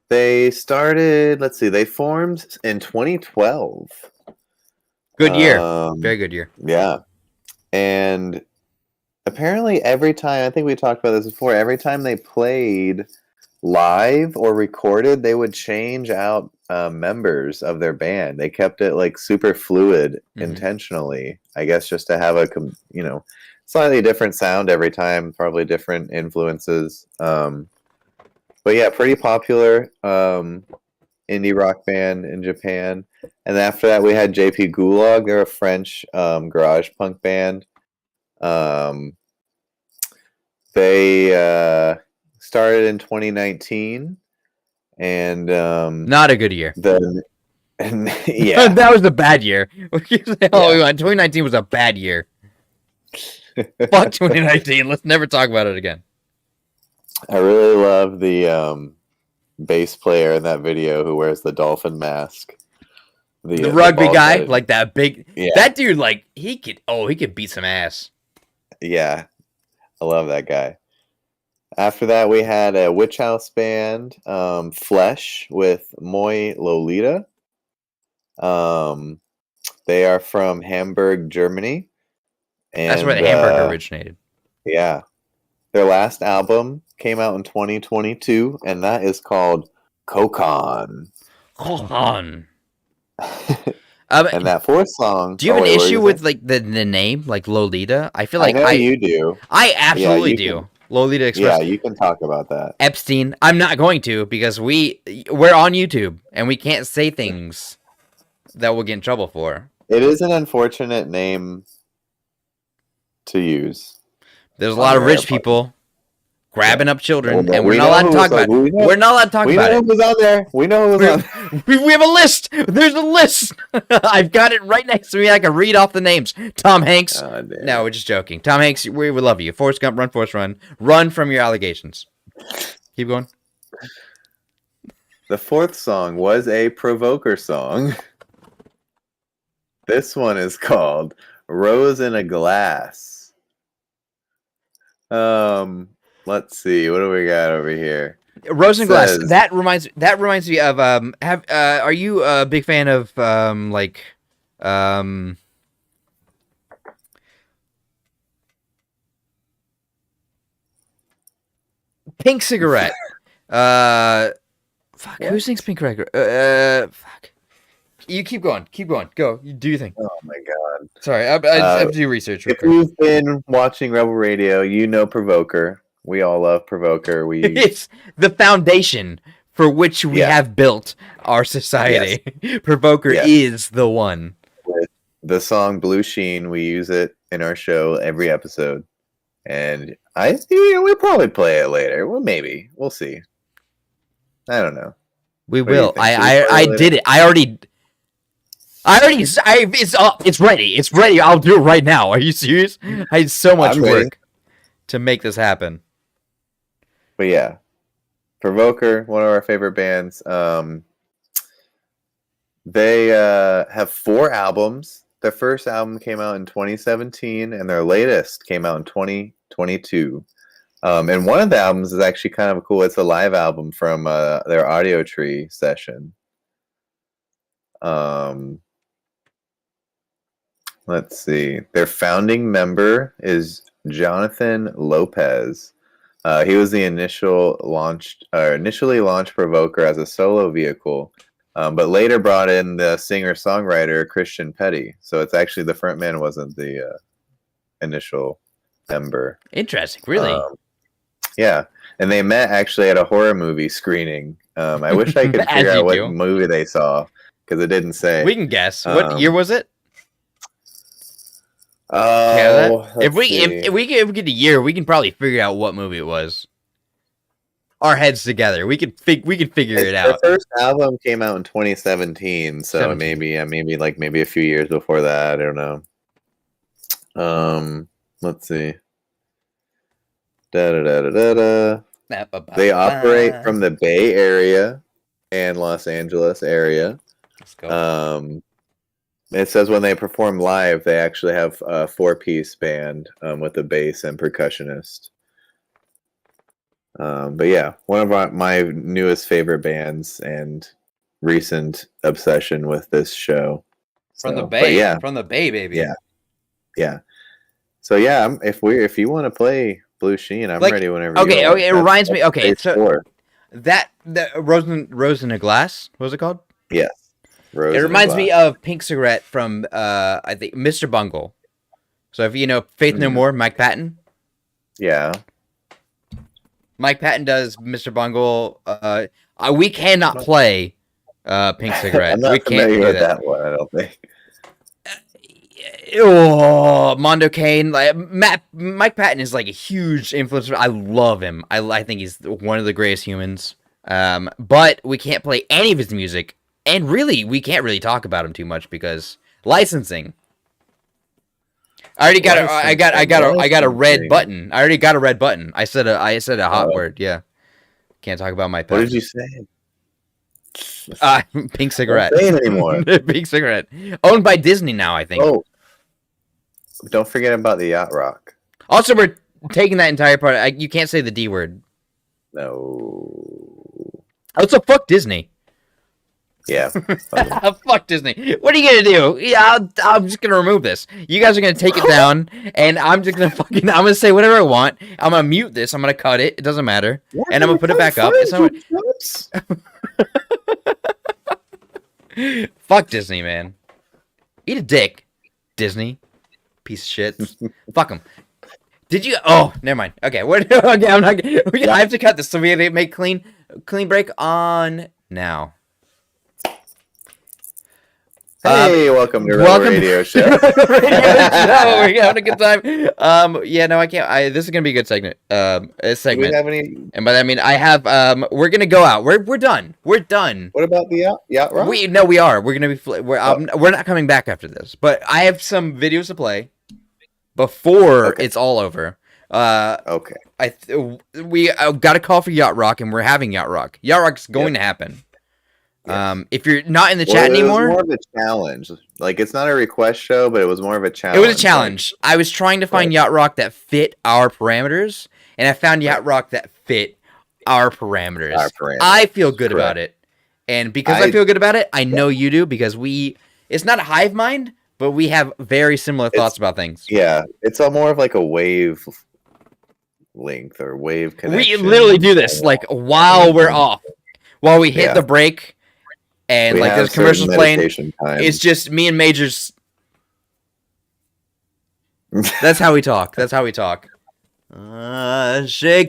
They started, they formed in 2012. Good year. Very good year. Yeah. And apparently every time, I think we talked about this before, every time they played live or recorded, they would change out members of their band. They kept it like super fluid intentionally, I guess, just to have a slightly different sound every time, probably different influences. But yeah, pretty popular indie rock band in Japan. And after that we had JP Gulag. They're a French garage punk band. They started in 2019. And not a good year. Yeah, that was a bad year. 2019 was a bad year. Fuck 2019. Let's never talk about it again. I really love the bass player in that video who wears the dolphin mask. The rugby guy, like that big. Yeah. That dude, like he could beat some ass. Yeah, I love that guy. After that, we had a Witch House band, Flesh, with Moi Lolita. They are from Hamburg, Germany. And, that's where the hamburger originated. Yeah. Their last album came out in 2022, and that is called Kokon. Kokon. And that fourth song... Do you have an issue with like the name, like Lolita? I feel like you do. I absolutely do. Lolita Express. Yeah, you can talk about that. Epstein. I'm not going to because we're on YouTube and we can't say things that we'll get in trouble for. It is an unfortunate name to use. There's a lot of rich people grabbing up children, and we're not allowed to talk about it. We're not allowed to talk about it. We know who was on there. We know who was on there. We have a list. There's a list. I've got it right next to me. I can read off the names. Tom Hanks. No, we're just joking. Tom Hanks, we would love you. Forrest Gump, run, Forrest, run. Run from your allegations. Keep going. The fourth song was a Provoker song. This one is called Rose in a Glass. Let's see. What do we got over here? Rose in a Glass. That reminds me of are you a big fan of Pink Cigarette? Fuck, who sings Pink Cigarette? Fuck. You keep going. Go. You do your thing. Oh my god. Sorry, I have to do research. If you've been watching Rebel Radio, you know Provoker. We all love Provoker. It's the foundation for which we have built our society. Yes. Provoker is the one. With the song Blue Sheen, we use it in our show every episode. And we'll probably play it later. Well, maybe. We'll see. I don't know. We will. I did it. It's up. It's ready. It's ready. I'll do it right now. Are you serious? I had so much work to make this happen. But yeah, Provoker, one of our favorite bands. They have 4 albums. Their first album came out in 2017, and their latest came out in 2022. And one of the albums is actually kind of cool. It's a live album from their Audio Tree session. Let's see. Their founding member is Jonathan Lopez. He was the initially launched Provoker as a solo vehicle, but later brought in the singer-songwriter Christian Petty. So it's actually the frontman wasn't the initial member. Interesting, really. Yeah, and they met actually at a horror movie screening. I wish I could figure out what movie they saw because it didn't say. We can guess. What year was it? If we get a year, we can probably figure out what movie it was. Our heads together, we can figure it out. Their first album came out in 2017, so maybe a few years before that. I don't know. Let's see. They operate from the Bay Area and Los Angeles area. Let's go. It says when they perform live, they actually have a 4-piece band with a bass and percussionist. But yeah, one of my newest favorite bands and recent obsession with this show. From the Bay, from the Bay, baby. Yeah. So yeah, if you want to play Blue Sheen, I'm ready whenever. Okay. It reminds me. Okay, so that Rose in a Glass. What was it called? Yes. It reminds me of Pink Cigarette from I think Mr. Bungle. So if you know Faith No More, Mike Patton. Yeah. Mike Patton does Mr. Bungle. We cannot play Pink Cigarette. I'm not we can't familiar do with that one. I don't think. Mondo Kane, Mike Patton is like a huge influence. I love him. I think he's one of the greatest humans. But we can't play any of his music, and really, we can't really talk about him too much because licensing. I already got I got a red button. I already got a red button. I said a hot word. Yeah, can't talk about my pet. What did you say? Pink Cigarette. Don't say it anymore. Pink Cigarette, owned by Disney now, I think. Oh, don't forget about the Yacht Rock. Also, we're taking that entire part. You can't say the D word. No. Oh, so fuck Disney. Yeah. Fuck Disney. What are you gonna do? Yeah, I'm just gonna remove this. You guys are gonna take it down, and I'm just gonna I'm gonna say whatever I want. I'm gonna mute this. I'm gonna cut it. It doesn't matter, and I'm gonna put it back up. It's not. Fuck Disney, man. Eat a dick, Disney. Piece of shit. Fuck them. Did you? Oh, never mind. Okay, okay, I'm not. I have to cut this, so we have to make clean break on now. Hey, welcome to Rebel Radio Show. Radio Show. We're having a good time. Yeah, no, I can't. This is gonna be a good segment. A segment. Do we have any? And by that I mean I have. We're gonna go out. We're done. We're done. What about the yacht rock? We are. We're gonna be. We're not coming back after this. But I have some videos to play before it's all over. Okay. We got a call for Yacht Rock, and we're having Yacht Rock. Yacht Rock's going to happen. Yes. If you're not in the chat anymore, it was more of a challenge. Like, it's not a request show, but it was more of a challenge. It was a challenge. I was trying to find Yacht Rock that fit our parameters, and I found Yacht Rock that fit our parameters. I feel good about it, and because I feel good about it, I know you do, because it's not a hive mind, but we have very similar thoughts about things. Yeah, it's more of like a wave length or wave connection. We literally do this like while we're off, while we hit the break. And like there's commercials playing. It's just me and Majors. That's how we talk. Shake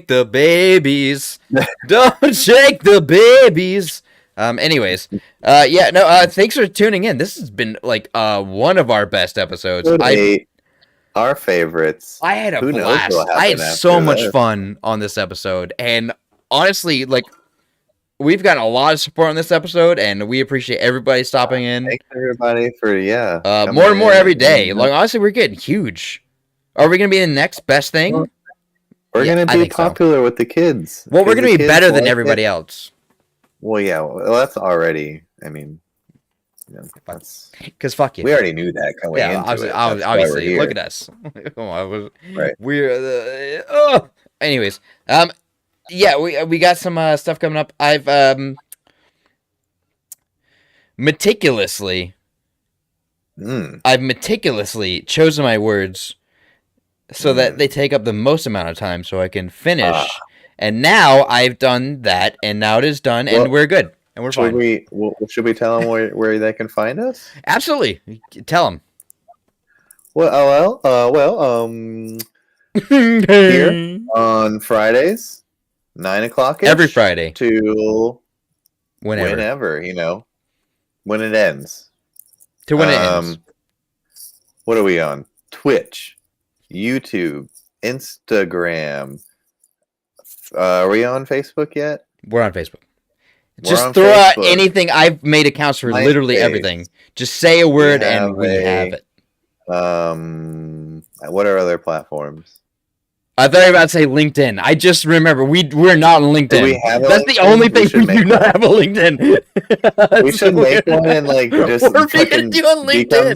the babies. Don't shake the babies. Anyways. Thanks for tuning in. This has been like one of our best episodes. Our favorites. I had a blast. I had so much fun on this episode. And honestly, like, we've gotten a lot of support on this episode, and we appreciate everybody stopping in. Thanks everybody for more and more every day. Like, honestly, we're getting huge. Are we gonna be the next best thing? We're gonna be popular with the kids. Well, we're gonna be better than everybody else. Well, yeah. Well, that's already. I mean, that's because fuck you. We already knew that coming into it. Obviously, look at us. Right. We're anyways. Yeah, we got some stuff coming up. I've meticulously chosen my words so that they take up the most amount of time so I can finish. And now I've done that, and now it is done, and we're good, and we're fine. Should we tell them where they can find us? Absolutely, tell them. Here on Fridays. 9 o'clock every Friday to whenever, when it ends. To when it ends. What are we on? Twitch, YouTube, Instagram. Are we on Facebook yet? We're on Facebook. Just throw out anything. I've made accounts for literally everything. Just say a word and we have it. What are other platforms? I thought you were about to say LinkedIn. I just remember we're not on LinkedIn. That's the only thing we do not have a LinkedIn. We should make one and like just fucking become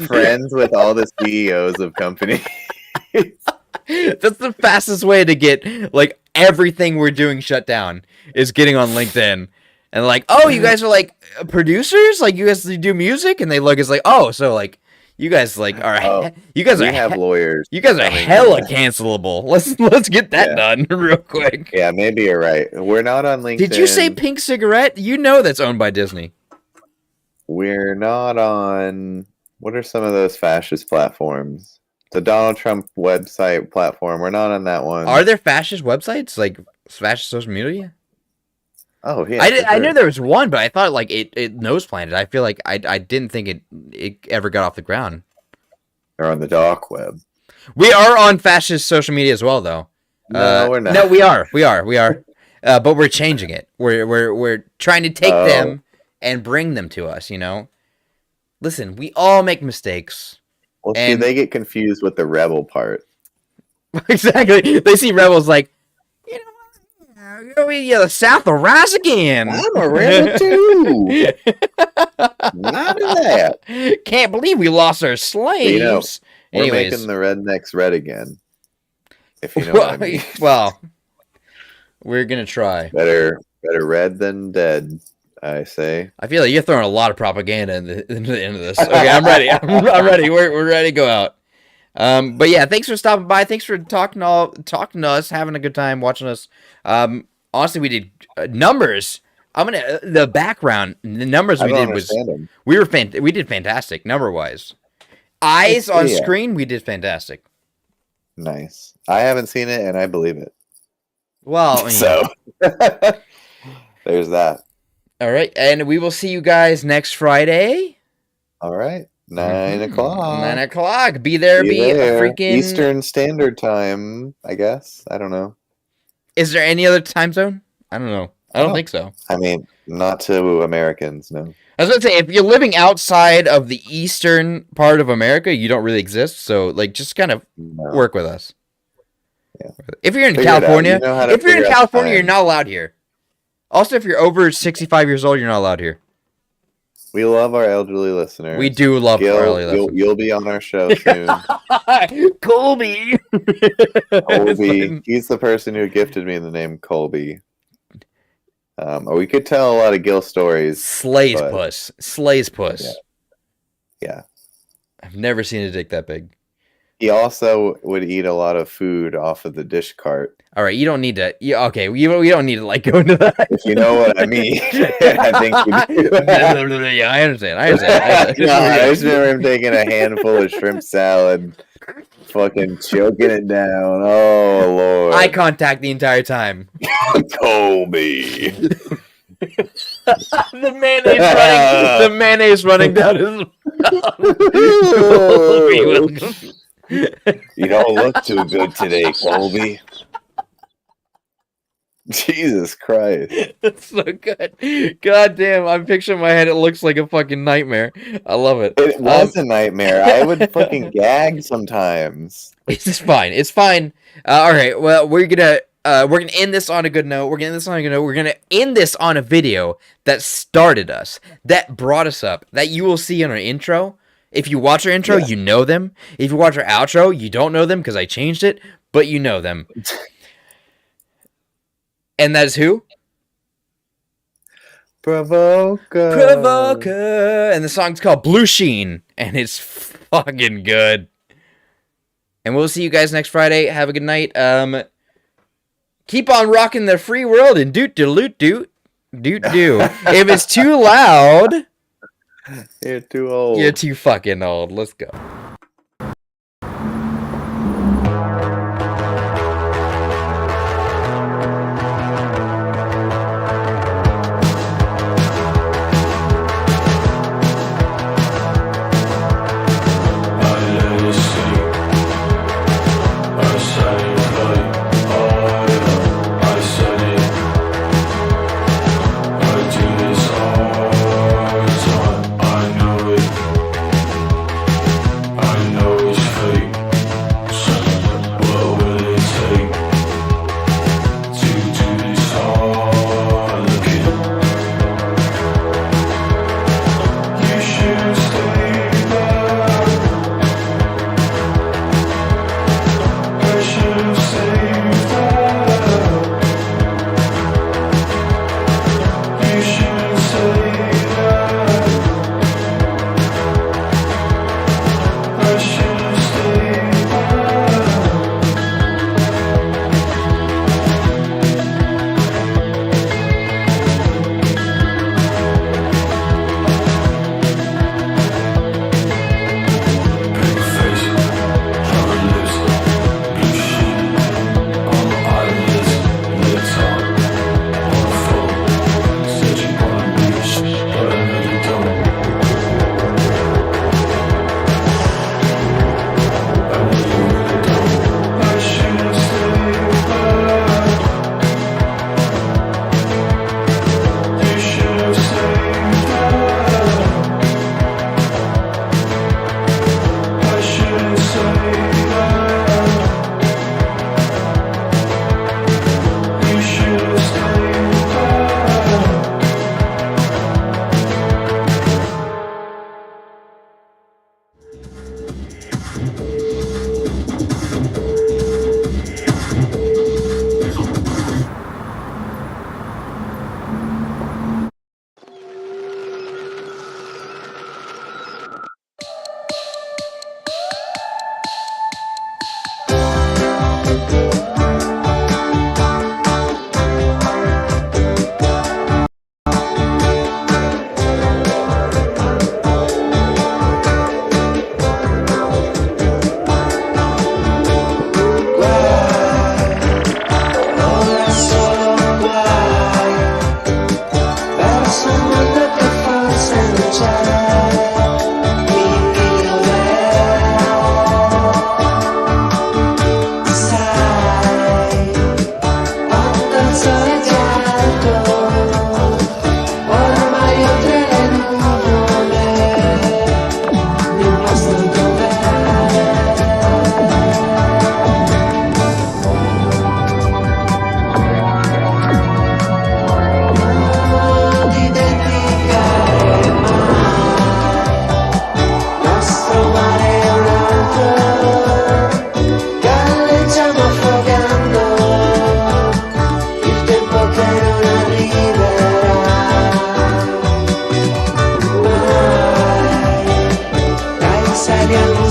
friends with all the CEOs of companies. That's the fastest way to get like everything we're doing shut down is getting on LinkedIn. And like, oh, you guys are like producers? Like you guys do music? And they look as like, oh, so like you guys like are have lawyers. You guys are hella cancelable. Let's get that done real quick. Yeah, maybe you're right. We're not on LinkedIn. Did you say Pink Cigarette? You know that's owned by Disney. We're not on. What are some of those fascist platforms? The Donald Trump website platform. We're not on that one. Are there fascist websites like fascist social media? Oh yeah, I knew there was one, but I thought like it nose planted. I feel like I didn't think it ever got off the ground. They're on the dark web. We are on fascist social media as well, though. No, we're not. No, we are. But we're changing it. We're trying to take them and bring them to us. Listen, we all make mistakes. Well, see, they get confused with the rebel part. Exactly. They see rebels like. The South will rise again. I'm a rebel too. Not that. Can't believe we lost our slaves. We're making the rednecks red again. If you know what I mean. Well, we're gonna try. Better red than dead, I say. I feel like you're throwing a lot of propaganda into the end of this. Okay, I'm ready. I'm ready. We're ready to go out. But yeah, thanks for stopping by. Thanks for talking to us, having a good time watching us. Honestly, we did numbers. The background, the numbers we did was we did fantastic number wise. Eyes on screen, we did fantastic. Nice. I haven't seen it, and I believe it. Well, so there's that. All right, and we will see you guys next Friday. All right. 9 o'clock. 9 o'clock. Be there. Be there. a freaking Eastern Standard Time, I guess. I don't know. Is there any other time zone? I don't know. I don't think so. I mean, not to Americans, no. I was going to say, if you're living outside of the eastern part of America, you don't really exist. So, like, just kind of work with us. Yeah. If you're in Figure it out. California, You know how to if you're in figure out California, time. you're not allowed here. Also, if you're over 65 years old, you're not allowed here. We love our elderly listeners. We do love our elderly listeners. You'll be on our show soon. Colby. Colby. He's the person who gifted me the name Colby. We could tell a lot of Gil stories. Slays puss. Yeah. I've never seen a dick that big. He also would eat a lot of food off of the dish cart. All right, you don't need to. We don't need to like go into that. If you know what I mean, I think you do. Yeah, I understand. No, I just remember him taking a handful of shrimp salad, fucking choking it down. Oh Lord! Eye contact the entire time. Colby. The mayonnaise running down his mouth. You don't look too good today, Colby. Jesus Christ. That's so good. God damn, I'm picturing in my head, it looks like a fucking nightmare. I love it. It was a nightmare. I would fucking gag sometimes. It's just fine. It's fine. All right, well, we're gonna end this on a good note. We're gonna end this on a video that started us, that brought us up, that you will see in our intro. If you watch our intro, you know them. If you watch our outro, you don't know them because I changed it, but you know them. And that is who? Provoker. And the song's called Blue Sheen, and it's fucking good. And we'll see you guys next Friday. Have a good night. Keep on rocking the free world and doot. If it's too loud, you're too old. You're too fucking old. Let's go.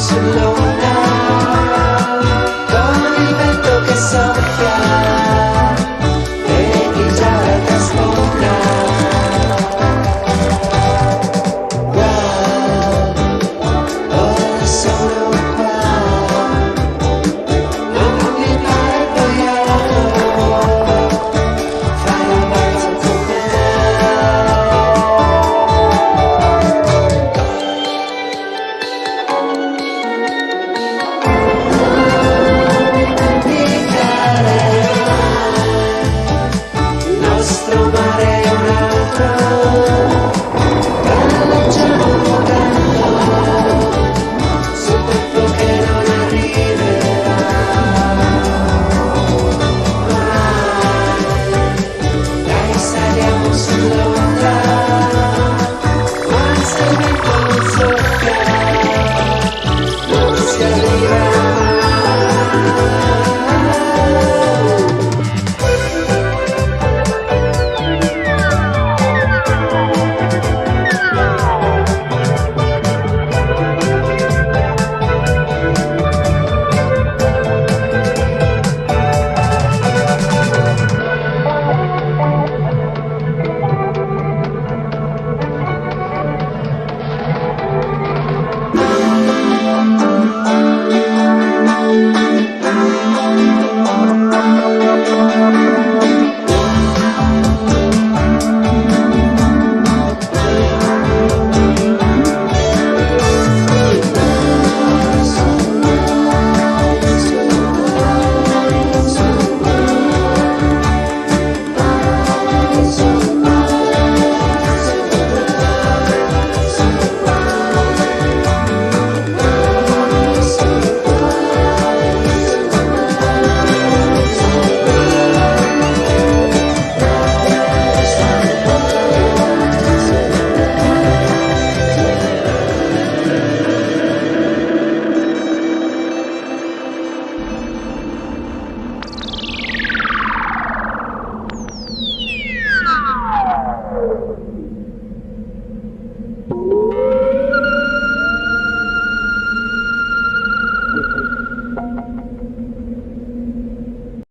so low.